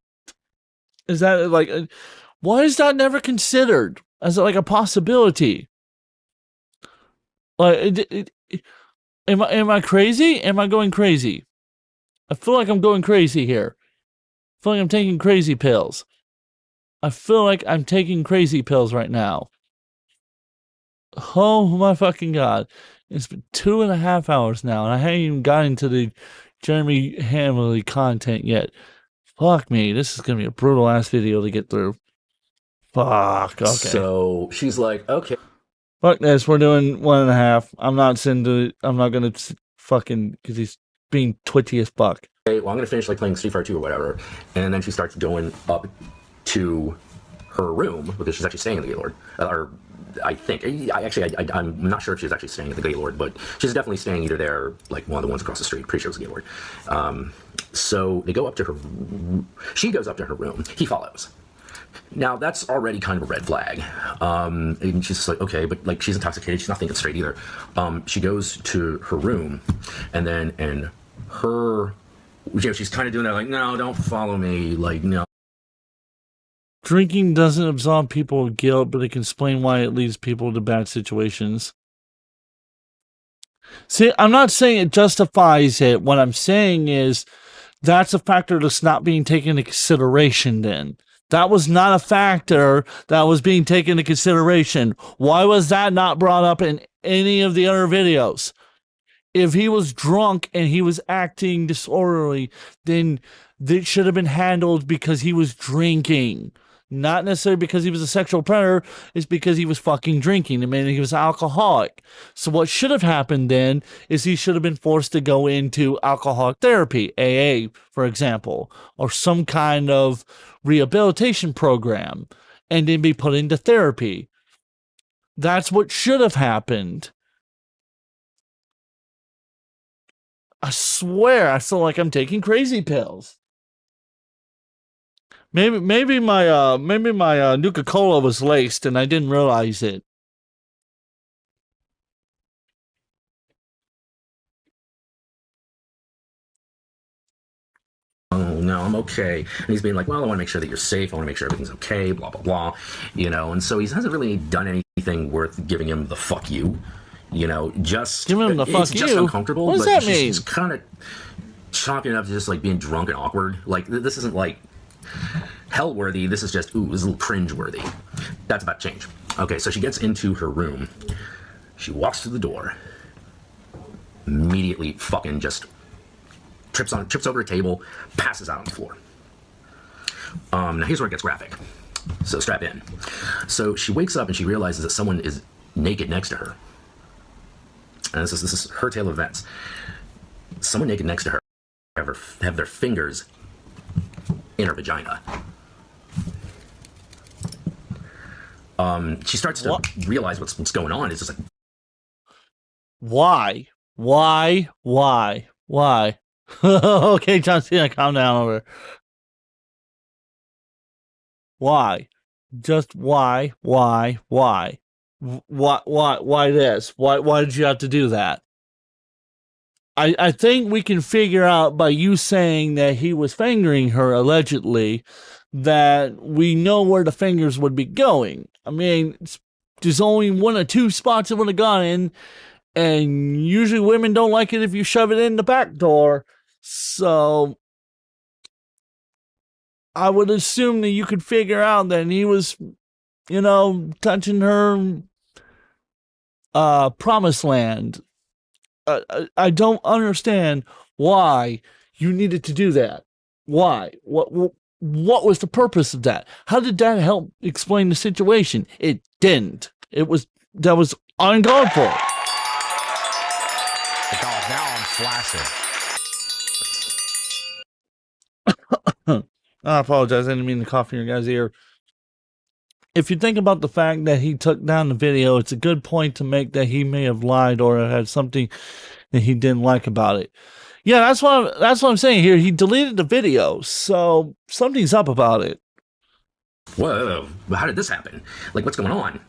Is that, why is that never considered as, a possibility? Am I crazy? Am I going crazy? I feel like I'm going crazy here. I feel like I'm taking crazy pills. I feel like I'm taking crazy pills right now. Oh my fucking God. It's been 2.5 hours now, and I haven't even gotten into the Jeremy Hamley content yet. Fuck me. This is going to be a brutal ass video to get through. Fuck. Okay. So she's like, okay. Fuck this. We're doing 1.5. I'm not going to fucking, because he's being twitchy as fuck. Okay, well, I'm going to finish playing Street Fighter 2 or whatever. And then she starts going up to her room because she's actually staying in the Gaylord. Or I think. I'm not sure if she's actually staying at the Gaylord, but she's definitely staying either there or one of the ones across the street. Pretty sure it's the Gaylord. So they go up to her. She goes up to her room. He follows. Now that's already kind of a red flag. And she's just like, okay, but she's intoxicated. She's not thinking straight either. She goes to her room, and then she's kind of doing that no, don't follow me. No. Drinking doesn't absolve people of guilt, but it can explain why it leads people to bad situations. See, I'm not saying it justifies it. What I'm saying is that's a factor that's not being taken into consideration then. That was not a factor that was being taken into consideration. Why was that not brought up in any of the other videos? If he was drunk and he was acting disorderly, then it should have been handled because he was drinking. not necessarily because he was a sexual predator, it's because he was fucking drinking. I mean, he was alcoholic. So what should have happened then is he should have been forced to go into alcoholic therapy, AA, for example, or some kind of rehabilitation program, and then be put into therapy. That's what should have happened. I swear, I feel like I'm taking crazy pills. Maybe my Nuka-Cola was laced and I didn't realize it. Oh, no, I'm okay. And he's being like, well, I want to make sure that you're safe. I want to make sure everything's okay, blah, blah, blah. And so he hasn't really done anything worth giving him the fuck you. Just... Give him the fuck it's you? just uncomfortable. What does that mean? He's kind of chopping up to just, like, being drunk and awkward. Like, this isn't, like, hell-worthy. This is just, ooh, this is a little cringe-worthy. That's about to change. Okay, so she gets into her room. She walks through the door. Immediately fucking just... trips over a table, passes out on the floor. Now here's where it gets graphic. So strap in. So she wakes up and she realizes that someone is naked next to her. And this is her tale of events. Someone naked next to her have their fingers in her vagina. She starts to realize what's going on. It's just like, why? Okay, John Cena, calm down over. Why? Just why? Why this? Why did you have to do that? I think we can figure out by you saying that he was fingering her allegedly that we know where the fingers would be going. I mean, there's only one or two spots it would have gone in, and usually women don't like it if you shove it in the back door. So I would assume that you could figure out that he was, touching her promised land. I don't understand why you needed to do that. Why? What was the purpose of that? How did that help explain the situation? It didn't. That was uncalled for. God, now I'm flashing. I apologize. I didn't mean to cough in your guys' ear. If you think about the fact that he took down the video, it's a good point to make that he may have lied or had something that he didn't like about it. Yeah, that's what I'm saying here. He deleted the video, so something's up about it. whoa, how did this happen? Like, what's going on?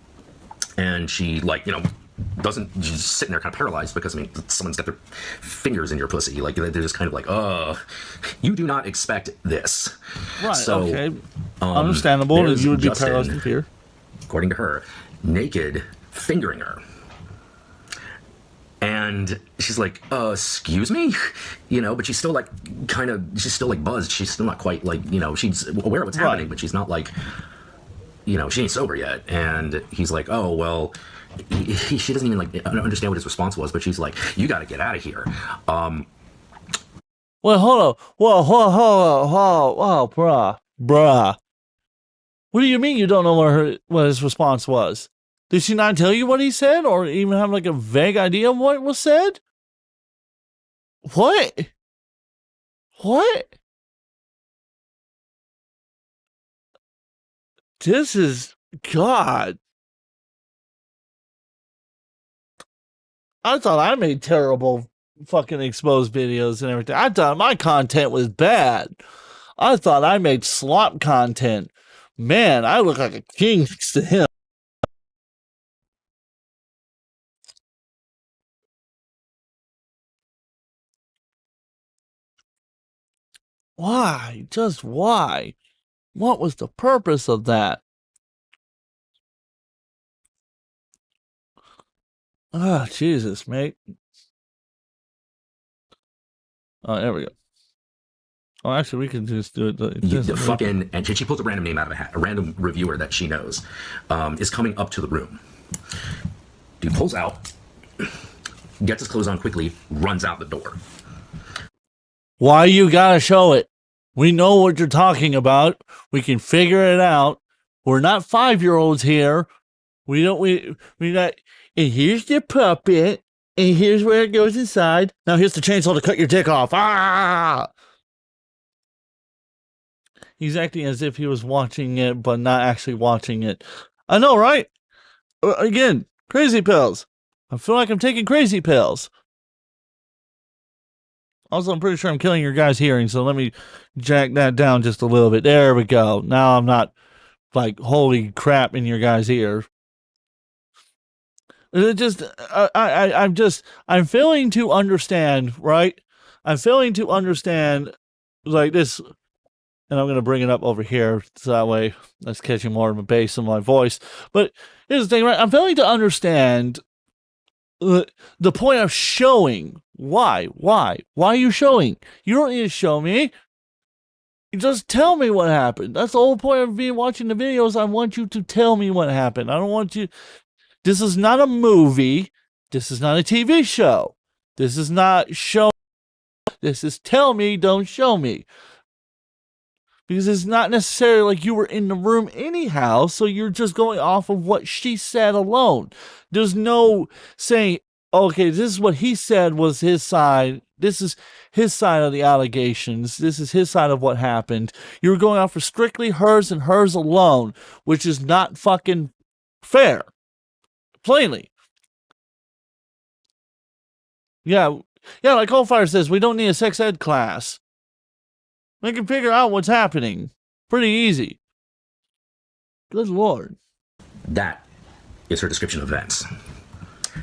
And she, she's sitting there kind of paralyzed because, someone's got their fingers in your pussy. Like, they're just kind of like, you do not expect this. Right, so, okay. Understandable that you would be paralyzed in fear. According to her, naked, fingering her. And she's like, excuse me? But she's still she's still buzzed. She's still not quite she's aware of what's happening, but she's not she ain't sober yet. And he's like, oh, well, she doesn't even understand what his response was, but she's like, you got to get out of here. Well, hold on. Whoa, bruh. What do you mean you don't know what his response was? Did she not tell you what he said, or even have a vague idea of what was said? What? This is God. I thought I made terrible fucking exposed videos and everything. I thought my content was bad. I thought I made slop content. Man, I look like a king next to him. Why? Just why? What was the purpose of that? Ah, Jesus, mate. Oh, there we go. Oh, actually, we can just do it. And she pulls a random name out of a hat. A random reviewer that she knows is coming up to the room. Dude pulls out, gets his clothes on quickly, runs out the door. Why you gotta show it? We know what you're talking about. We can figure it out. We're not 5-year-olds here. We not. And here's the puppet, and here's where it goes inside. Now here's the chainsaw to cut your dick off. Ah! He's acting as if he was watching it, but not actually watching it. I know, right? Again, crazy pills. I feel like I'm taking crazy pills. Also, I'm pretty sure I'm killing your guys' hearing, so let me jack that down just a little bit. There we go. Now I'm not like holy crap in your guys' ear. It just, I'm failing to understand, right? I'm failing to understand, like this, and I'm going to bring it up over here, so that way that's catching more of a bass in my voice. But here's the thing, right? I'm failing to understand the point of showing. Why are you showing? You don't need to show me. You just tell me what happened. That's the whole point of me watching the videos. I want you to tell me what happened. I don't want you. This is not a movie. This is not a TV show. This is not show. This is tell me, don't show me. Because it's not necessarily like you were in the room anyhow, so you're just going off of what she said alone. There's no saying, okay, this is what he said was his side. This is his side of the allegations. This is his side of what happened. You're going off for strictly hers and hers alone, which is not fucking fair. Plainly. Yeah, like Coalfire says, we don't need a sex ed class. We can figure out what's happening. Pretty easy. Good Lord. That is her description of events.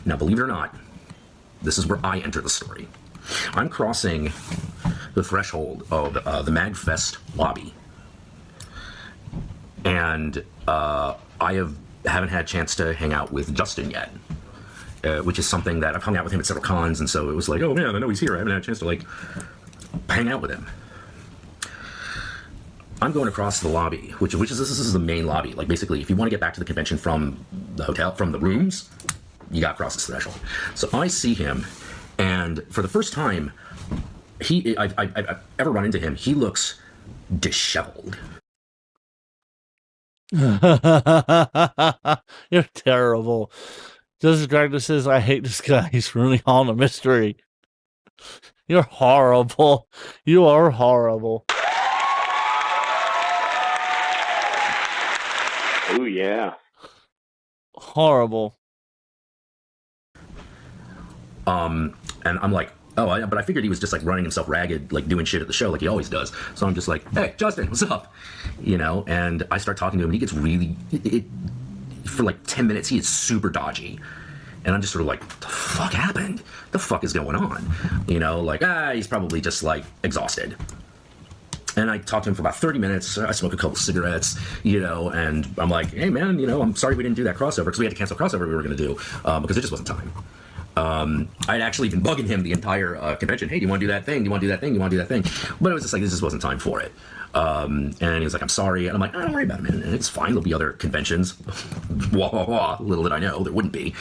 Now, believe it or not, this is where I enter the story. I'm crossing the threshold of the MagFest lobby. And I haven't had a chance to hang out with Justin yet. Which is something that I've hung out with him at several cons, and so it was like, oh man, I know he's here. I haven't had a chance to like hang out with him. I'm going across the lobby, which is this is the main lobby. Like basically, if you want to get back to the convention from the hotel, from the rooms, you got to cross this threshold. So I see him, and for the first time, I've ever run into him, he looks disheveled. You're terrible. Joseph Dragner says, I hate this guy. He's ruining all the mystery. You're horrible. You are horrible. Oh, yeah. Horrible. And I'm like, oh, but I figured he was just like running himself ragged, like doing shit at the show like he always does. So I'm just like, hey, Justin, what's up? You know, and I start talking to him, and he gets really, for like 10 minutes, he is super dodgy. And I'm just sort of like, what the fuck happened? The fuck is going on? You know, like, he's probably just like exhausted. And I talked to him for about 30 minutes. I smoked a couple cigarettes, you know, and I'm like, hey man, you know, I'm sorry we didn't do that crossover, because we had to cancel crossover we were going to do, because it just wasn't time. I'd actually been bugging him the entire convention. Hey, do you want to do that thing? Do you want to do that thing? Do you want to do that thing? But it was just like, this just wasn't time for it. And he was like, I'm sorry. And I'm like, don't worry about it, man. It's fine. There'll be other conventions. Wah, wah, wah. Little did I know, there wouldn't be.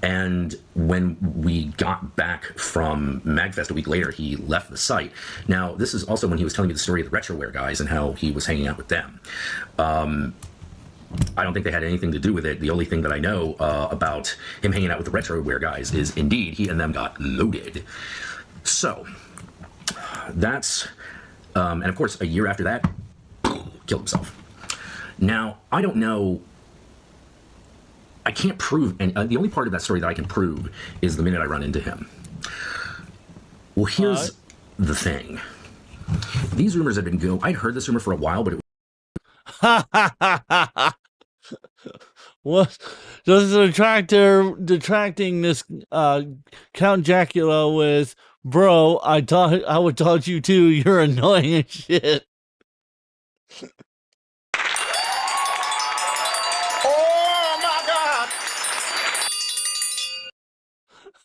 And when we got back from MagFest a week later, he left the site. Now, this is also when he was telling me the story of the Retroware guys and how he was hanging out with them. I don't think they had anything to do with it. The only thing that I know about him hanging out with the Retroware guys is indeed he and them got loaded. So, that's... and of course, a year after that, killed himself. Now, I don't know... I can't prove... and the only part of that story that I can prove is the minute I run into him. Well, here's the thing. These rumors have been going... I'd heard this rumor for a while, but it what? This is detracting this Count Jacula with, bro, I would dodge you too. You're annoying as shit. Oh my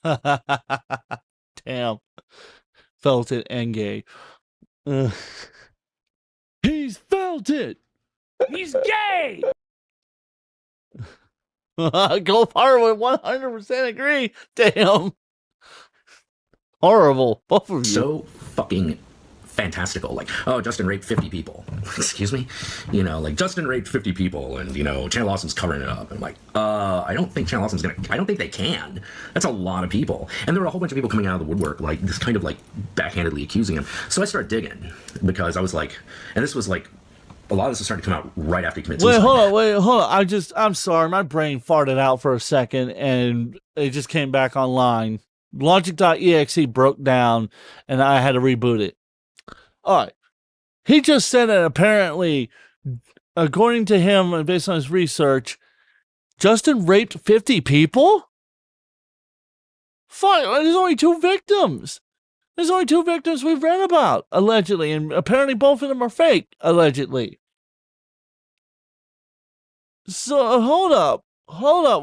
God! Damn. Felt it and gay. He's felt it. He's gay. Go far with 100% agree. Damn. Horrible. Both of you. so fucking fantastical, like, oh, Justin raped 50 people. Excuse me? You know, like, Justin raped 50 people, and, you know, Channel Awesome's covering it up. I'm like, I don't think Channel Awesome's I don't think they can. That's a lot of people. And there were a whole bunch of people coming out of the woodwork, like, this kind of, like, backhandedly accusing him. So I started digging, because I was like, and this was, like, a lot of this was starting to come out right after he committed suicide. Hold on. I'm sorry. My brain farted out for a second, and it just came back online. Logic.exe broke down, and I had to reboot it. All right. He just said that apparently, according to him, and based on his research, Justin raped 50 people? Fine. There's only 2 victims. There's only 2 victims we've read about, allegedly, and apparently both of them are fake, allegedly. So, hold up,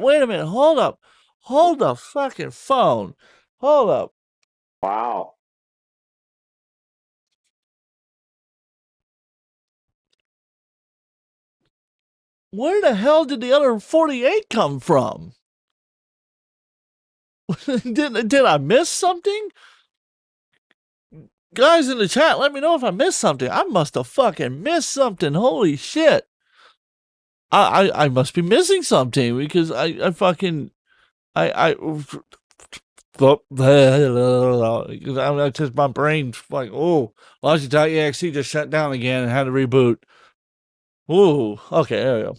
wait a minute, hold the fucking phone, hold up. Wow. Where the hell did the other 48 come from? Did I miss something? Guys in the chat, let me know if I missed something. I must have fucking missed something. Holy shit. I must be missing something because I just my brain's like, oh, Logic.exe just shut down again and had to reboot. Ooh, okay, there we go.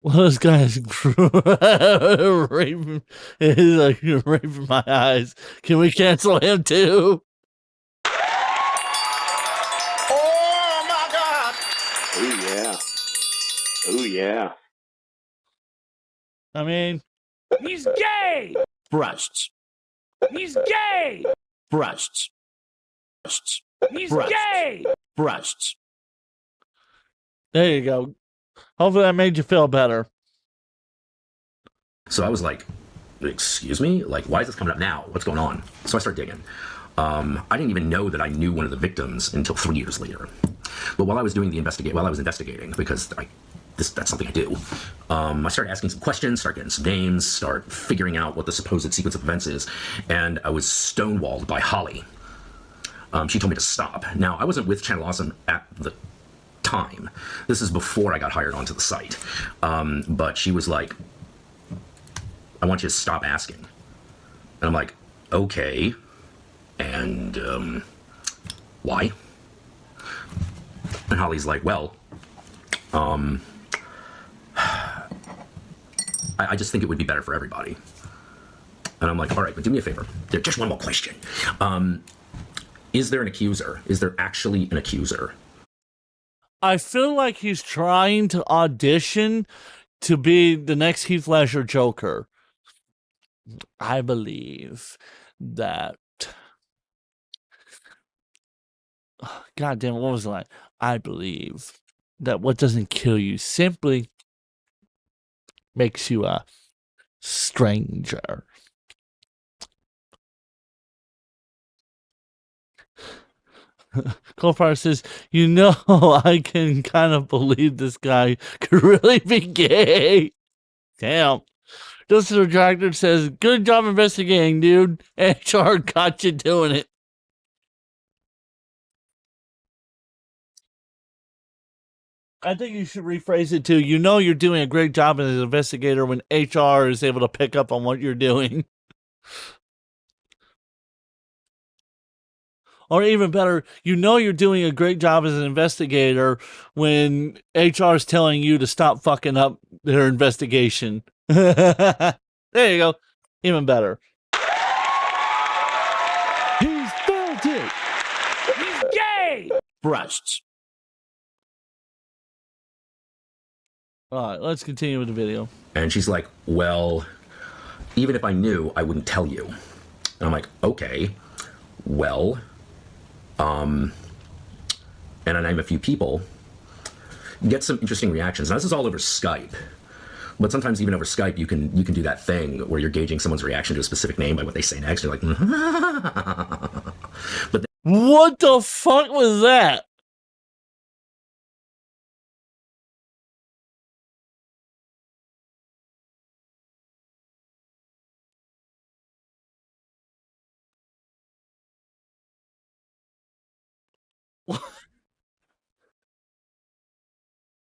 Well, this guy's raping, he's like raping my eyes. Can we cancel him too? Oh my God! Oh yeah. Oh yeah. I mean, He's gay! Breasts. He's gay! Breasts. Breasts. He's Breasts. gay! Breasts. there you go. Hopefully that made you feel better. So I was like, excuse me? Like, why is this coming up now? What's going on? So I started digging. I didn't even know that I knew one of the victims until 3 years later. But while I was doing while I was investigating, because that's something I do, I started asking some questions, start getting some names, start figuring out what the supposed sequence of events is, and I was stonewalled by Holly. She told me to stop. Now, I wasn't with Channel Awesome at the time. This is before I got hired onto the site. But she was like, I want you to stop asking. And I'm like, okay. And why? And Holly's like, well, I just think it would be better for everybody. And I'm like, all right, but do me a favor. Just one more question. Is there an accuser? Is there actually an accuser? I feel like he's trying to audition to be the next Heath Ledger Joker. I believe that. God damn, what was the line? I believe that what doesn't kill you simply makes you a stranger. Coldfire says, you know, I can kind of believe this guy could really be gay. Damn. Justin Retractor says, good job investigating, dude. HR got you doing it. I think you should rephrase it too. You know you're doing a great job as an investigator when HR is able to pick up on what you're doing. Or even better, you know you're doing a great job as an investigator when HR is telling you to stop fucking up their investigation. There you go. Even better. He's filthy! He's gay! Breasts. All right, let's continue with the video. And she's like, well, even if I knew, I wouldn't tell you. And I'm like, okay, well, and I name a few people, get some interesting reactions. Now, this is all over Skype. But sometimes even over Skype, you can do that thing where you're gauging someone's reaction to a specific name by what they say next. You're like, but What the fuck was that?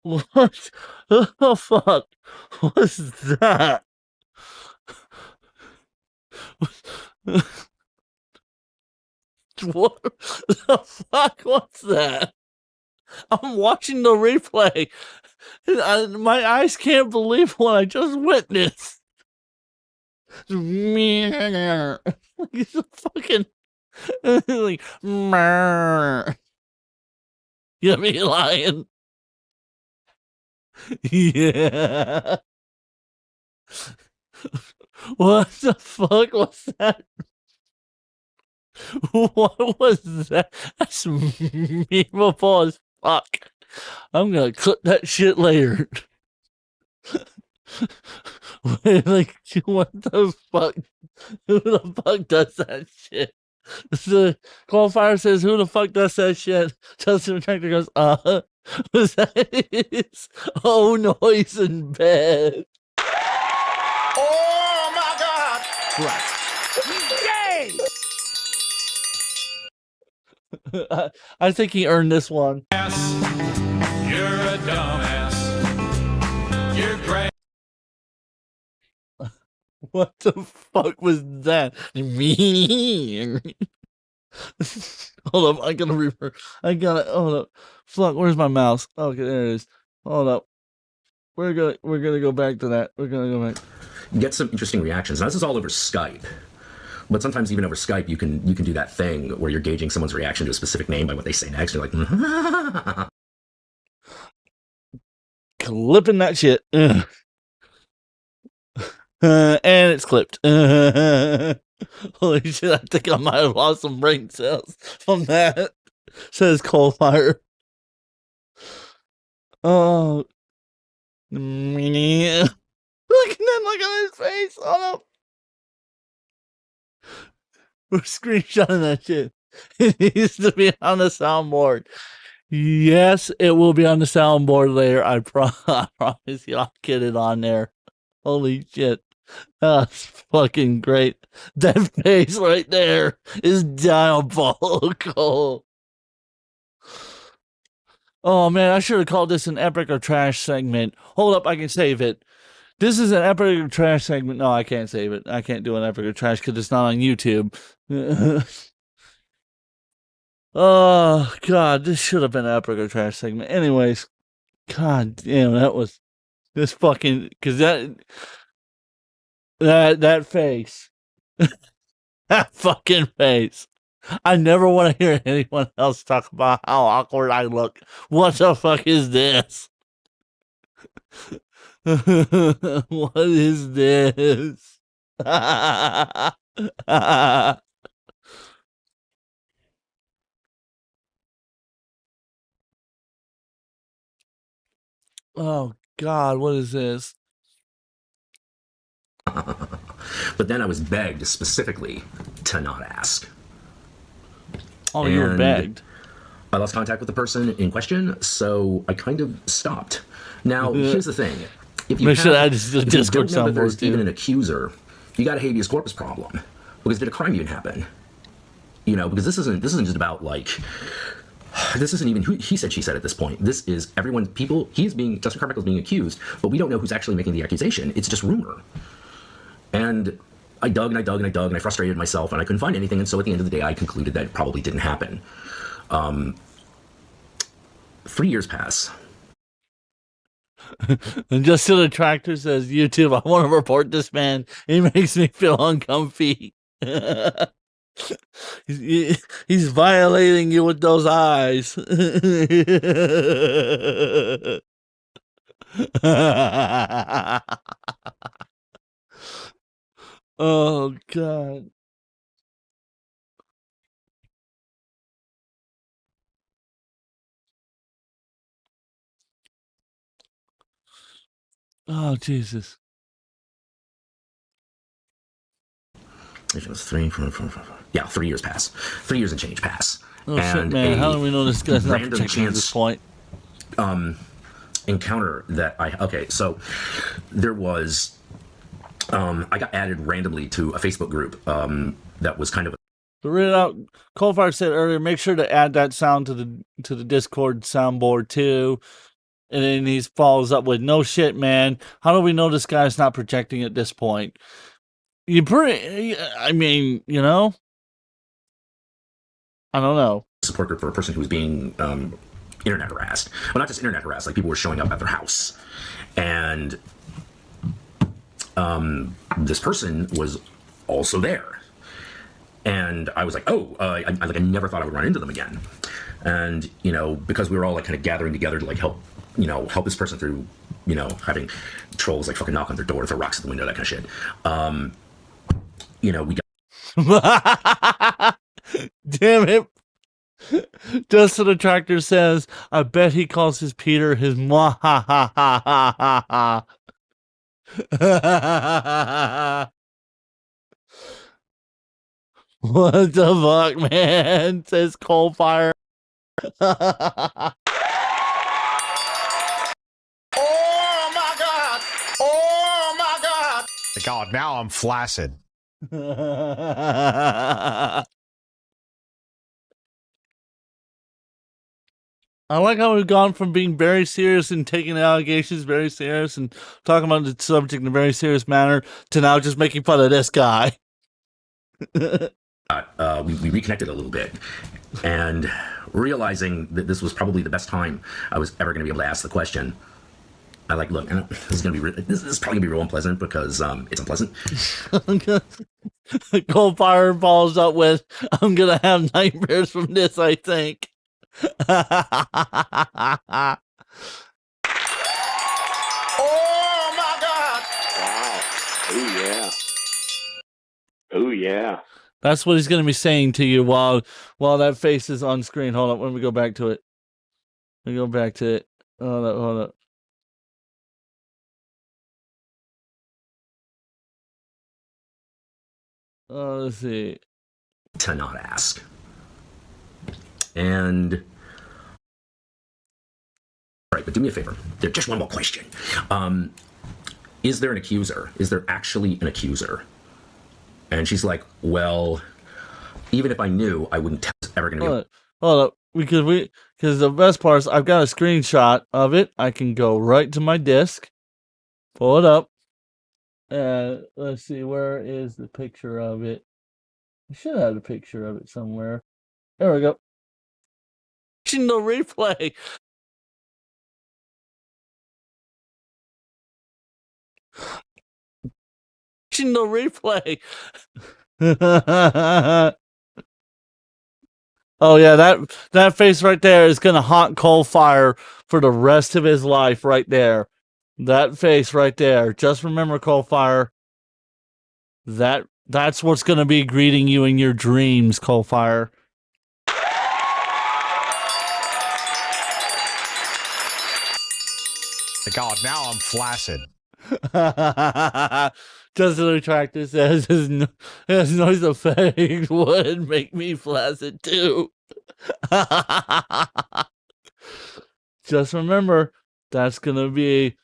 What the fuck was that? What the fuck was that? I'm watching the replay. And my eyes can't believe what I just witnessed. He's a fucking like, you be lying. Yeah. What the fuck was that? What was that? That's memeable as fuck. I'm gonna clip that shit later. Like, what the fuck? Who the fuck does that shit? The qualifier says, "Who the fuck does that shit?" Justin Tractor goes, was that his own noise in bed? Oh my God! Right. Yay! I think he earned this one. You're a dumbass. You're great. What the fuck was that? Hold up, I gotta revert. Hold up. Fuck, where's my mouse? Okay, there it is. Hold up. We're gonna go back to that. We're gonna go back. Get some interesting reactions. Now, this is all over Skype. But sometimes even over Skype, you can do that thing where you're gauging someone's reaction to a specific name by what they say next. You're like, Clipping that shit. And it's clipped. Holy shit, I think I might have lost some brain cells from that. Says Coalfire. Oh. Look at that, look at his face. Oh no. We're screenshotting that shit. It needs to be on the soundboard. Yes, it will be on the soundboard later. I promise you, I'll get it on there. Holy shit. That's fucking great. That face right there is diabolical. Oh man, I should have called this an epic or trash segment. Hold up, I can save it. This is an epic or trash segment. No, I can't save it. I can't do an epic or trash because it's not on YouTube. Oh god, this should have been an epic or trash segment. Anyways, god damn, that was this fucking because that face, that fucking face. I never want to hear anyone else talk about how awkward I look. What the fuck is this? What is this? Oh God, what is this? but then I was begged specifically to not ask. Oh, you were And begged. I lost contact with the person in question, so I kind of stopped. Now, here's the thing. If you, Make sure have, that is the if you Discord don't know that there's soundboard, even too. an accuser, you got a habeas corpus problem. Because did a crime even happen? You know, because this isn't just about like, this isn't even who he said, she said at this point. This is everyone, people, Justin Carmichael's being accused, but we don't know who's actually making the accusation. It's just rumor. And I dug and I dug and I dug and I frustrated myself and I couldn't find anything. And so at the end of the day, I concluded that it probably didn't happen. 3 years pass. And just to the tractor says, YouTube, I want to report this man. He makes me feel uncomfy. He's violating you with those eyes. Oh, God. Oh, Jesus. It was 3, 4, 4, 4, 4. Yeah, 3 years pass. 3 years and change pass. Oh, shit, and man. How do we know this guy's not random protecting at this point? encounter that okay, so there was I got added randomly to a Facebook group that was kind of To read it out, Coalfire said earlier, make sure to add that sound to the Discord soundboard too. And then he follows up with, no shit, man. How do we know this guy's not projecting at this point? I mean, you know? I don't know. Support group for a person who was being internet harassed. Well, not just internet harassed, like people were showing up at their house. And this person was also there. And I was like, oh, I never thought I would run into them again. And, you know, because we were all like kind of gathering together to like help this person through, you know, having trolls like fucking knock on their door, throw rocks at the window, that kind of shit. You know, we got. Damn it. Justin the Tractor says, I bet he calls his Peter his mwa ha ha ha ha ha. What the fuck, man? Says Coalfire. Oh my God! Oh my God! God, now I'm flaccid. I like how we've gone from being very serious and taking allegations very serious and talking about the subject in a very serious manner to now just making fun of this guy. We reconnected a little bit, and realizing that this was probably the best time I was ever going to be able to ask the question. I like, look, this is probably gonna be real unpleasant because it's unpleasant. Coalfire follows up with, I'm gonna have nightmares from this, I think. Oh my God! Wow. Oh yeah. Oh yeah. That's what he's gonna be saying to you while that face is on screen. Hold up, let me go back to it. Let me go back to it. Hold up. Let's see. To not ask. And all right, but do me a favor. There's just one more question. Is there an accuser? Is there actually an accuser? And she's like, well, even if I knew, I wouldn't tell us ever going to be. Hold up. Because the best part is I've got a screenshot of it. I can go right to my disk, pull it up. Let's see, where is the picture of it? I should have a picture of it somewhere. There we go. No replay. No replay. Oh yeah, that face right there is gonna haunt Coalfire for the rest of his life. Right there, that face right there. Just remember, Coalfire. That's what's gonna be greeting you in your dreams, Coalfire. God, now I'm flaccid. Justin the Tractor says his noise effect would make me flaccid too. Just remember, that's gonna be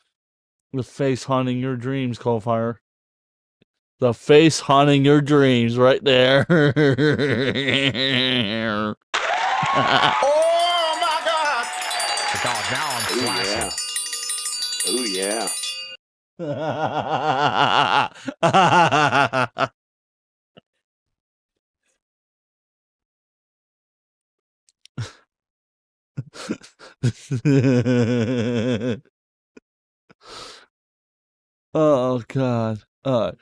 the face haunting your dreams, Coalfire. The face haunting your dreams right there. Oh my God! God, now I'm flaccid. Oh yeah. Oh God. All right.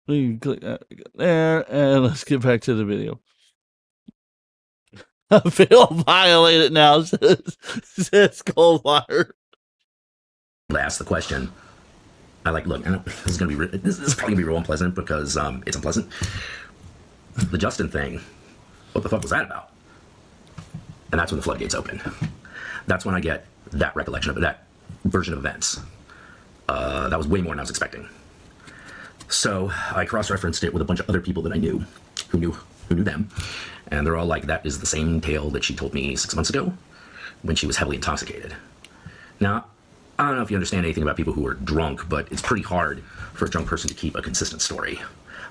We can click that there, and let's get back to the video. I feel violated now, says Coalfire. To ask the question. I like, look, this is probably gonna be real unpleasant because it's unpleasant. The Justin thing, what the fuck was that about? And that's when the floodgates open. That's when I get that recollection of it, that version of events. That was way more than I was expecting. So I cross-referenced it with a bunch of other people that I knew, who knew them, and they're all like, that is the same tale that she told me 6 months ago when she was heavily intoxicated. Now, I don't know if you understand anything about people who are drunk, but it's pretty hard for a drunk person to keep a consistent story,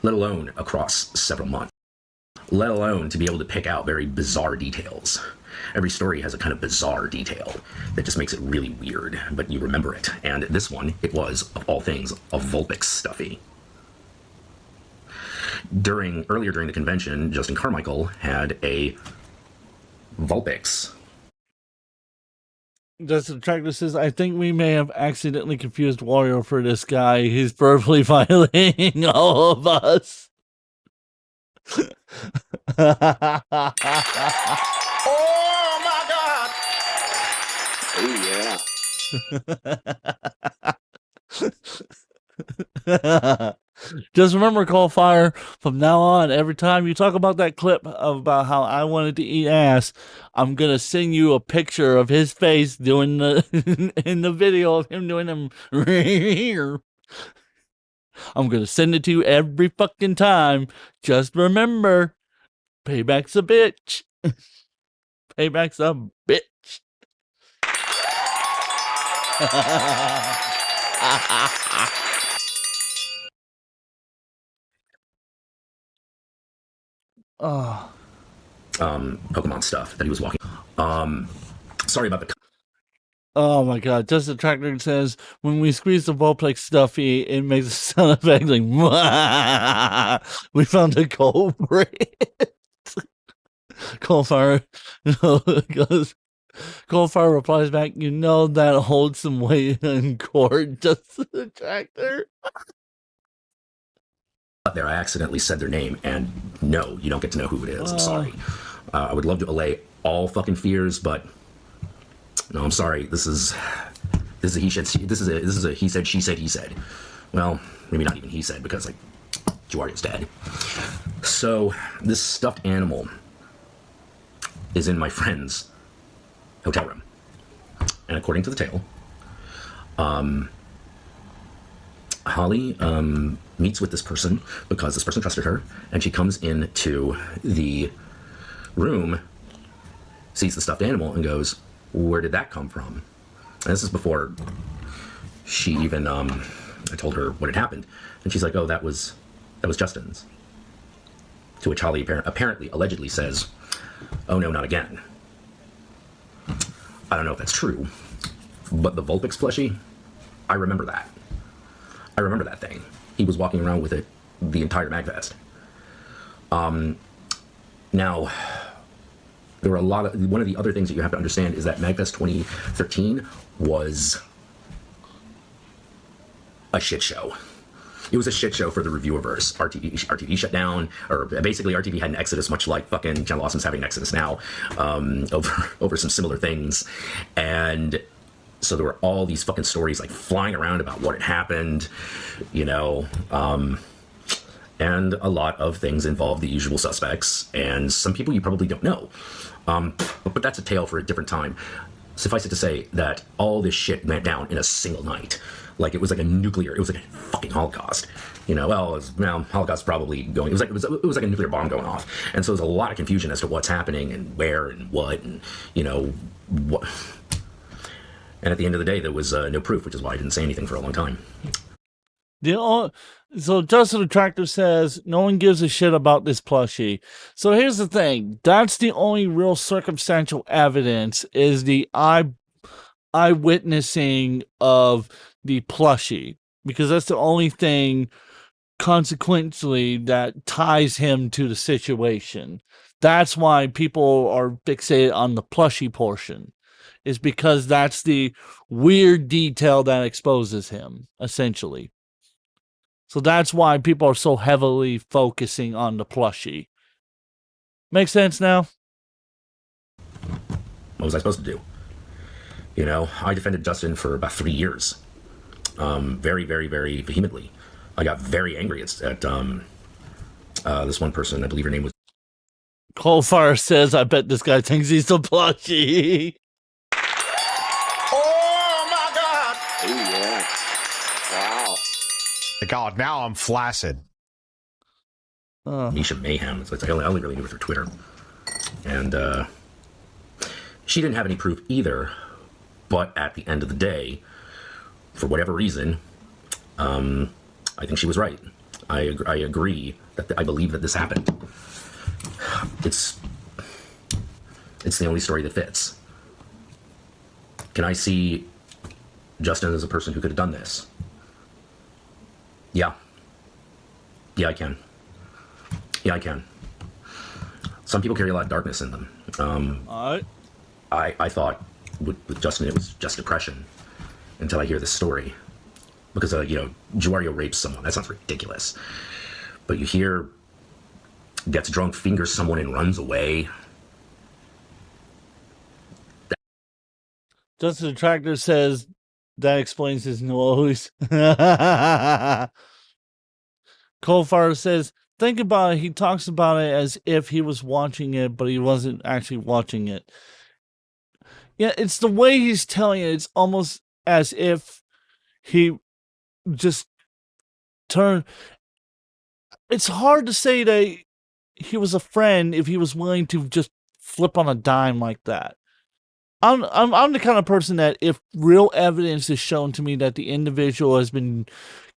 let alone across several months, let alone to be able to pick out very bizarre details. every story has a kind of bizarre detail that just makes it really weird, but you remember it. And this one, it was, of all things, a Vulpix stuffy. Earlier during the convention, Justin Carmichael had a Vulpix. Justin Tractor says, I think we may have accidentally confused Wario for this guy. He's verbally violating all of us. Oh my God! Oh, yeah. Just remember, Call Fire, from now on, every time you talk about that clip about how I wanted to eat ass, I'm going to send you a picture of his face doing in the video of him doing them. I'm going to send it to you every fucking time. Just remember, payback's a bitch. Payback's a bitch. Oh. Pokemon stuff that he was walking. Sorry about the. Oh my God! Justin Tractor says when we squeeze the Vulpix stuffy, it makes a sound effect like we found a culprit. Coalfire goes. Coalfire replies back, "You know that holds some weight in court." Justin Tractor. There, I accidentally said their name, and no, you don't get to know who it is. I'm sorry. I would love to allay all fucking fears, but no, I'm sorry. This is a he said. This is a he said, she said, he said. Well, maybe not even he said, because like Juario's dead. So this stuffed animal is in my friend's hotel room, and according to the tale, Holly meets with this person because this person trusted her, and she comes into the room, sees the stuffed animal, and goes, "Where did that come from?" And this is before she even I told her what had happened, and she's like, "Oh, that was Justin's." To which Holly apparently allegedly says, "Oh no, not again." I don't know if that's true, but the Vulpix plushie, I remember that. I remember that thing. He was walking around with it the entire MagFest. Now, there were one of the other things that you have to understand is that MagFest 2013 was a shit show. It was a shit show for the reviewerverse. RTV shut down, or basically RTV had an exodus, much like fucking Channel Awesome's having an exodus now, over some similar things. And so there were all these fucking stories like flying around about what had happened, you know, and a lot of things involved the usual suspects and some people you probably don't know. But that's a tale for a different time. Suffice it to say that all this shit went down in a single night. Like it was like it was like a fucking Holocaust. You know, Holocaust probably going. It was like a nuclear bomb going off, and so there's a lot of confusion as to what's happening and where and what, and you know what. And at the end of the day, there was no proof, which is why I didn't say anything for a long time. So Justin the Tractor says no one gives a shit about this plushie. So here's the thing: that's the only real circumstantial evidence is the eyewitnessing of the plushie, because that's the only thing consequently that ties him to the situation. That's why people are fixated on the plushie portion, is because that's the weird detail that exposes him, essentially. So that's why people are so heavily focusing on the plushie. Make sense now? What was I supposed to do? You know, I defended Justin for about 3 years. Very, very, very vehemently. I got very angry at this one person, I believe her name was... Coalfire says, I bet this guy thinks he's the plushie. Oh my God! Oh, yeah. Wow. God, now I'm flaccid. Misha Mayhem. It's I only really knew her through Twitter. And she didn't have any proof either, but at the end of the day, for whatever reason, I think she was right. I I believe that this happened. It's It's the only story that fits. Can I see Justin as a person who could have done this? Yeah. Yeah, I can. Yeah, I can. Some people carry a lot of darkness in them. All right. I thought with Justin it was just depression until I hear this story. Because, Giorgio rapes someone. That sounds ridiculous. But you hear, gets drunk, fingers someone, and runs away. Justin the Tractor says that explains his nose. Coalfire says, think about it. He talks about it as if he was watching it, but he wasn't actually watching it. Yeah, it's the way he's telling it. It's almost as if he just turned. It's hard to say that he was a friend if he was willing to just flip on a dime like that. I'm the kind of person that if real evidence is shown to me that the individual has been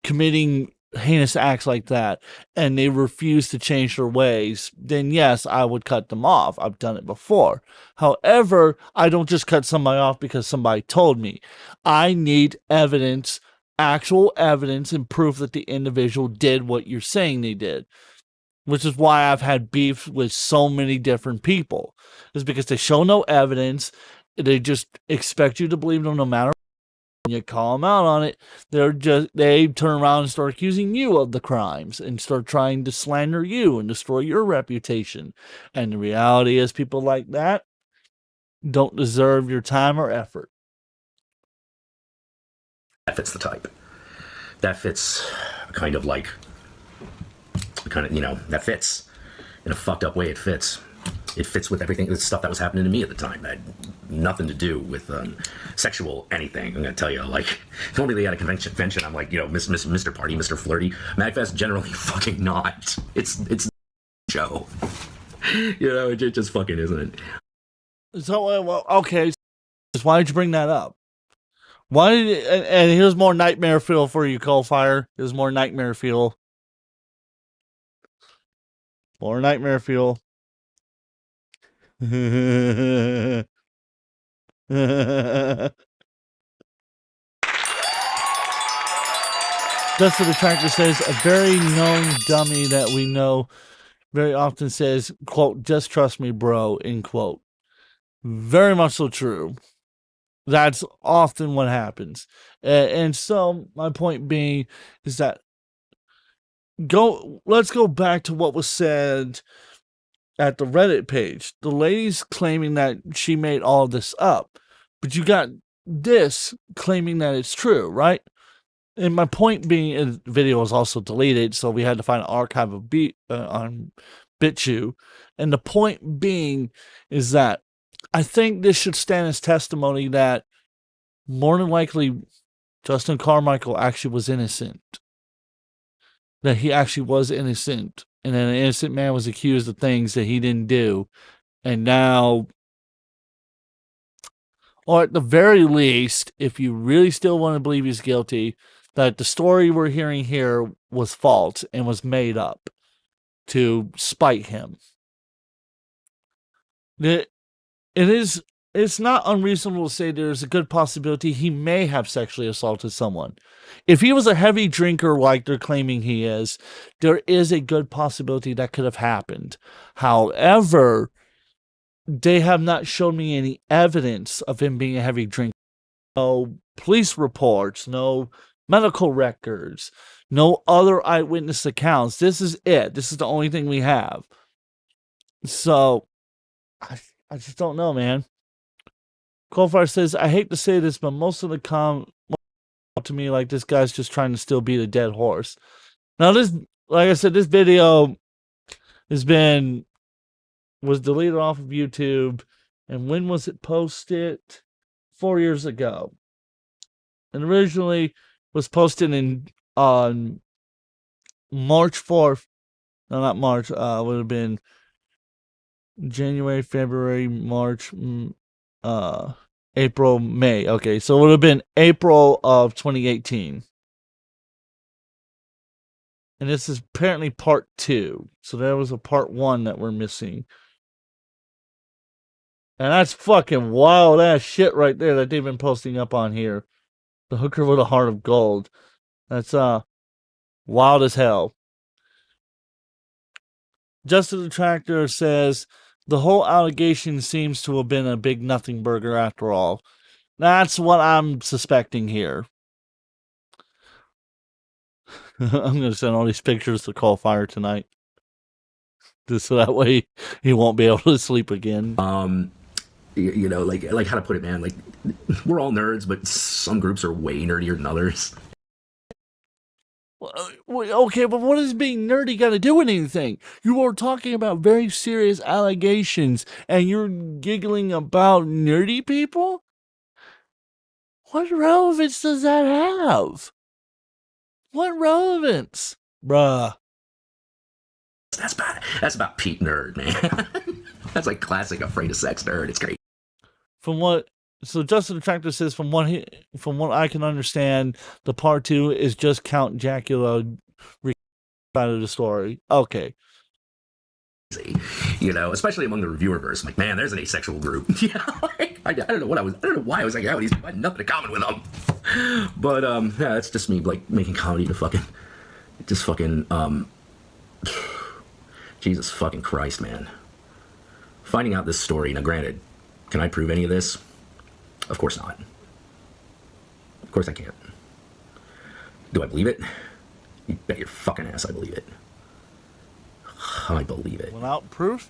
committing heinous acts like that and they refuse to change their ways, then yes, I would cut them off. I've done it before. However, I don't just cut somebody off because somebody told me. I need evidence, actual evidence and proof that the individual did what you're saying they did. Which is why I've had beef with so many different people. Is because they show no evidence. They just expect you to believe them no matter what. When you call them out on it, they turn around and start accusing you of the crimes and start trying to slander you and destroy your reputation. And the reality is people like that don't deserve your time or effort. That fits the type. That fits that fits. In a fucked up way, it fits. It fits with everything, the stuff that was happening to me at the time. That had nothing to do with sexual anything. I'm going to tell you, normally at a convention, I'm like, Mr. Party, Mr. Flirty. MagFest, generally fucking not. It's a show. It just fucking isn't. So, well, okay. So why did you bring that up? Why did and here's more nightmare fuel for you, Coalfire. Here's more nightmare fuel. More nightmare fuel. Justin the Tractor says, a very known dummy that we know very often says, quote, just trust me, bro, end quote. Very much so true. That's often what happens. And so my point being is that let's go back to what was said at the Reddit page. The lady's claiming that she made all this up, but you got this claiming that it's true, right? And my point being, the video was also deleted, so we had to find an archive of on BitChute. And the point being is that I think this should stand as testimony that more than likely Justin Carmichael actually was innocent. That he actually was innocent. And then an innocent man was accused of things that he didn't do. And now, or at the very least, if you really still want to believe he's guilty, that the story we're hearing here was false and was made up to spite him. It's not unreasonable to say there's a good possibility he may have sexually assaulted someone. If he was a heavy drinker like they're claiming he is, there is a good possibility that could have happened. However, they have not shown me any evidence of him being a heavy drinker. No police reports, no medical records, no other eyewitness accounts. This is it. This is the only thing we have. So, I just don't know, man. Coalfire says, I hate to say this, but most of the to me like this guy's just trying to still beat a dead horse. Now this, like I said, this video was deleted off of YouTube. And when was it posted? 4 years ago. And originally was posted on March 4th. No, not March. Would have been January, February, March, April, May. Okay, so it would have been April of 2018. And this is apparently part 2. So there was a part 1 that we're missing. And that's fucking wild ass shit right there that they've been posting up on here. The hooker with a heart of gold. That's wild as hell. Justin the Tractor says the whole allegation seems to have been a big nothing burger after all. That's what I'm suspecting here. I'm going to send all these pictures to Call Fire tonight. Just so that way he won't be able to sleep again. You know, like how to put it, man. Like, we're all nerds, but some groups are way nerdier than others. Okay, but what does being nerdy got to do with anything? You are talking about very serious allegations, and you're giggling about nerdy people? What relevance does that have? What relevance? Bruh. That's about Pete nerd, man. That's like classic afraid of sex nerd. It's great. So Justin the Tractor says, from what I can understand, the part 2 is just Count Dracula side of the story. Okay. You know, especially among the reviewerverse. I'm like, man, there's an asexual group. Yeah, I don't know why I was like, oh, these people had nothing in common with them. But yeah, it's just me like making comedy to Jesus fucking Christ, man. Finding out this story. Now, granted, can I prove any of this? Of course not. Of course I can't. Do I believe it? You bet your fucking ass I believe it. I believe it. Without proof?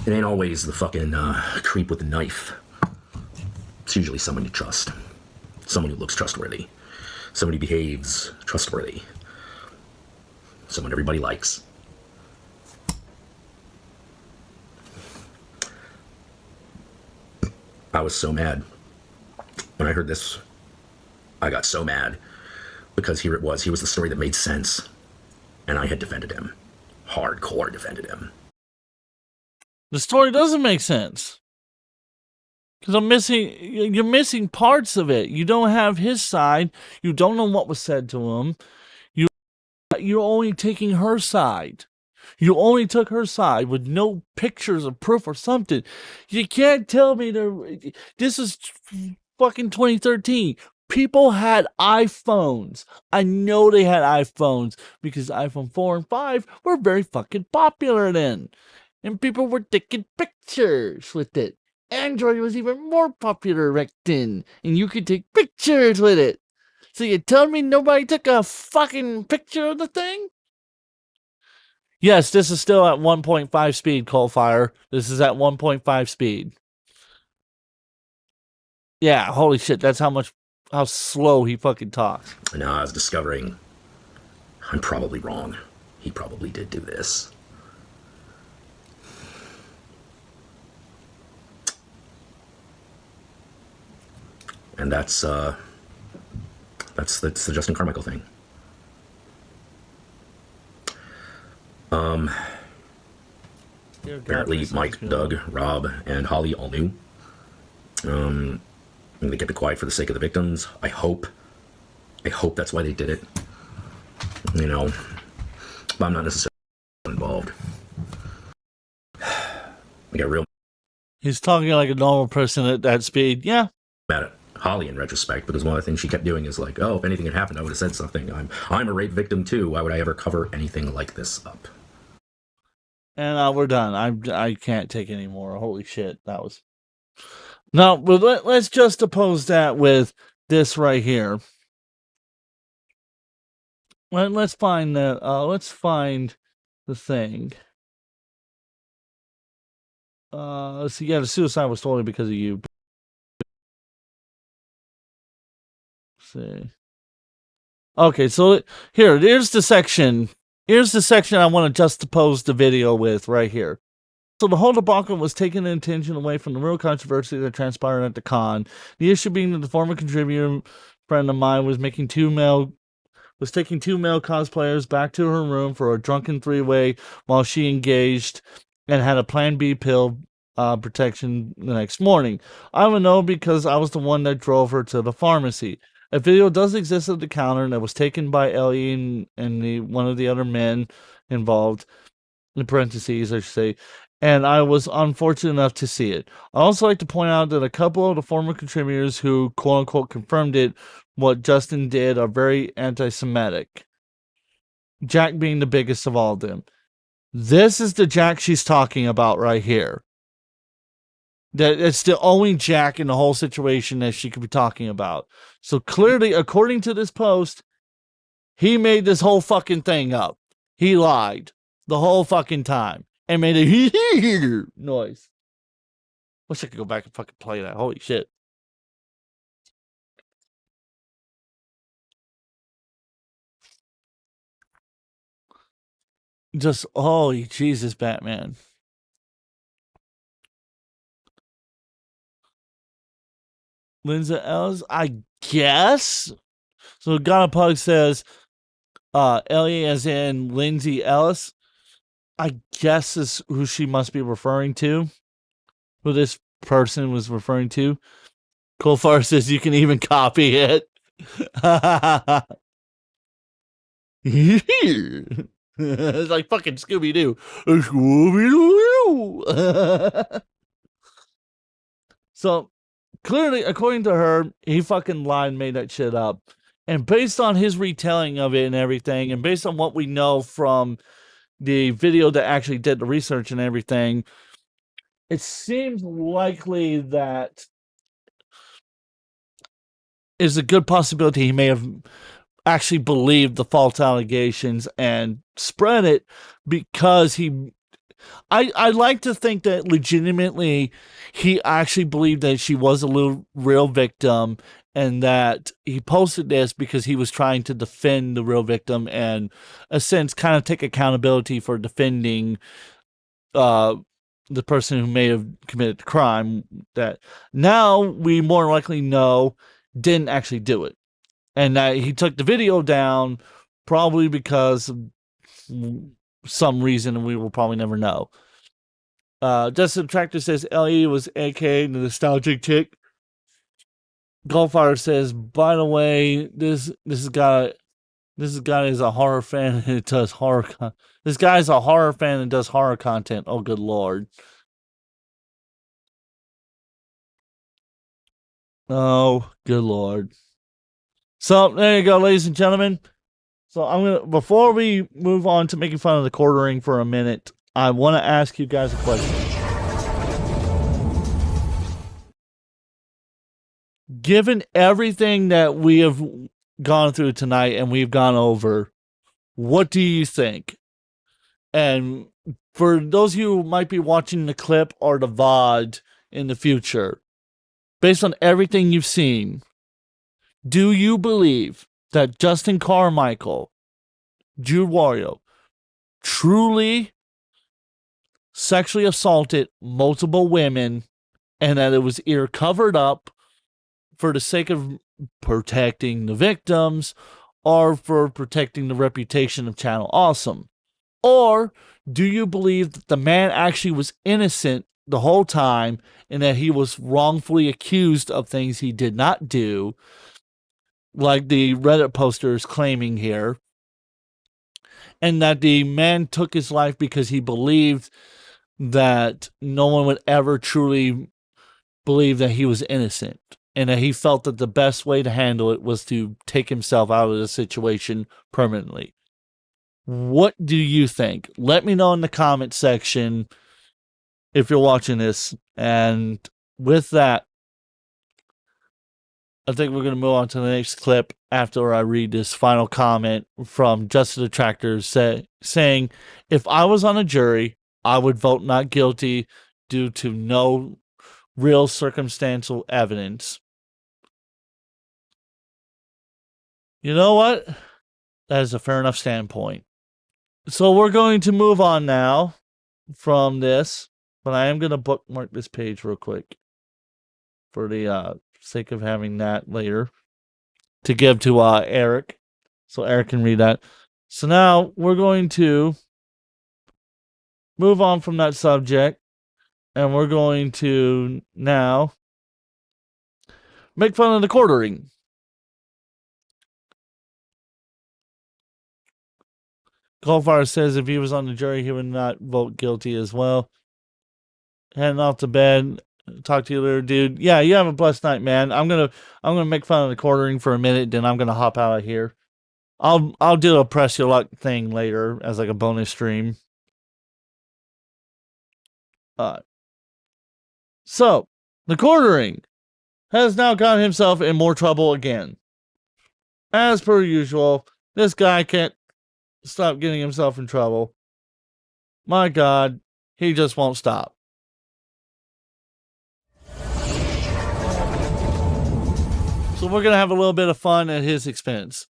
It ain't always the fucking creep with the knife. It's usually someone you trust. Someone who looks trustworthy. Someone who behaves trustworthy. Someone everybody likes. I was so mad. When I heard this, I got so mad. Because here it was. He was the story that made sense. And I had defended him. Hardcore defended him. The story doesn't make sense. Because you're missing parts of it. You don't have his side. You don't know what was said to him. You're only taking her side. You only took her side with no pictures of proof or something. You can't tell me this is fucking 2013. People had iPhones. I know they had iPhones because iPhone 4 and 5 were very fucking popular then. And people were taking pictures with it. Android was even more popular back then. And you could take pictures with it. So you tell me nobody took a fucking picture of the thing? Yes, this is still at 1.5 speed, Coal Fire. This is at 1.5 speed. Yeah, holy shit, that's how slow he fucking talks. And now I was discovering I'm probably wrong. He probably did do this. And that's the Justin Carmichael thing. Apparently Mike, Doug, Rob, and Holly all knew. They kept it quiet for the sake of the victims. I hope that's why they did it. You know, but I'm not necessarily involved. I got real. He's talking like a normal person at that speed. Yeah. Mad at Holly in retrospect because one of the things she kept doing is like, oh, if anything had happened, I would have said something. I'm a rape victim too. Why would I ever cover anything like this up? And we're done. I can't take any more. Holy shit, that was. No, but let's just oppose that with this right here. Let's find the thing. Let's see. Yeah, the suicide was totally because of you. Let's see. Okay, so here's the section. Here's the section I want to juxtapose the video with right here. So the whole debacle was taking the attention away from the real controversy that transpired at the con. The issue being that the former contributor friend of mine was taking two male cosplayers back to her room for a drunken three-way while she engaged and had a Plan B pill protection the next morning. I would know because I was the one that drove her to the pharmacy. A video does exist at the counter that was taken by Ellie and one of the other men involved. in parentheses, I should say, and I was unfortunate enough to see it. I also like to point out that a couple of the former contributors who quote-unquote confirmed it, what Justin did, are very anti-Semitic. Jack being the biggest of all of them. This is the Jack she's talking about right here. That it's the only Jack in the whole situation that she could be talking about. So clearly, according to this post, he made this whole fucking thing up. He lied the whole fucking time and made a noise. Wish I could go back and fucking play that. Holy shit. Just, holy Jesus, Batman. Lindsay Ellis, I guess. So Gonapug says, Ellie as in Lindsay Ellis, I guess is who she must be referring to. Who this person was referring to. Colfar says you can even copy it. It's like fucking Scooby-Doo. Scooby-Doo. So, clearly, according to her, he fucking lied and made that shit up. And based on his retelling of it and everything, and based on what we know from the video that actually did the research and everything, it seems likely that is a good possibility he may have actually believed the false allegations and spread it because I like to think that legitimately he actually believed that she was a real victim and that he posted this because he was trying to defend the real victim and, in a sense, kind of take accountability for defending the person who may have committed the crime that now we more likely know didn't actually do it. And that he took the video down probably because of some reason we will probably never know. Justin Tractor says Ellie was aka the nostalgic chick. Goldfire says, by the way, this guy is a horror fan and does horror. This guy is a horror fan and does horror content. Oh, good lord. Oh, good lord. So there you go, ladies and gentlemen. So before we move on to making fun of the quartering for a minute, I want to ask you guys a question. Given everything that we have gone through tonight and we've gone over, what do you think? And for those of you who might be watching the clip or the VOD in the future, based on everything you've seen, do you believe that Justin Carmichael, Jude Wario, truly sexually assaulted multiple women and that it was either covered up for the sake of protecting the victims or for protecting the reputation of Channel Awesome? Or do you believe that the man actually was innocent the whole time and that he was wrongfully accused of things he did not do, like the Reddit poster is claiming here, and that the man took his life because he believed that no one would ever truly believe that he was innocent, and that he felt that the best way to handle it was to take himself out of the situation permanently? What do you think? Let me know in the comment section if you're watching this. And with that, I think we're going to move on to the next clip after I read this final comment from Justin Detractor saying, if I was on a jury, I would vote not guilty due to no real circumstantial evidence. You know what? That is a fair enough standpoint. So we're going to move on now from this, but I am going to bookmark this page real quick for the sake of having that later to give to Eric, so Eric can read that. So now we're going to move on from that subject, and we're going to now make fun of the quartering. Goldfire says if he was on the jury, he would not vote guilty as well. Heading off to bed. Talk to you later, dude. Yeah, you have a blessed night, man. I'm gonna make fun of the quartering for a minute, then I'm gonna hop out of here. I'll do a press your luck thing later as like a bonus stream. So the quartering has now got himself in more trouble again. As per usual, this guy can't stop getting himself in trouble. My God, he just won't stop. So we're going to have a little bit of fun at his expense.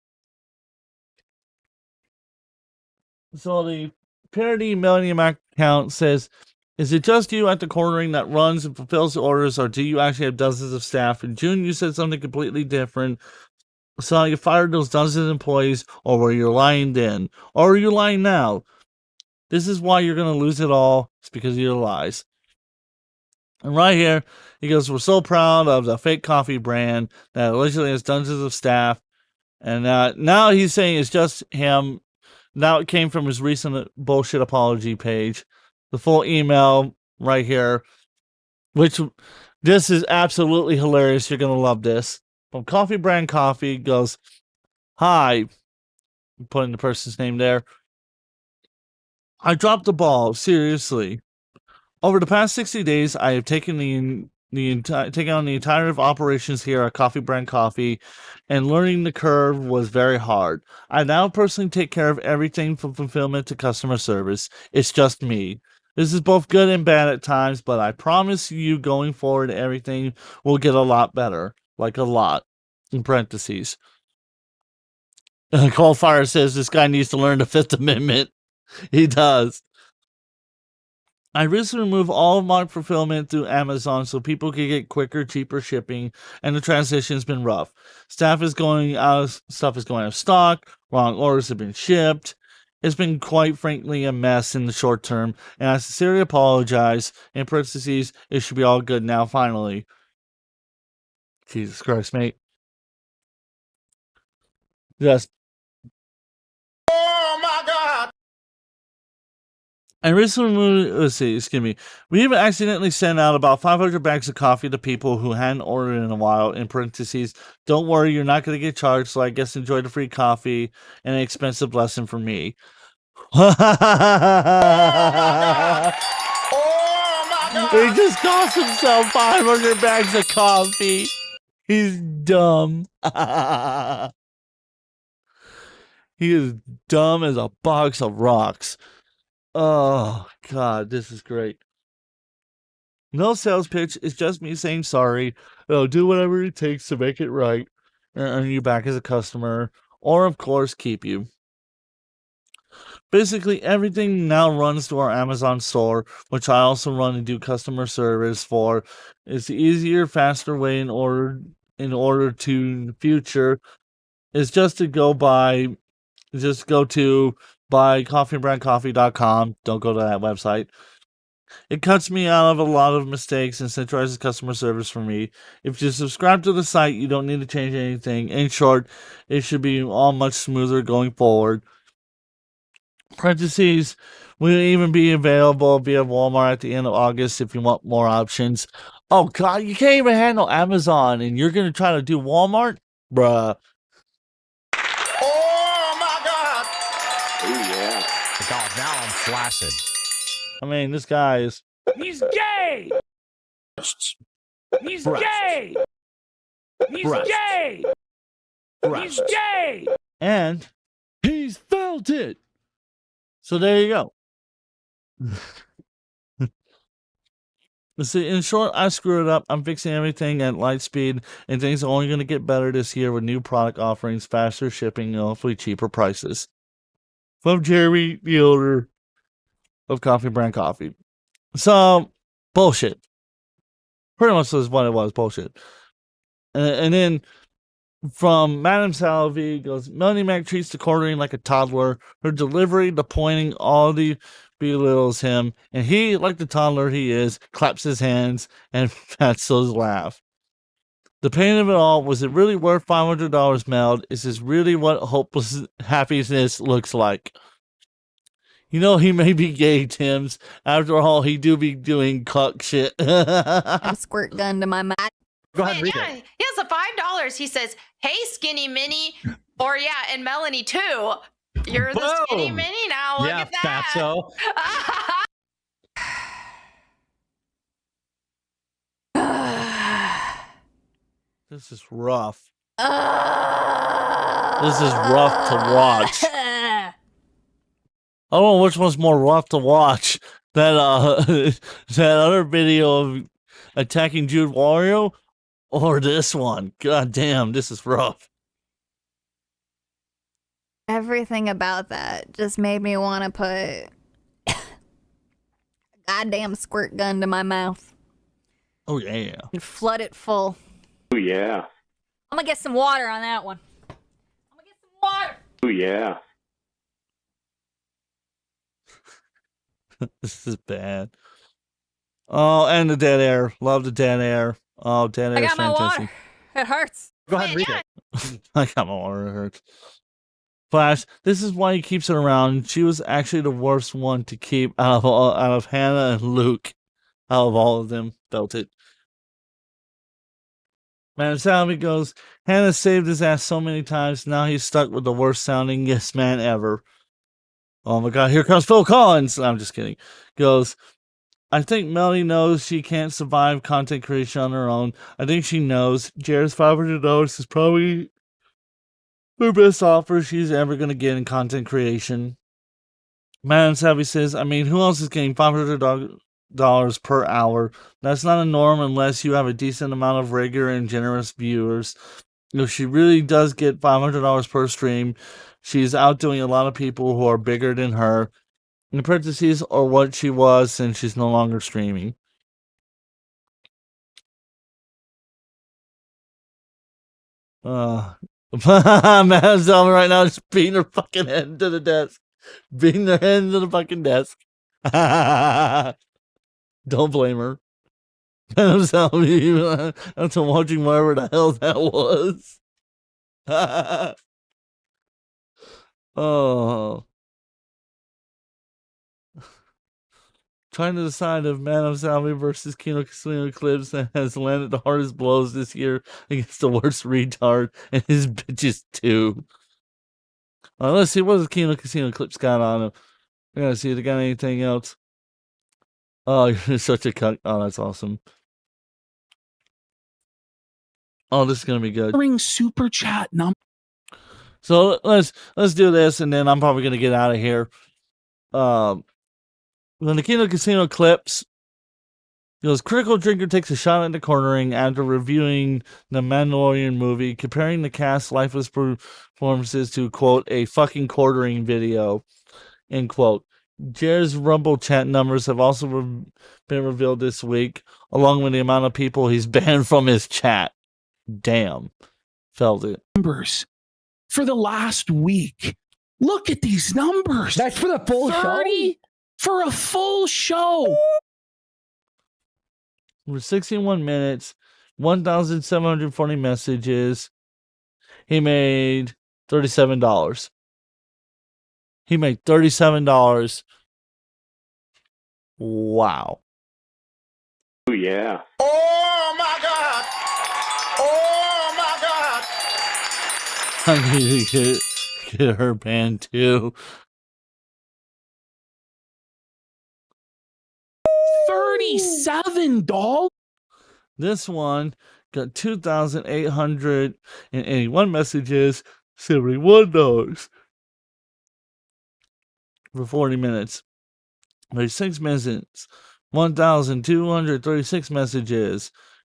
So the Parody Millennium account says, is it just you at the quartering that runs and fulfills the orders, or do you actually have dozens of staff? In June, you said something completely different. So you fired those dozens of employees, or were you lying then? Or are you lying now? This is why you're going to lose it all. It's because of your lies. And right here, he goes, we're so proud of the fake coffee brand that allegedly has dozens of staff. And now he's saying it's just him. Now it came from his recent bullshit apology page. The full email right here, which this is absolutely hilarious. You're going to love this. From Coffee Brand Coffee goes, hi, putting the person's name there. I dropped the ball, seriously. Over the past 60 days, I have taken on the entire of operations here at Coffee Brand Coffee, and learning the curve was very hard. I now personally take care of everything from fulfillment to customer service. It's just me. This is both good and bad at times, but I promise you going forward, everything will get a lot better. Like a lot. In parentheses. Coldfire says this guy needs to learn the Fifth Amendment. He does. I recently removed all of my fulfillment through Amazon so people can get quicker, cheaper shipping, and the transition's been rough. Stuff is going out of stock, wrong orders have been shipped. It's been quite frankly a mess in the short term, and I sincerely apologize. In parentheses, it should be all good now, finally. Jesus Christ, mate. Just. Oh my God! I recently, excuse me, we even accidentally sent out about 500 bags of coffee to people who hadn't ordered in a while. In parentheses, don't worry, you're not going to get charged, so I guess enjoy the free coffee and an expensive lesson from me. Oh my God! He just cost himself 500 bags of coffee. He's dumb. He is dumb as a box of rocks. Oh, God, this is great. No sales pitch. It's just me saying sorry. I'll do whatever it takes to make it right and earn you back as a customer, or, of course, keep you. Basically, everything now runs through our Amazon store, which I also run and do customer service for. It's the easier, faster way in order to in the future is just to go to coffeebrandcoffee.com. Don't go to that website. It cuts me out of a lot of mistakes and centralizes customer service for me. If you subscribe to the site, you don't need to change anything. In short, it should be all much smoother going forward. Parentheses will even be available via Walmart at the end of August if you want more options. Oh, God, you can't even handle Amazon, and you're going to try to do Walmart? Bruh. Oh my God! Oh, yeah. God, now I'm flaccid. I mean, this guy is... He's gay! He's gay! He's gay! He's gay! And... He's felt it! So there you go. See, in short, I screwed it up. I'm fixing everything at light speed, and things are only going to get better this year with new product offerings, faster shipping, and hopefully cheaper prices. From Jeremy, the owner of Coffee Brand Coffee. So, bullshit. Pretty much is what it was, bullshit. And then from Madame Salvi goes, Melanie Mac treats the quartering like a toddler. Her delivery, the pointing, all the belittles him. And he, like the toddler he is, claps his hands and pats those laugh. The pain of it all, was it really worth $500 mailed? Is this really what hopeless happiness looks like? You know, he may be gay, Tim's. After all, he do be doing cuck shit. A squirt gun to my mouth. Go ahead and read Yeah, it. he has a $5. He says, "Hey, Skinny Minnie," or yeah, and Melanie too. You're the Skinny Boom. Minnie now. Look Yeah, at that. fatso. This is rough. This is rough to watch. I don't know which one's more rough to watch. That that other video of attacking Jude Wario, or this one. God damn, this is rough. Everything about that just made me want to put a goddamn squirt gun to my mouth Oh yeah. and flood it full. Oh, yeah. I'm gonna get some water on that one. I'm gonna get some water. Oh, yeah. This is bad. Oh, and the dead air. Love the dead air. Oh, dead air I is got my fantastic. water. It hurts. Go ahead and read Yeah. it. I got my water. It hurts. Flash. This is why he keeps it around. She was actually the worst one to keep out of Hannah and Luke. Out of all of them, felt it. Man, Salvi goes, Hannah saved his ass so many times. Now he's stuck with the worst sounding yes man ever. Oh my god, here comes Phil Collins. I'm just kidding. Goes, I think Melody knows she can't survive content creation on her own. I think she knows Jared's $500 is probably her best offer she's ever going to get in content creation. Man Savvy says, I mean, who else is getting $500 per hour? That's not a norm unless you have a decent amount of regular and generous viewers. If she really does get $500 per stream, she's outdoing a lot of people who are bigger than her. In parentheses, or what she was since she's no longer streaming. Madam Zelma right now is beating her fucking head into the desk. Beating her head into the fucking desk. Don't blame her. Madam Zelma, after watching whatever the hell that was. Oh. Trying to decide if Man of Salvi versus Kino Casino Clips has landed the hardest blows this year against the worst retard and his bitches too. Let's see what the Kino Casino Clips got on him. I gotta see if they got anything else. Oh, you're such a cuck. Oh, that's awesome. Oh, this is gonna be good. Ring super chat number. So let's do this, and then I'm probably gonna get out of here. When the Kino Casino Clips goes, critical drinker takes a shot at the cornering after reviewing the Mandalorian movie, comparing the cast's lifeless performances to, quote, a fucking quartering video, end quote. Jared's Rumble chat numbers have also been revealed this week, along with the amount of people he's banned from his chat. Damn. Felt it. Numbers for the last week. Look at these numbers. That's for the full 30 show? for a full show. For 61 minutes, 1,740 messages. He made $37. He made $37. Wow. Oh, yeah. Oh my God! Oh my God! I need to get her banned too. $37. This one got 2,881 messages, $71 for 40 minutes. 36 minutes, 1,236 messages,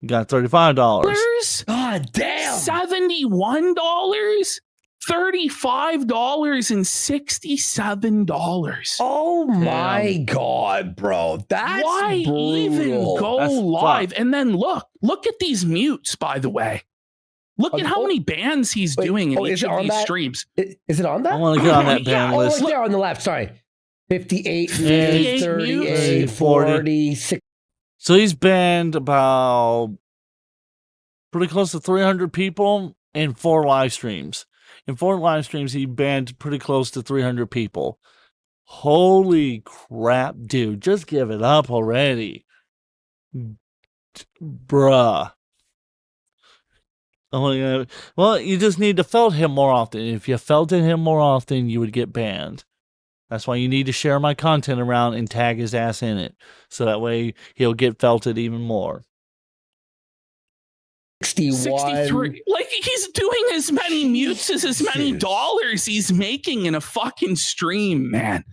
got $35. God damn. $71. $35.67. Oh my god, bro. That's Why brutal. even go That's live? fucked. And then look at these mutes, by the way. Look at how many bands he's doing in each of these streams. Is it on that? I want to get on that ban Yeah, list. Oh, right there on the left. Sorry. 58, 58 38, mutes. 46. So he's banned about pretty close to 300 people in 4 live streams. In 4 live streams, he banned pretty close to 300 people. Holy crap, dude. Just give it up already. Bruh. Oh, yeah. Well, you just need to felt him more often. If you felted him more often, you would get banned. That's why you need to share my content around and tag his ass in it. So that way he'll get felted even more. 63. Like, he's doing as many mutes as many dollars he's making in a fucking stream, man.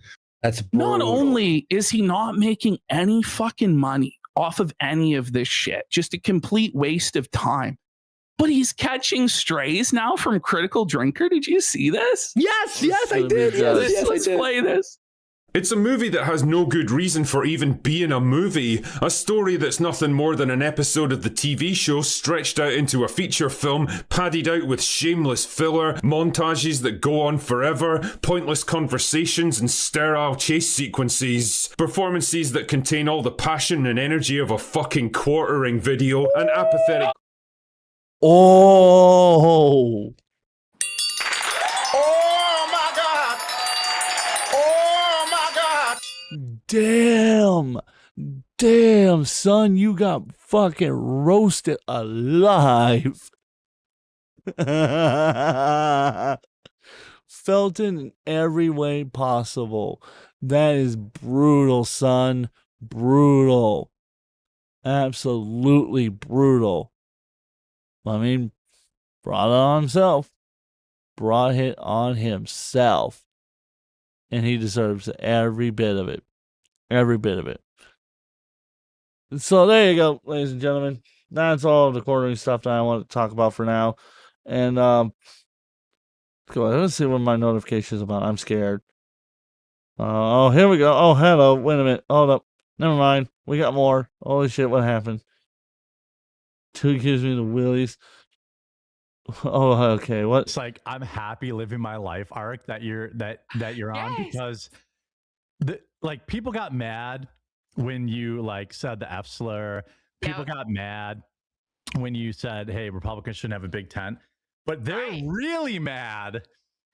That's brutal. Not only is he not making any fucking money off of any of this shit, just a complete waste of time, but he's catching strays now from Critical Drinker. Did you see this? Yes, I did. Let's play this. It's a movie that has no good reason for even being a movie. A story that's nothing more than an episode of the TV show stretched out into a feature film, padded out with shameless filler, montages that go on forever, pointless conversations and sterile chase sequences, performances that contain all the passion and energy of a fucking quartering video, and apathetic... Oh! Damn, son, you got fucking roasted alive. Felton in every way possible. That is brutal, son. Brutal. Absolutely brutal. I mean, brought it on himself. Brought it on himself. And he deserves every bit of it. Every bit of it. So there you go, ladies and gentlemen. That's all the quartering stuff that I want to talk about for now. And go ahead. Let's see what my notification is about. I'm scared. Oh, here we go. Oh, hello. Wait a minute. Hold up. Never mind. We got more. Holy shit, what happened? 2 gives me the willies. Oh, okay. What? It's like, I'm happy living my life arc that you're on, because like, people got mad when you like said the F slur. People got mad when you said, hey, Republicans shouldn't have a big tent. But they're really mad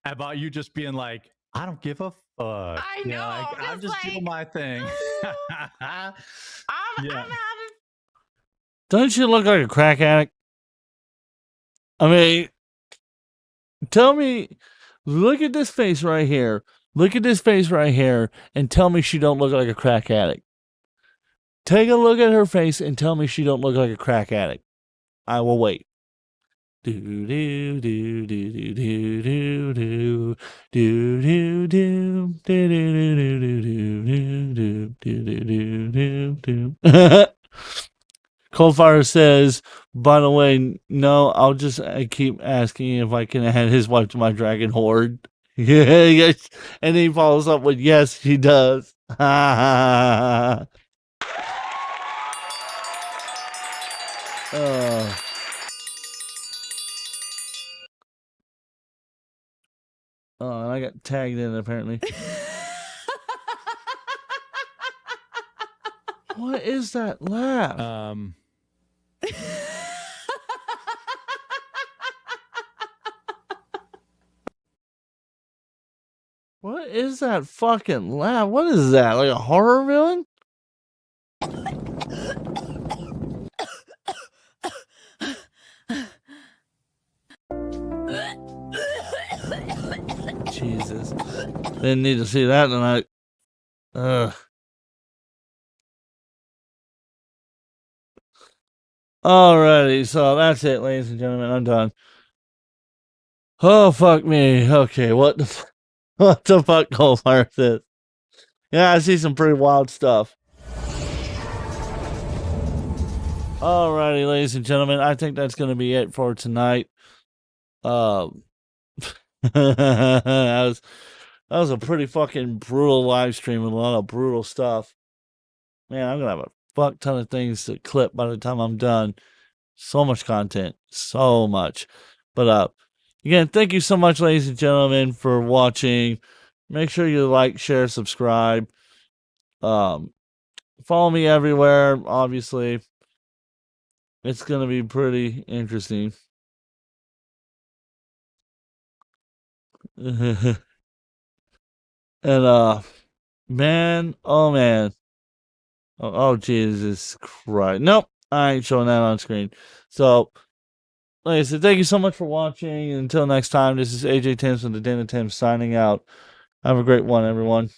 about you just being like, I don't give a fuck. I know. Like, I'm just doing my thing. I'm having... Don't you look like a crack addict? I mean, tell me, look at this face right here. Look at this face right here and tell me she don't look like a crack addict. Take a look at her face and tell me she don't look like a crack addict. I will wait. Do do do do do do do do do do do do do do do. Coldfire says, by the way, no, I keep asking if I can add his wife to my dragon horde. Yeah, yes. And he follows up with, yes, he does. Oh, and I got tagged in apparently. What is that laugh? What is that fucking laugh? What is that? Like a horror villain? Jesus. Didn't need to see that tonight. Ugh. Alrighty, so that's it, ladies and gentlemen. I'm done. Oh, fuck me. Okay, what the what the fuck Coldfire says? Yeah, I see some pretty wild stuff. Alrighty, ladies and gentlemen, I think that's going to be it for tonight. That was a pretty fucking brutal live stream with a lot of brutal stuff. Man, I'm going to have a fuck ton of things to clip by the time I'm done. So much content. So much. But, again, thank you so much, ladies and gentlemen, for watching. Make sure you like, share, subscribe. Follow me everywhere, obviously. It's going to be pretty interesting. And, Man, oh man. Oh, Jesus Christ. Nope, I ain't showing that on screen. So, like I said, thank you so much for watching. Until next time, this is AJ Timbs from the Den of Timbs signing out. Have a great one, everyone.